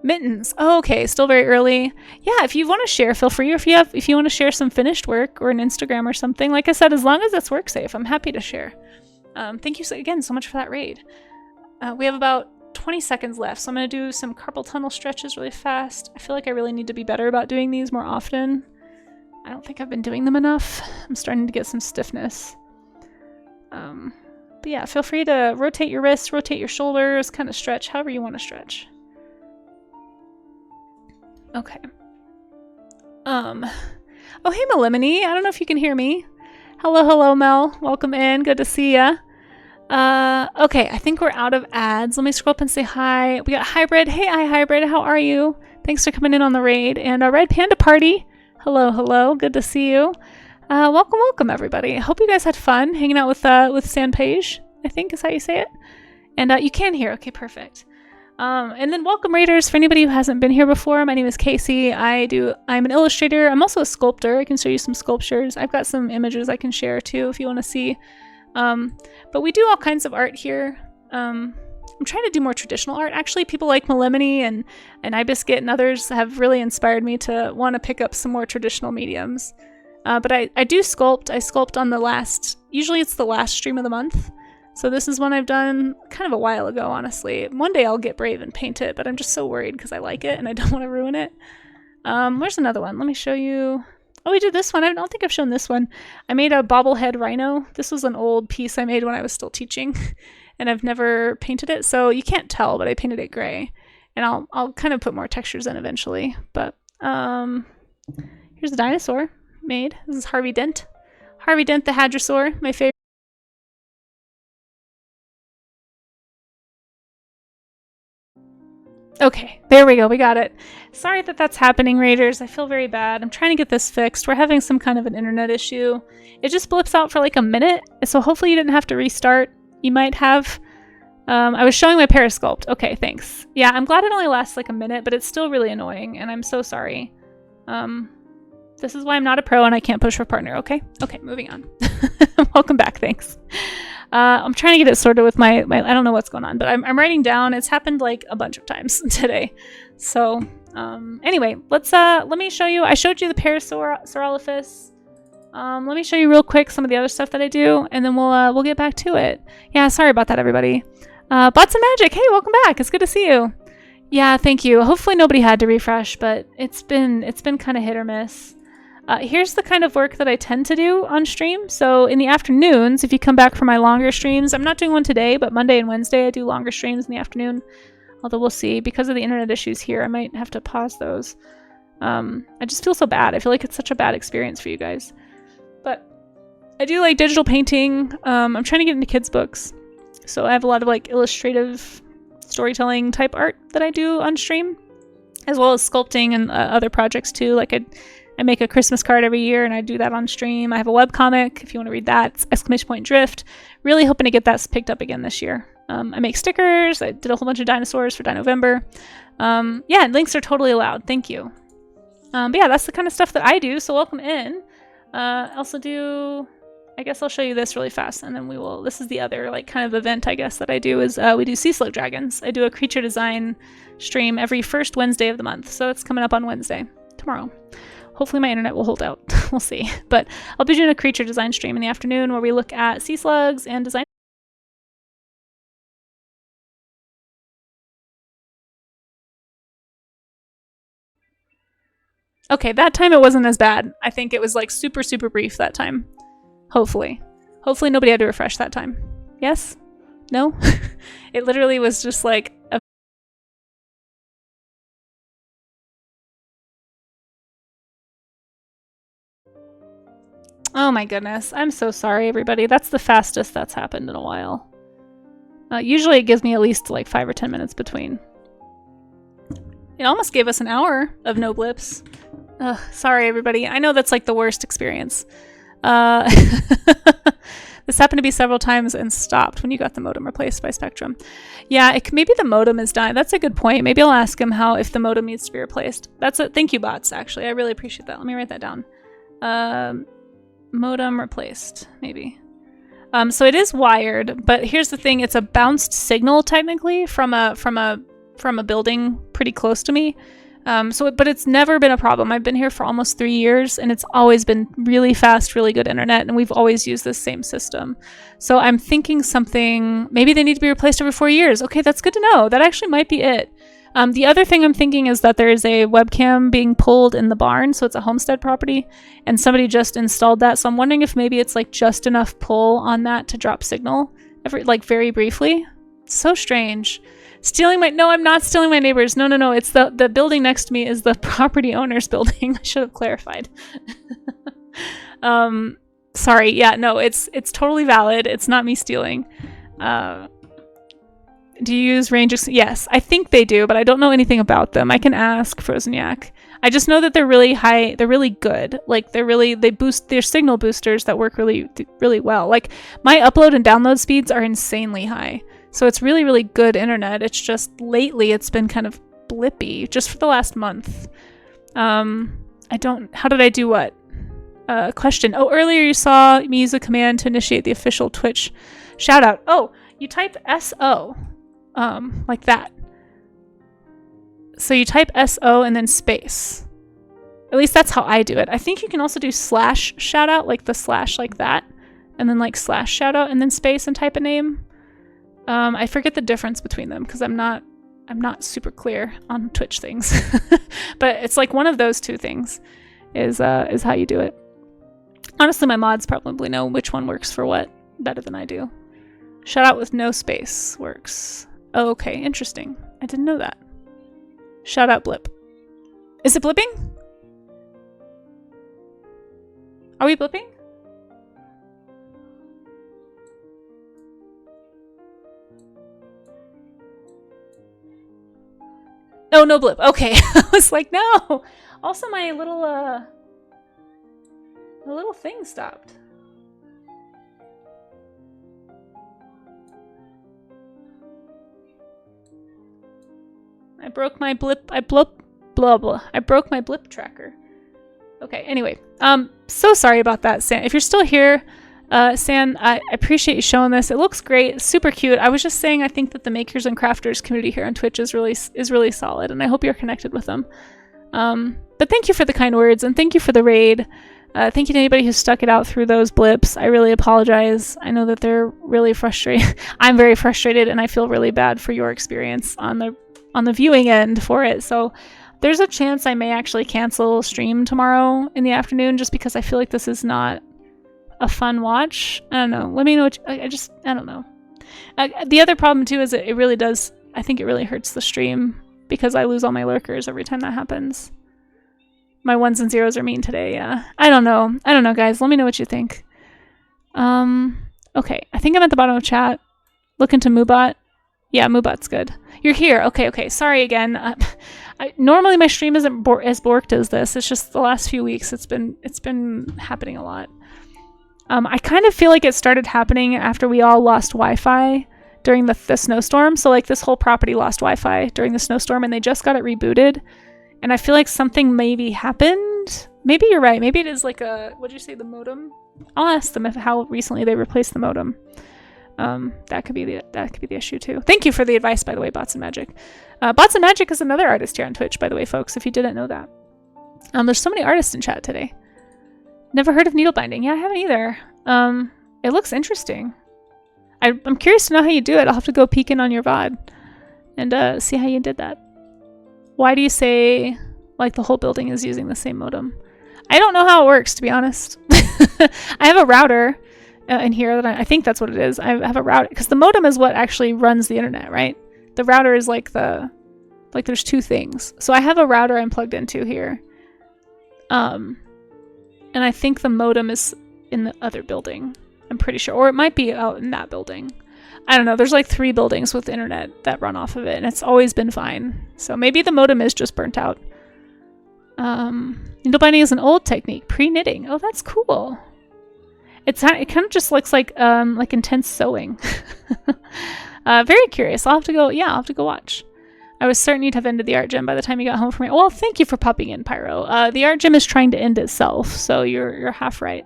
Mittens. Oh, okay, still very early. Yeah, if you want to share, feel free. Or if you want to share some finished work or an Instagram or something, like I said, as long as it's work safe, I'm happy to share. Thank you again so much for that raid. We have about 20 seconds left, so I'm going to do some carpal tunnel stretches really fast. I feel like I really need to be better about doing these more often. I don't think I've been doing them enough. I'm starting to get some stiffness. But yeah, feel free to rotate your wrists, rotate your shoulders, kind of stretch however you want to stretch. Okay. Oh, hey, Melimony. I don't know if you can hear me. Hello, Mel. Welcome in. Good to see ya. Okay, I think we're out of ads. Let me scroll up and say hi. We got Hybrid. Hey, Hybrid. How are you? Thanks for coming in on the raid. And Red Panda Party. Hello. Good to see you. Welcome, everybody. I hope you guys had fun hanging out with Sanpage, I think is how you say it. And you can hear. Okay, perfect. And then welcome raiders. For anybody who hasn't been here before, my name is Casey. I'm an illustrator. I'm also a sculptor. I can show you some sculptures. I've got some images I can share too if you want to see. But we do all kinds of art here. I'm trying to do more traditional art. Actually, people like Melimony and iBiscuit and others have really inspired me to want to pick up some more traditional mediums. But I do sculpt. I sculpt on usually it's the last stream of the month. So this is one I've done kind of a while ago, honestly. One day I'll get brave and paint it, but I'm just so worried because I like it and I don't want to ruin it. Where's another one? Let me show you. Oh, we did this one. I don't think I've shown this one. I made a bobblehead rhino. This was an old piece I made when I was still teaching, and I've never painted it, so you can't tell, but I painted it gray. And I'll kind of put more textures in eventually. But here's a dinosaur made. This is Harvey Dent. Harvey Dent the Hadrosaur, my favorite. Okay, there we go. We got it. Sorry that that's happening, Raiders. I feel very bad. I'm trying to get this fixed. We're having some kind of an internet issue. It just blips out for like a minute, so hopefully you didn't have to restart. You might have. I was showing my Periscope. Okay, thanks. Yeah, I'm glad it only lasts like a minute, but it's still really annoying, and I'm so sorry. This is why I'm not a pro and I can't push for partner, okay? Okay, moving on. Welcome back, thanks. I'm trying to get it sorted with my I don't know what's going on, but I'm writing down. It's happened like a bunch of times today. So, anyway, let me show you. I showed you the Parasaurolophus. Let me show you real quick some of the other stuff that I do, and then we'll get back to it. Yeah, sorry about that, everybody. Bots and Magic, hey, welcome back. It's good to see you. Yeah, thank you. Hopefully nobody had to refresh, but it's been kind of hit or miss. Here's the kind of work that I tend to do on stream. So in the afternoons, if you come back for my longer streams, I'm not doing one today, but Monday and Wednesday I do longer streams in the afternoon. Although we'll see. Because of the internet issues here, I might have to pause those. I just feel so bad. I feel like it's such a bad experience for you guys. But I do like digital painting. I'm trying to get into kids' books. So I have a lot of like illustrative storytelling type art that I do on stream, as well as sculpting and other projects too. Like I make a Christmas card every year and I do that on stream. I have a webcomic if you want to read that. It's ! Drift. Really hoping to get that picked up again this year. I make stickers. I did a whole bunch of dinosaurs for Dinovember. Yeah, links are totally allowed. Thank you. But yeah, that's the kind of stuff that I do. So welcome in. I also do, I guess I'll show you this really fast and then we will, this is the other like kind of event I guess that I do is we do Sea Slug Dragons. I do a creature design stream every first Wednesday of the month. So it's coming up on Wednesday, tomorrow. Hopefully my internet will hold out. We'll see. But I'll be doing a creature design stream in the afternoon where we look at sea slugs and design. Okay, that time it wasn't as bad. I think it was like super, super brief that time. Hopefully. Hopefully nobody had to refresh that time. Yes? No? It literally was just like a oh my goodness. I'm so sorry, everybody. That's the fastest that's happened in a while. Usually it gives me at least like 5 or 10 minutes between. It almost gave us an hour of no blips. Ugh, sorry, everybody. I know that's like the worst experience. This happened to be several times and stopped when you got the modem replaced by Spectrum. Yeah, maybe the modem is dying. That's a good point. Maybe I'll ask him if the modem needs to be replaced. That's it. Thank you, bots, actually. I really appreciate that. Let me write that down. Modem replaced, maybe. So it is wired, but here's the thing. It's a bounced signal, technically, from a building pretty close to me. But it's never been a problem. I've been here for almost 3 years and it's always been really fast, really good internet. And we've always used this same system. So I'm thinking maybe they need to be replaced every 4 years. Okay, that's good to know. That actually might be it. The other thing I'm thinking is that there is a webcam being pulled in the barn. So it's a homestead property and somebody just installed that. So I'm wondering if maybe it's like just enough pull on that to drop signal very briefly. It's so strange. No, I'm not stealing my neighbors. No. It's the building next to me is the property owner's building. I should have clarified. Sorry. Yeah, no, it's totally valid. It's not me stealing. Do you use range? Yes, I think they do, but I don't know anything about them. I can ask Frozen Yak. I just know that they're really high. They're really good. Like they boost their signal boosters that work really, really well. Like my upload and download speeds are insanely high. So it's really, really good internet. It's just lately it's been kind of blippy just for the last month. How did I do what? Question. Oh, earlier you saw me use a command to initiate the official Twitch shout out. Oh, you type SO, like that. So you type SO and then space. At least that's how I do it. I think you can also do slash shout out, like the slash like that, and then like slash shout out and then space and type a name. I forget the difference between them because I'm not super clear on Twitch things. But it's like one of those two things is how you do it. Honestly, my mods probably know which one works for what better than I do. Shout out with no space works. Oh, okay, interesting. I didn't know that. Shout out blip. Is it blipping? Are we blipping? Oh, no blip. Okay. I was like, no. Also, my little thing stopped. I broke my blip. I broke my blip tracker. Okay, anyway. So sorry about that, San. If you're still here, San, I appreciate you showing this. It looks great. It's super cute. I was just saying I think that the makers and crafters community here on Twitch is really solid, and I hope you're connected with them. But thank you for the kind words, and thank you for the raid. Thank you to anybody who stuck it out through those blips. I really apologize. I know that they're really frustrated. I'm very frustrated, and I feel really bad for your experience on the viewing end for it. So there's a chance I may actually cancel stream tomorrow in the afternoon just because I feel like this is not a fun watch. I don't know. Let me know what I don't know. The other problem too is it really does, I think it really hurts the stream because I lose all my lurkers every time that happens. My 1s and 0s are mean today, yeah. I don't know, guys. Let me know what you think. Okay. I think I'm at the bottom of chat. Look into Moobot. Yeah, Moobot's good. You're here. Okay. Sorry again. Normally my stream isn't as borked as this. It's just the last few weeks it's been happening a lot. I kind of feel like it started happening after we all lost Wi-Fi during the snowstorm. So like this whole property lost Wi-Fi during the snowstorm and they just got it rebooted. And I feel like something maybe happened. Maybe you're right. Maybe it is like what'd you say, the modem? I'll ask them how recently they replaced the modem. That could be the issue too. Thank you for the advice, by the way, Bots and Magic. Bots and Magic is another artist here on Twitch, by the way, folks, if you didn't know that. There's so many artists in chat today. Never heard of needle binding. Yeah, I haven't either. It looks interesting. I'm curious to know how you do it. I'll have to go peek in on your VOD and see how you did that. Why do you say like the whole building is using the same modem? I don't know how it works, to be honest. I have a router in here that I think that's what it is. I have a router because the modem is what actually runs the internet, right? The router is like there's two things. So I have a router I'm plugged into here. And I think the modem is in the other building. I'm pretty sure. Or it might be out in that building. I don't know. There's like 3 buildings with internet that run off of it, and it's always been fine. So maybe the modem is just burnt out. Needle binding is an old technique, pre-knitting. Oh, that's cool. It kind of just looks like intense sewing. Very curious. I'll have to go watch. I was certain you'd have ended the art gym by the time you got home from it. Well, thank you for popping in, Pyro. The art gym is trying to end itself, so you're half right.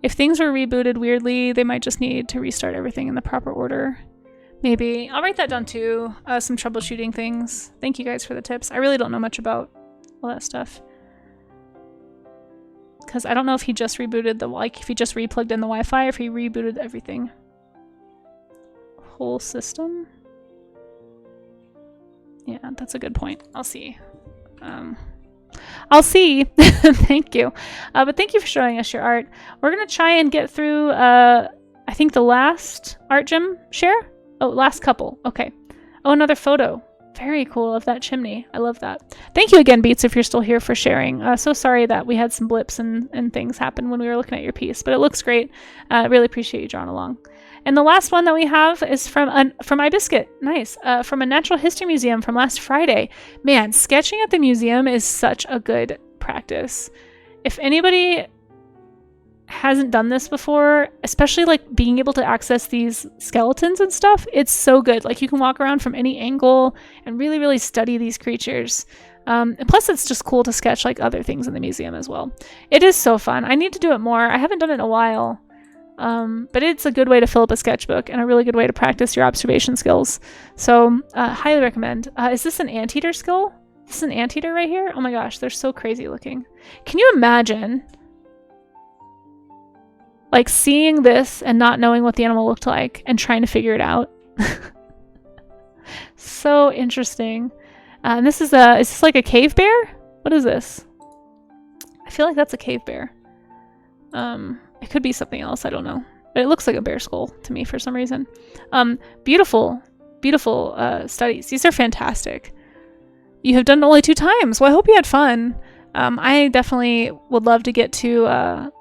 If things were rebooted weirdly, they might just need to restart everything in the proper order. Maybe. I'll write that down too. Some troubleshooting things. Thank you guys for the tips. I really don't know much about all that stuff. Because I don't know if he just rebooted if he just replugged in the Wi-Fi or if he rebooted everything. Whole system? Yeah, that's a good point. I'll see. I'll see. Thank you. But thank you for showing us your art. We're going to try and get through, I think the last art gym share? Oh, last couple. Okay. Oh, another photo. Very cool of that chimney. I love that. Thank you again, Beats, if you're still here for sharing. So sorry that we had some blips and things happen when we were looking at your piece, but it looks great. Really appreciate you drawing along. And the last one that we have is from iBiscuit. Nice. From a natural history museum from last Friday. Man, sketching at the museum is such a good practice. If anybody hasn't done this before, especially like being able to access these skeletons and stuff, it's so good. Like you can walk around from any angle and really, really study these creatures. And plus it's just cool to sketch like other things in the museum as well. It is so fun. I need to do it more. I haven't done it in a while. But it's a good way to fill up a sketchbook and a really good way to practice your observation skills. So highly recommend. Is this an anteater skill? This is an anteater right here? Oh my gosh, they're so crazy looking. Can you imagine like seeing this and not knowing what the animal looked like and trying to figure it out? So interesting. And this is this like a cave bear? What is this? I feel like that's a cave bear. It could be something else, I don't know. But it looks like a bear skull to me for some reason. Beautiful, beautiful studies. These are fantastic. You have done it only 2 times. Well, I hope you had fun. I definitely would love to get to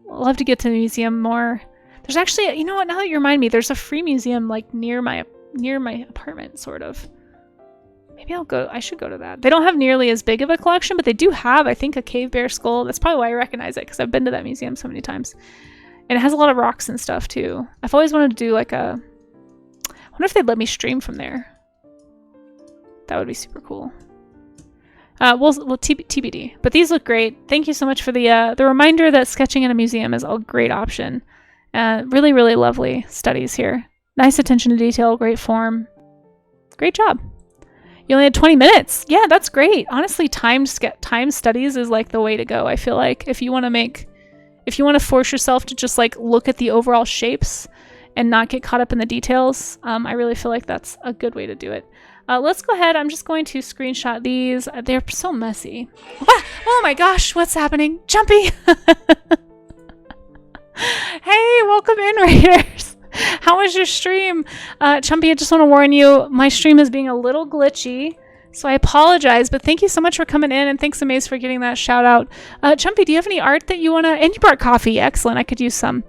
the museum more. There's actually, you know what, now that you remind me, there's a free museum like near my apartment, sort of. Maybe I should go to that. They don't have nearly as big of a collection, but they do have, I think, a cave bear skull. That's probably why I recognize it, because I've been to that museum so many times. And it has a lot of rocks and stuff too. I've always wanted to do like I wonder if they'd let me stream from there. That would be super cool. We'll TBD. But these look great. Thank you so much for the reminder that sketching in a museum is a great option. Really, really lovely studies here. Nice attention to detail, great form. Great job. You only had 20 minutes. Yeah, that's great. Honestly, time studies is like the way to go. I feel like if you want to force yourself to just like look at the overall shapes and not get caught up in the details, I really feel like that's a good way to do it. Let's go ahead. I'm just going to screenshot these. They're so messy. Ah! Oh my gosh, what's happening? Jumpy! Hey, welcome in, Raiders. How was your stream? Chumpy, I just want to warn you, my stream is being a little glitchy, so I apologize, but thank you so much for coming in, and thanks, Amaze, for getting that shout out. Chumpy, do you have any art that you want to... And you brought coffee. Excellent. I could use some.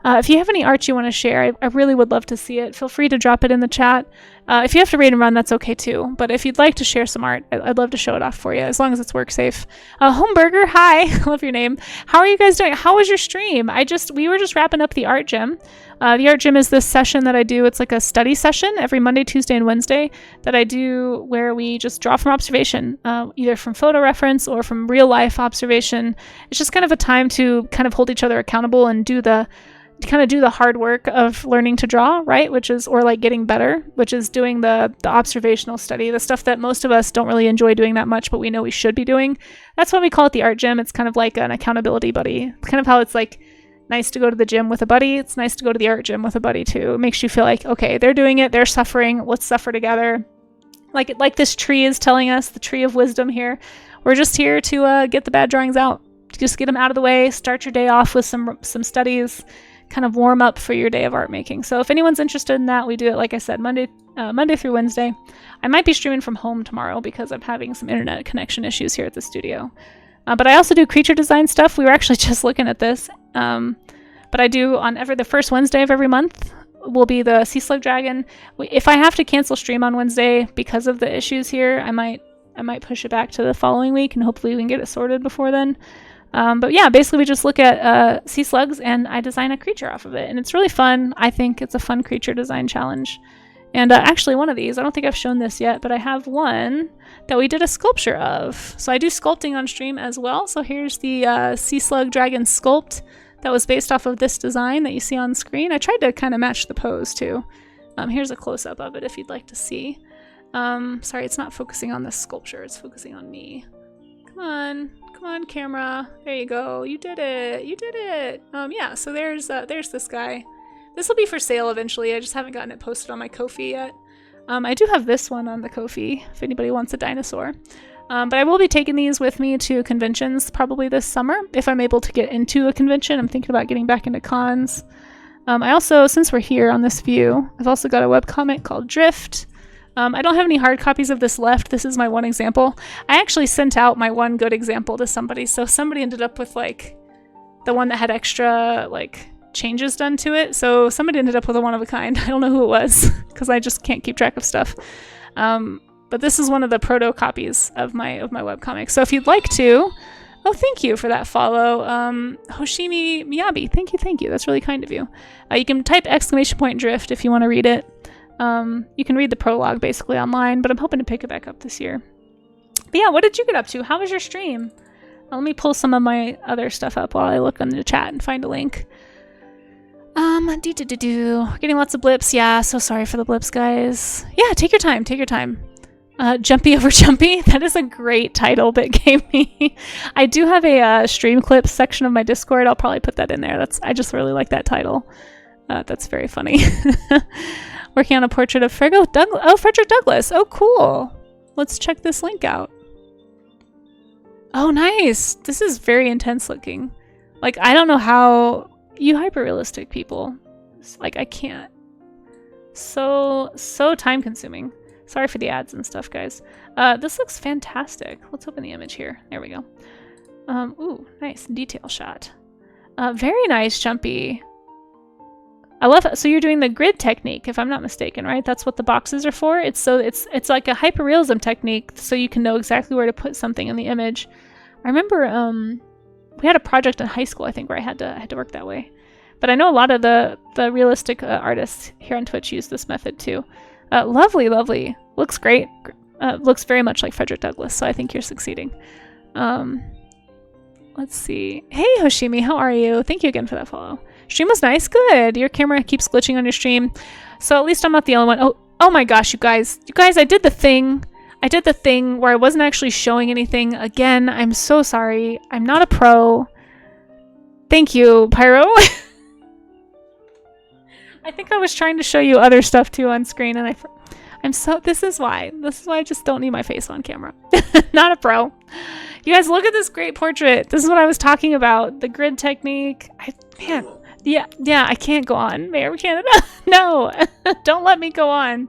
If you have any art you want to share, I really would love to see it. Feel free to drop it in the chat. If you have to raid and run, that's okay too. But if you'd like to share some art, I'd love to show it off for you, as long as it's work safe. Homeburger, hi. I love your name. How are you guys doing? How was your stream? We were just wrapping up the art gym. The art gym is this session that I do. It's like a study session every Monday, Tuesday, and Wednesday that I do where we just draw from observation, either from photo reference or from real life observation. It's just kind of a time to kind of hold each other accountable and do the hard work of learning to draw, right? Or like getting better, which is doing the observational study, the stuff that most of us don't really enjoy doing that much, but we know we should be doing. That's why we call it the art gym. It's kind of like an accountability buddy. Kind of how it's like nice to go to the gym with a buddy. It's nice to go to the art gym with a buddy too. It makes you feel like, okay, they're doing it, they're suffering, let's suffer together. Like this tree is telling us, the tree of wisdom here. We're just here to get the bad drawings out. Just get them out of the way, start your day off with some studies, kind of warm up for your day of art making. So if anyone's interested in that, we do it, like I said, Monday through Wednesday. I might be streaming from home tomorrow because I'm having some internet connection issues here at the studio. But I also do creature design stuff. We were actually just looking at this. But I do on the first Wednesday of every month will be the sea slug dragon. If I have to cancel stream on Wednesday because of the issues here, I might push it back to the following week, and hopefully we can get it sorted before then. But yeah, basically we just look at sea slugs and I design a creature off of it. And it's really fun. I think it's a fun creature design challenge. And actually one of these, I don't think I've shown this yet, but I have one that we did a sculpture of. So I do sculpting on stream as well. So here's the sea slug dragon sculpt that was based off of this design that you see on screen. I tried to kind of match the pose too. Here's a close-up of it if you'd like to see. Sorry, it's not focusing on this sculpture. It's focusing on me. Come on, camera. There you go. You did it. You did it. Yeah, so there's this guy. This will be for sale eventually. I just haven't gotten it posted on my Ko-fi yet. I do have this one on the Ko-fi if anybody wants a dinosaur. But I will be taking these with me to conventions probably this summer if I'm able to get into a convention. I'm thinking about getting back into cons. I also, since we're here on this view, I've also got a webcomic called Drift. I don't have any hard copies of this left. This is my one example. I actually sent out my one good example to somebody, so somebody ended up with like the one that had extra like changes done to it. So somebody ended up with a one of a kind. I don't know who it was because I just can't keep track of stuff. But this is one of the proto copies of my webcomic. So if you'd like to, oh, thank you for that follow, Hoshimi Miyabi. Thank you. That's really kind of you. You can type !drift if you want to read it. You can read the prologue basically online, but I'm hoping to pick it back up this year. But yeah, what did you get up to? How was your stream? Let me pull some of my other stuff up while I look in the chat and find a link. Getting lots of blips. Yeah, so sorry for the blips, guys. Yeah, take your time. Jumpy over Jumpy. That is a great title Bit gave me. I do have a stream clips section of my Discord. I'll probably put that in there. I just really like that title. That's very funny. Working on a portrait of Frederick Douglass. Oh, cool. Let's check this link out. Oh, nice. This is very intense looking. Like, I don't know how you hyper-realistic people. Like, I can't. So time consuming. Sorry for the ads and stuff, guys. This looks fantastic. Let's open the image here. There we go. Ooh, nice detail shot. Very nice, Jumpy. I love it. So you're doing the grid technique, if I'm not mistaken, right? That's what the boxes are for. It's like a hyperrealism technique, so you can know exactly where to put something in the image. I remember we had a project in high school, I think, where I had to work that way. But I know a lot of the realistic artists here on Twitch use this method too. Lovely, lovely. Looks great. Looks very much like Frederick Douglass, so I think you're succeeding. Let's see. Hey, Hoshimi, how are you? Thank you again for that follow. Stream was nice. Good. Your camera keeps glitching on your stream. So at least I'm not the only one. Oh my gosh, you guys. You guys, I did the thing. I did the thing where I wasn't actually showing anything. Again, I'm so sorry. I'm not a pro. Thank you, Pyro. I think I was trying to show you other stuff too on screen, and this is why I just don't need my face on camera. Not a pro. You guys, look at this great portrait. This is what I was talking about. The grid technique. Yeah, I can't go on. Mayor of Canada. No, don't let me go on.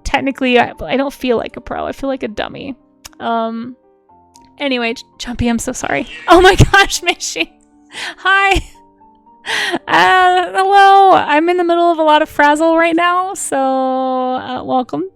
Technically, I don't feel like a pro. I feel like a dummy. Anyway, Jumpy, I'm so sorry. Oh my gosh, Mishi. Hi. Hello. I'm in the middle of a lot of frazzle right now, so welcome.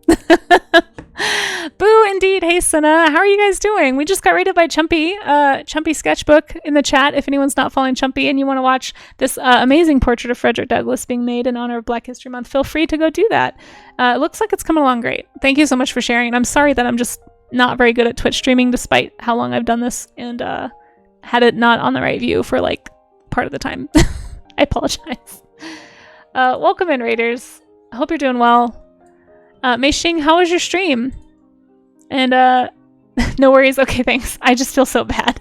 Boo, indeed. Hey, Senna. How are you guys doing? We just got rated by Chumpy. Chumpy Sketchbook in the chat if anyone's not following Chumpy and you want to watch this amazing portrait of Frederick Douglass being made in honor of Black History Month, feel free to go do that. It looks like it's coming along great. Thank you so much for sharing. And I'm sorry that I'm just not very good at Twitch streaming despite how long I've done this and had it not on the right view for like part of the time. I apologize. Welcome in, Raiders. I hope you're doing well. Mei Xing, how was your stream? And no worries. Okay, thanks. I just feel so bad.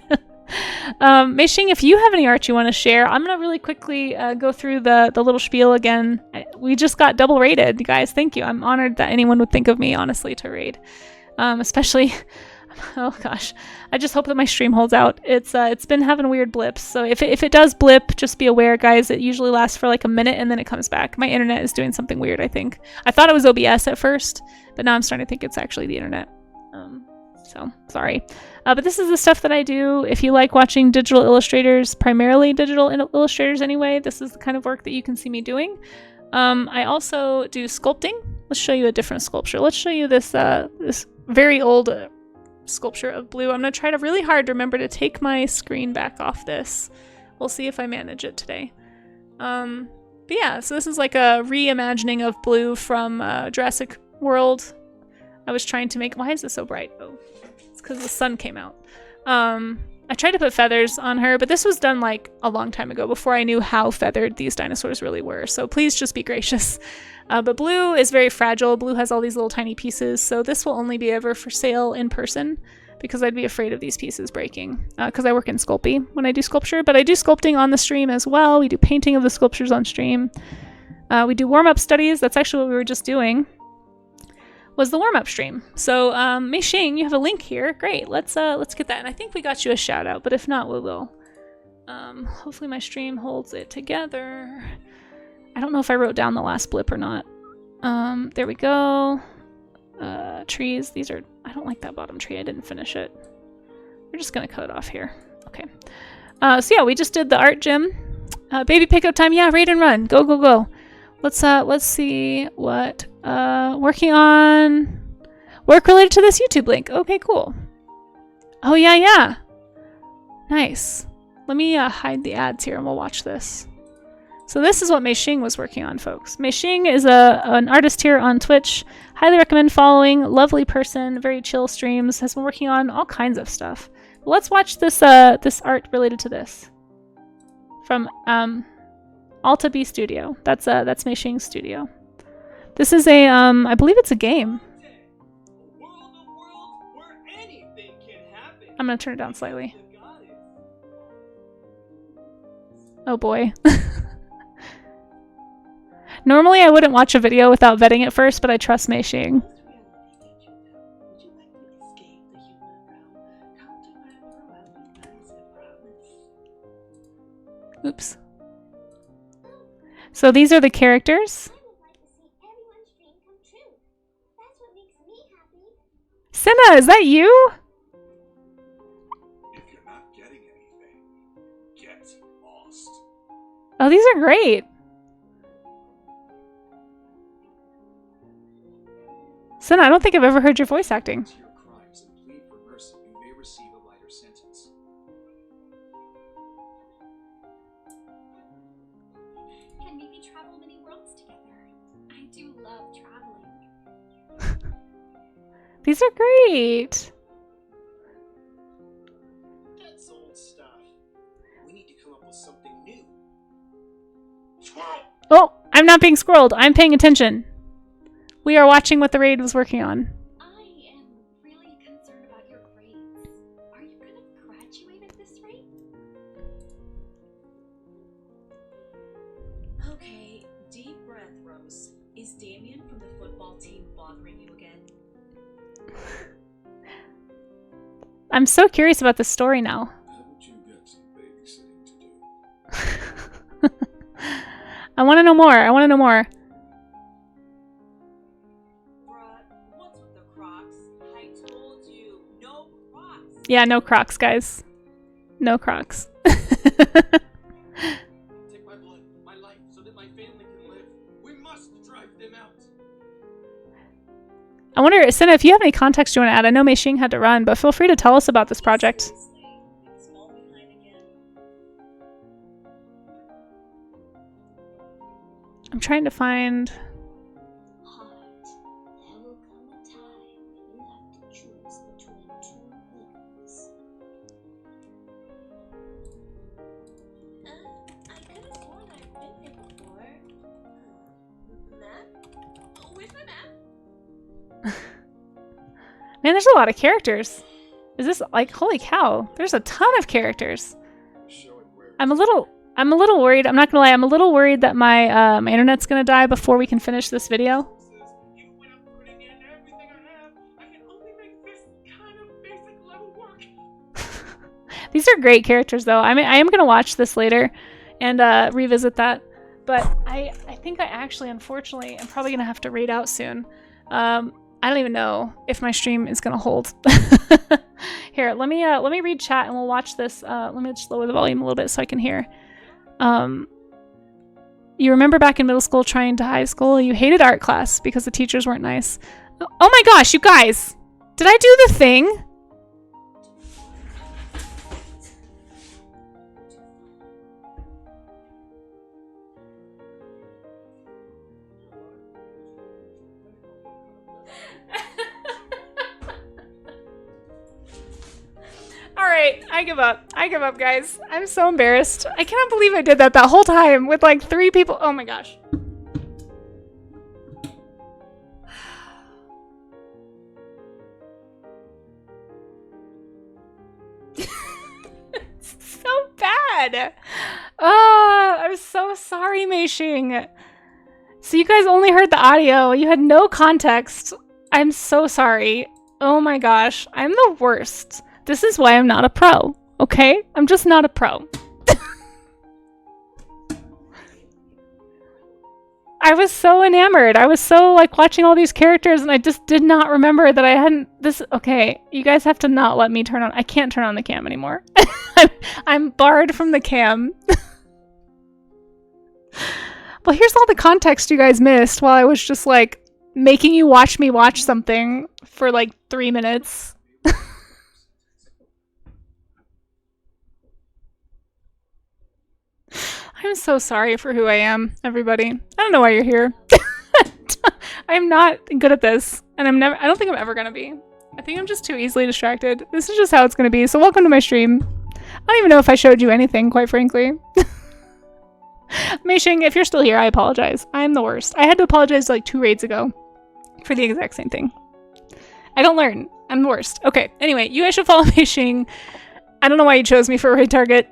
Mei Xing, if you have any art you want to share, I'm gonna really quickly go through the little spiel again. We just got double rated, you guys. Thank you. I'm honored that anyone would think of me, honestly, to raid. Especially, oh gosh, I just hope that my stream holds out. It's been having weird blips, so if it does blip, just be aware, guys. It usually lasts for like a minute and then it comes back. My internet is doing something weird, I think. I thought it was OBS at first, but now I'm starting to think it's actually the internet. So sorry. But this is the stuff that I do. If you like watching digital illustrators, primarily digital illustrators anyway, this is the kind of work that you can see me doing. I also do sculpting. Let's show you a different sculpture. Let's show you this this very old sculpture of blue. I'm going to try to really hard to remember to take my screen back off this. We'll see if I manage it today. But yeah, so this is like a reimagining of blue from Jurassic World. I was trying to make... Why is this so bright? Oh, it's because the sun came out. I tried to put feathers on her, but this was done like a long time ago before I knew how feathered these dinosaurs really were. So please just be gracious. But blue is very fragile. Blue has all these little tiny pieces. So this will only be ever for sale in person because I'd be afraid of these pieces breaking because I work in Sculpey when I do sculpture, but I do sculpting on the stream as well. We do painting of the sculptures on stream. We do warm-up studies. That's actually what we were just doing. Was the warm-up stream. So Mei Xing, you have a link here. Great. Let's get that. And I think we got you a shout out, but if not, we will. Hopefully my stream holds it together. I don't know if I wrote down the last blip or not. There we go. Trees. These are... I don't like that bottom tree. I didn't finish it. We're just gonna cut it off here. Okay. So yeah, we just did the art gym. Baby pickup time. Yeah, raid and run. Go, go, go. Let's see what working on work related to this YouTube link. Okay, cool. Oh yeah. Nice. Let me hide the ads here and we'll watch this. So this is what Mei Xing was working on, folks. Mei Xing is an artist here on Twitch. Highly recommend following. Lovely person, very chill streams. Has been working on all kinds of stuff. But let's watch this this art related to this from Alta B Studio. That's Mei Xing's studio. This is a I believe it's a game. I'm gonna turn it down slightly. Oh boy. Normally I wouldn't watch a video without vetting it first, but I trust Mei Xing. Oops. So these are the characters. Senna, is that you? If you're not getting anything, get lost. Oh, these are great. Senna, I don't think I've ever heard your voice acting. To your crimes and plead for mercy, you may receive a lighter sentence. Can maybe travel many worlds together? I do love traveling. These are great. That's old stuff. We need to come up with something new. Squirrel! Oh, I'm not being scrolled. I'm paying attention. We are watching what the raid was working on. I am really concerned about your grades. Are you gonna graduate at this rate? Okay, deep breath, Rose. Is Damien from the football team bothering you again? I'm so curious about this story now. Haven't you got some babysitting to do? I want to know more. I want to know more. Bruh, what's with the Crocs? I told you, no Crocs. Yeah, no Crocs, guys. No Crocs. Take my blood, my life, so that my family can live. We must drive them out. I wonder, Senna, if you have any context you want to add. I know Mei Xing had to run, but feel free to tell us about this project. Seriously, like small behind again. I'm trying to find... Heart, there will come a time when you have to choose between two things. I could have sworn I've been here before. Map? Where's my map? Man, there's a lot of characters. Is this like, holy cow, there's a ton of characters. Showing where I'm a little worried. I'm not gonna lie. I'm a little worried that my my internet's gonna die before we can finish this video. even when I'm putting in everything I have, I can only make this kind of basic level work. These are great characters, though. I am gonna watch this later and revisit that. But I think I actually, unfortunately, am probably gonna have to raid out soon. I don't even know if my stream is gonna hold. Here, let me read chat and we'll watch this. Let me just lower the volume a little bit so I can hear. You remember back in middle school trying to high school, you hated art class because the teachers weren't nice. Oh my gosh, you guys! Did I do the thing? Alright, I give up. I give up, guys. I'm so embarrassed. I cannot believe I did that whole time with like 3 people. Oh my gosh. It's so bad. Oh, I'm so sorry, Mei Xing. So you guys only heard the audio. You had no context. I'm so sorry. Oh my gosh. I'm the worst. This is why I'm not a pro, okay? I'm just not a pro. I was so enamored. I was so like watching all these characters and I just did not remember that I hadn't this. Okay, you guys have to not let me turn on. I can't turn on the cam anymore. I'm barred from the cam. Well, here's all the context you guys missed while I was just like making you watch me watch something for like 3 minutes. I'm so sorry for who I am, everybody. I don't know why you're here. I'm not good at this, and I don't think I'm ever gonna be. I think I'm just too easily distracted. This is just how it's gonna be, so welcome to my stream. I don't even know if I showed you anything, quite frankly. Mei Xing, if you're still here, I apologize. I'm the worst. I had to apologize like 2 raids ago for the exact same thing. I don't learn. I'm the worst. Okay, anyway, you guys should follow Mei Xing. I don't know why you chose me for a raid target.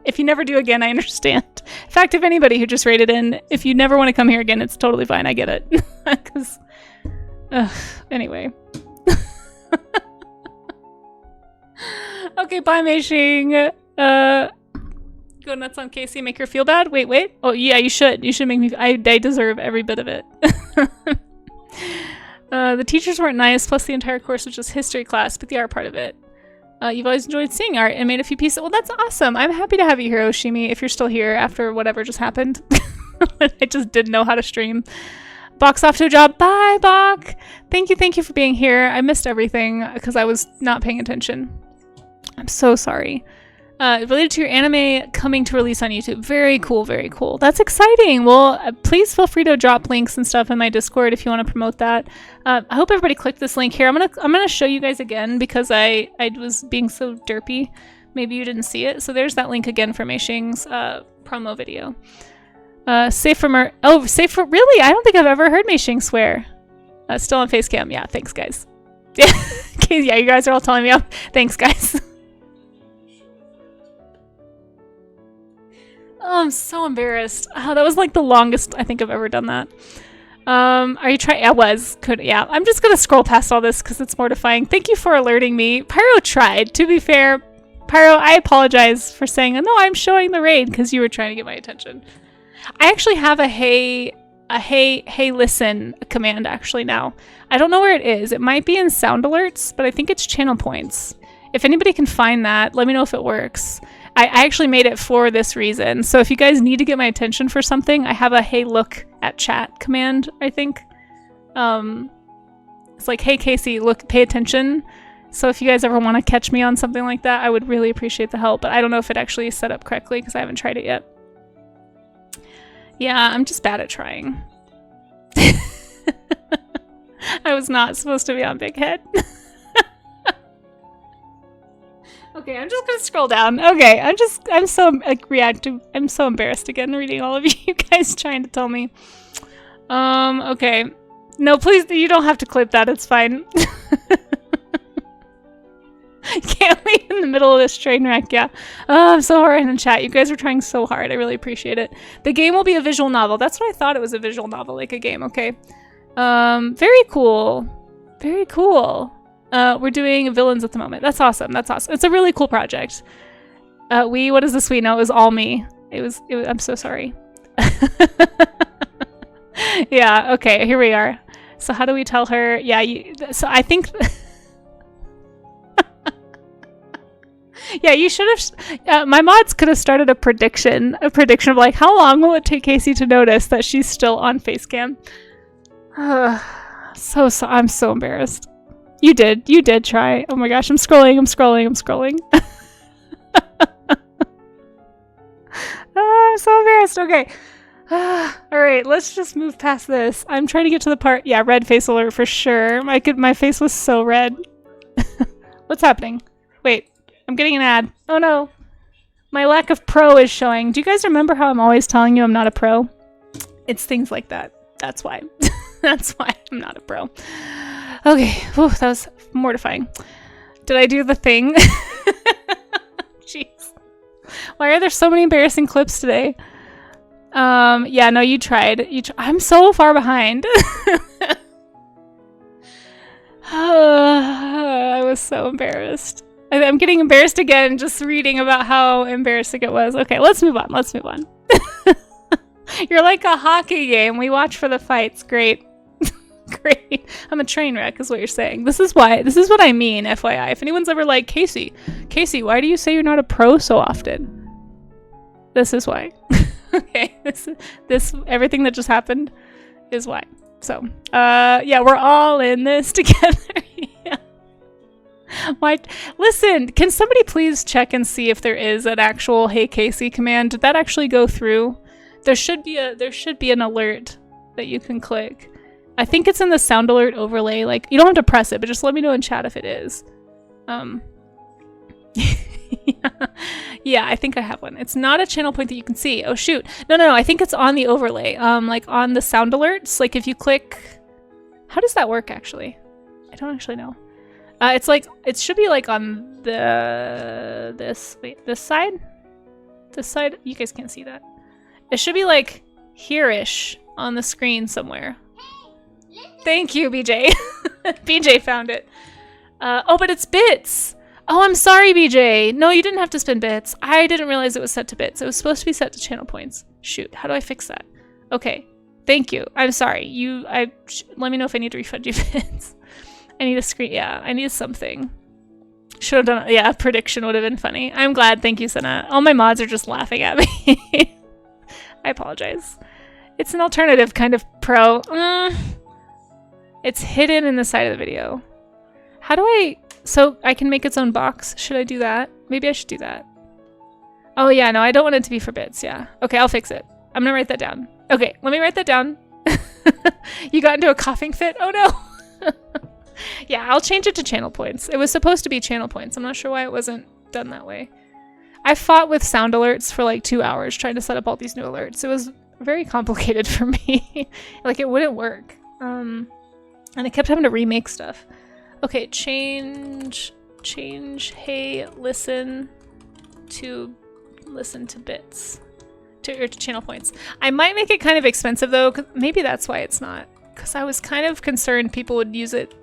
If you never do again, I understand. In fact, if anybody who just raided in, if you never want to come here again, it's totally fine. I get it. Because, anyway. Okay, bye, Mei Xing. Go nuts on Casey, make her feel bad? Wait. Oh, yeah, you should. You should make me... I deserve every bit of it. The teachers weren't nice, plus the entire course was just history class, but the art part of it. You've always enjoyed seeing art and made a few pieces. Well, that's awesome. I'm happy to have you here, Oshimi, if you're still here after whatever just happened. I just didn't know how to stream. Bach's off to a job. Bye, Bach. Thank you for being here. I missed everything because I was not paying attention. I'm so sorry. Related to your anime coming to release on YouTube. Very cool, very cool. That's exciting. Well, please feel free to drop links and stuff in my Discord if you want to promote that. I hope everybody clicked this link here. I'm gonna show you guys again because I was being so derpy. Maybe you didn't see it. So there's that link again for Mei Xing's promo video. Safe for really? I don't think I've ever heard Mei Xing swear. Still on Facecam. Yeah, thanks guys. Yeah, yeah, you guys are all telling me off. Thanks guys. Oh, I'm so embarrassed. Oh, that was like the longest I think I've ever done that. Are you trying? I was. Yeah. I'm just gonna scroll past all this because it's mortifying. Thank you for alerting me. Pyro tried. To be fair, Pyro, I apologize for saying, no, I'm showing the raid because you were trying to get my attention. I actually have a hey listen command actually now. I don't know where it is. It might be in sound alerts, but I think it's channel points. If anybody can find that, let me know if it works. I actually made it for this reason. So if you guys need to get my attention for something, I have a hey look at chat command, I think. It's like, hey Casey, look, pay attention. So if you guys ever want to catch me on something like that, I would really appreciate the help. But I don't know if it actually is set up correctly because I haven't tried it yet. Yeah, I'm just bad at trying. I was not supposed to be on Big Head. Okay, I'm just gonna scroll down. Okay, I'm so like reactive. I'm so embarrassed again reading all of you guys trying to tell me. Okay. No, please, you don't have to clip that. It's fine. Can't leave in the middle of this train wreck, yeah. Oh, I'm so hard in the chat. You guys are trying so hard. I really appreciate it. The game will be a visual novel. That's what I thought it was, a visual novel, like a game, okay. Very cool. Very cool. We're doing villains at the moment. That's awesome. That's awesome. It's a really cool project. What is this we? No, it was all me. I'm so sorry. Yeah, okay, here we are. So how do we tell her? Yeah, so I think... Yeah, you should have... my mods could have started a prediction of like, how long will it take Casey to notice that she's still on Facecam? I'm so embarrassed. You did try. Oh my gosh, I'm scrolling. I'm so embarrassed. Okay. Alright, let's just move past this. I'm trying to get to the part... Yeah, red face alert for sure. My face was so red. What's happening? Wait, I'm getting an ad. Oh no. My lack of pro is showing. Do you guys remember how I'm always telling you I'm not a pro? It's things like that. That's why. That's why I'm not a pro. Okay, whew, that was mortifying. Did I do the thing? Jeez. Why are there so many embarrassing clips today? Yeah, no, you tried. I'm so far behind. I was so embarrassed. I'm getting embarrassed again just reading about how embarrassing it was. Okay, let's move on. You're like a hockey game. We watch for the fights. Great. Great. I'm a train wreck is what you're saying. This is what I mean, FYI. If anyone's ever like, Casey, why do you say you're not a pro so often? This is why. Okay. This everything that just happened is why. So, yeah, we're all in this together. Yeah. Listen, can somebody please check and see if there is an actual Hey Casey command? Did that actually go through? There should be an alert that you can click. I think it's in the sound alert overlay. Like, you don't have to press it, but just let me know in chat if it is. Yeah, I think I have one. It's not a channel point that you can see. Oh shoot. No, I think it's on the overlay. Like on the sound alerts. Like if you click, how does that work actually? I don't actually know. It's like, it should be like on this side? This side? You guys can't see that. It should be like here-ish on the screen somewhere. Thank you, BJ. BJ found it. Oh, but it's bits. Oh, I'm sorry, BJ. No, you didn't have to spend bits. I didn't realize it was set to bits. It was supposed to be set to channel points. Shoot, how do I fix that? Okay, thank you. I'm sorry. Let me know if I need to refund you bits. I need a screen. Yeah, I need something. Should have done it. Yeah, a prediction would have been funny. I'm glad. Thank you, Senna. All my mods are just laughing at me. I apologize. It's an alternative kind of Pro. It's hidden in the side of the video. How do I... So I can make its own box. Should I do that? Maybe I should do that. Oh yeah, no, I don't want it to be for bits. Yeah. Okay, I'll fix it. I'm gonna write that down. Okay, let me write that down. You got into a coughing fit? Oh no. Yeah, I'll change it to channel points. It was supposed to be channel points. I'm not sure why it wasn't done that way. I fought with sound alerts for like 2 hours trying to set up all these new alerts. It was very complicated for me. Like it wouldn't work. And I kept having to remake stuff. Okay, change, hey, listen to bits. To channel points. I might make it kind of expensive though, 'cause maybe that's why it's not. Because I was kind of concerned people would use it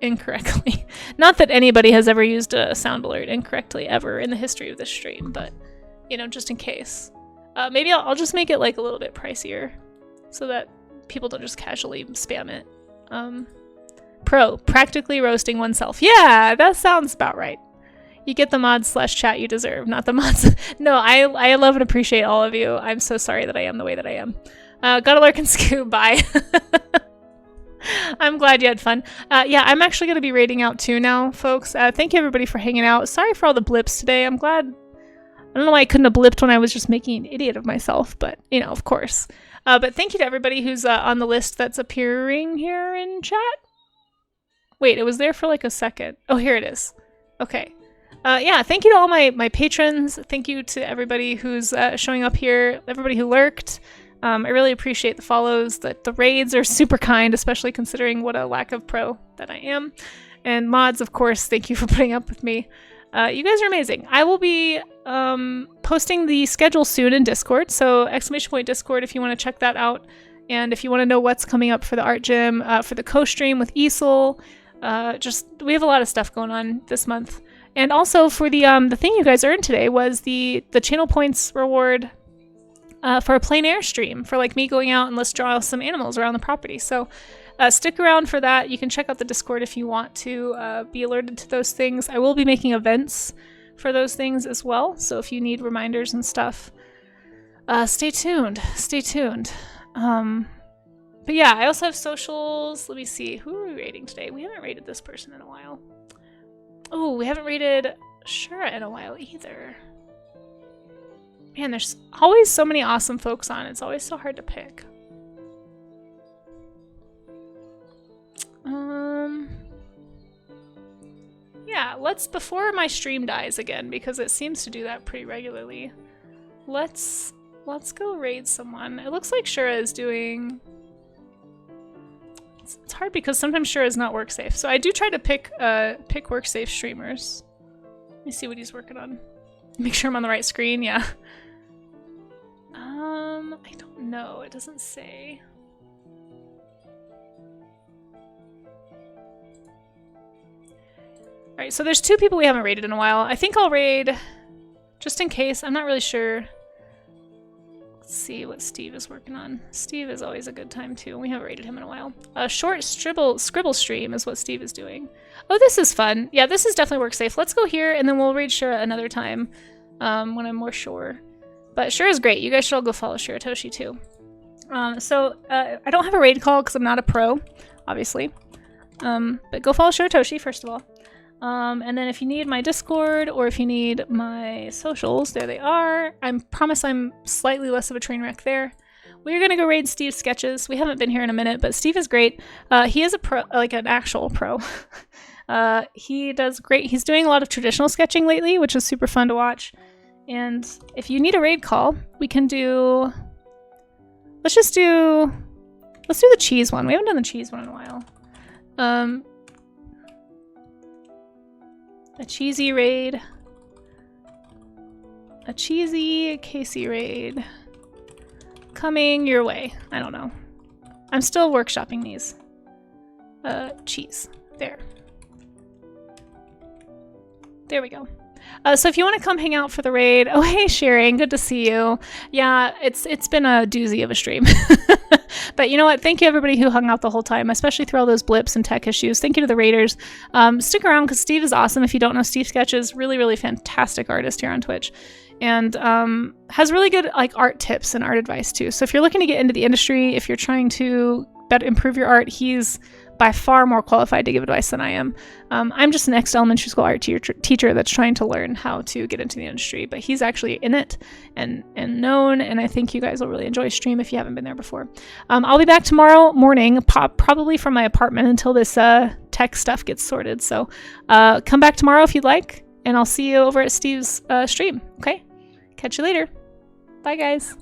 incorrectly. Not that anybody has ever used a sound alert incorrectly ever in the history of this stream, but you know, just in case. Maybe I'll just make it like a little bit pricier so that people don't just casually spam it. Pro, practically roasting oneself. Yeah, that sounds about right. You get the mods / chat you deserve, not the mods. No, I love and appreciate all of you. I'm so sorry that I am the way that I am. Gotta lurk and Scoob, bye. I'm glad you had fun. Yeah, I'm actually going to be raiding out too now, folks. Thank you everybody for hanging out. Sorry for all the blips today. I'm glad. I don't know why I couldn't have blipped when I was just making an idiot of myself, but you know, of course. But thank you to everybody who's on the list that's appearing here in chat. Wait, it was there for like a second. Oh, here it is. Okay. Yeah, thank you to all my patrons. Thank you to everybody who's showing up here, everybody who lurked. I really appreciate the follows. The raids are super kind, especially considering what a lack of pro that I am. And mods, of course, thank you for putting up with me. You guys are amazing. I will be posting the schedule soon in Discord, so !Discord if you want to check that out. And if you want to know what's coming up for the art gym, for the co-stream with Easel, we have a lot of stuff going on this month. And also for the thing you guys earned today was the channel points reward for a plein air stream, for like me going out and let's draw some animals around the property. So stick around for that. You can check out the Discord if you want to be alerted to those things. I will be making events for those things as well. So if you need reminders and stuff, stay tuned. Stay tuned. But yeah, I also have socials. Let me see. Who are we rating today? We haven't rated this person in a while. Oh, we haven't rated Shura in a while either. Man, there's always so many awesome folks on. It's always so hard to pick. Yeah, before my stream dies again, because it seems to do that pretty regularly, let's go raid someone. It looks like Shura is doing... It's hard because sometimes Shura is not work safe. So I do try to pick work safe streamers. Let me see what he's working on. Make sure I'm on the right screen, yeah. I don't know. It doesn't say. Alright, so there's 2 people we haven't raided in a while. I think I'll raid just in case. I'm not really sure. Let's see what Steve is working on. Steve is always a good time too. We haven't raided him in a while. A short scribble stream is what Steve is doing. Oh, this is fun. Yeah, this is definitely work safe. Let's go here and then we'll raid Shura another time when I'm more sure. But Shura's great. You guys should all go follow Shuratoshi too. I don't have a raid call because I'm not a pro, obviously. But go follow Shuratoshi first of all. And then if you need my Discord or if you need my socials, there they are. I promise I'm slightly less of a train wreck there. We're gonna go raid Steve's sketches. We haven't been here in a minute, but Steve is great. He is a pro, like an actual pro. He does great. He's doing a lot of traditional sketching lately, which is super fun to watch. And if you need a raid call, we can do... Let's do the cheese one. We haven't done the cheese one in a while. A cheesy raid. A cheesy Casey raid. Coming your way. I don't know. I'm still workshopping these. Cheese. There. There we go. So if you want to come hang out for the raid, oh hey Sharing, good to see you. Yeah, it's been a doozy of a stream. But you know what? Thank you everybody who hung out the whole time, especially through all those blips and tech issues. Thank you to the raiders. Stick around because Steve is awesome. If you don't know Steve Sketches, really, really fantastic artist here on Twitch. and has really good like art tips and art advice too. So if you're looking to get into the industry, if you're trying to better improve your art, he's by far more qualified to give advice than I am. I'm just an ex-elementary school art teacher that's trying to learn how to get into the industry, but he's actually in it and known, and I think you guys will really enjoy stream if you haven't been there before. I'll be back tomorrow morning, probably from my apartment until this tech stuff gets sorted. So come back tomorrow if you'd like, and I'll see you over at Steve's stream. Okay? Catch you later. Bye, guys.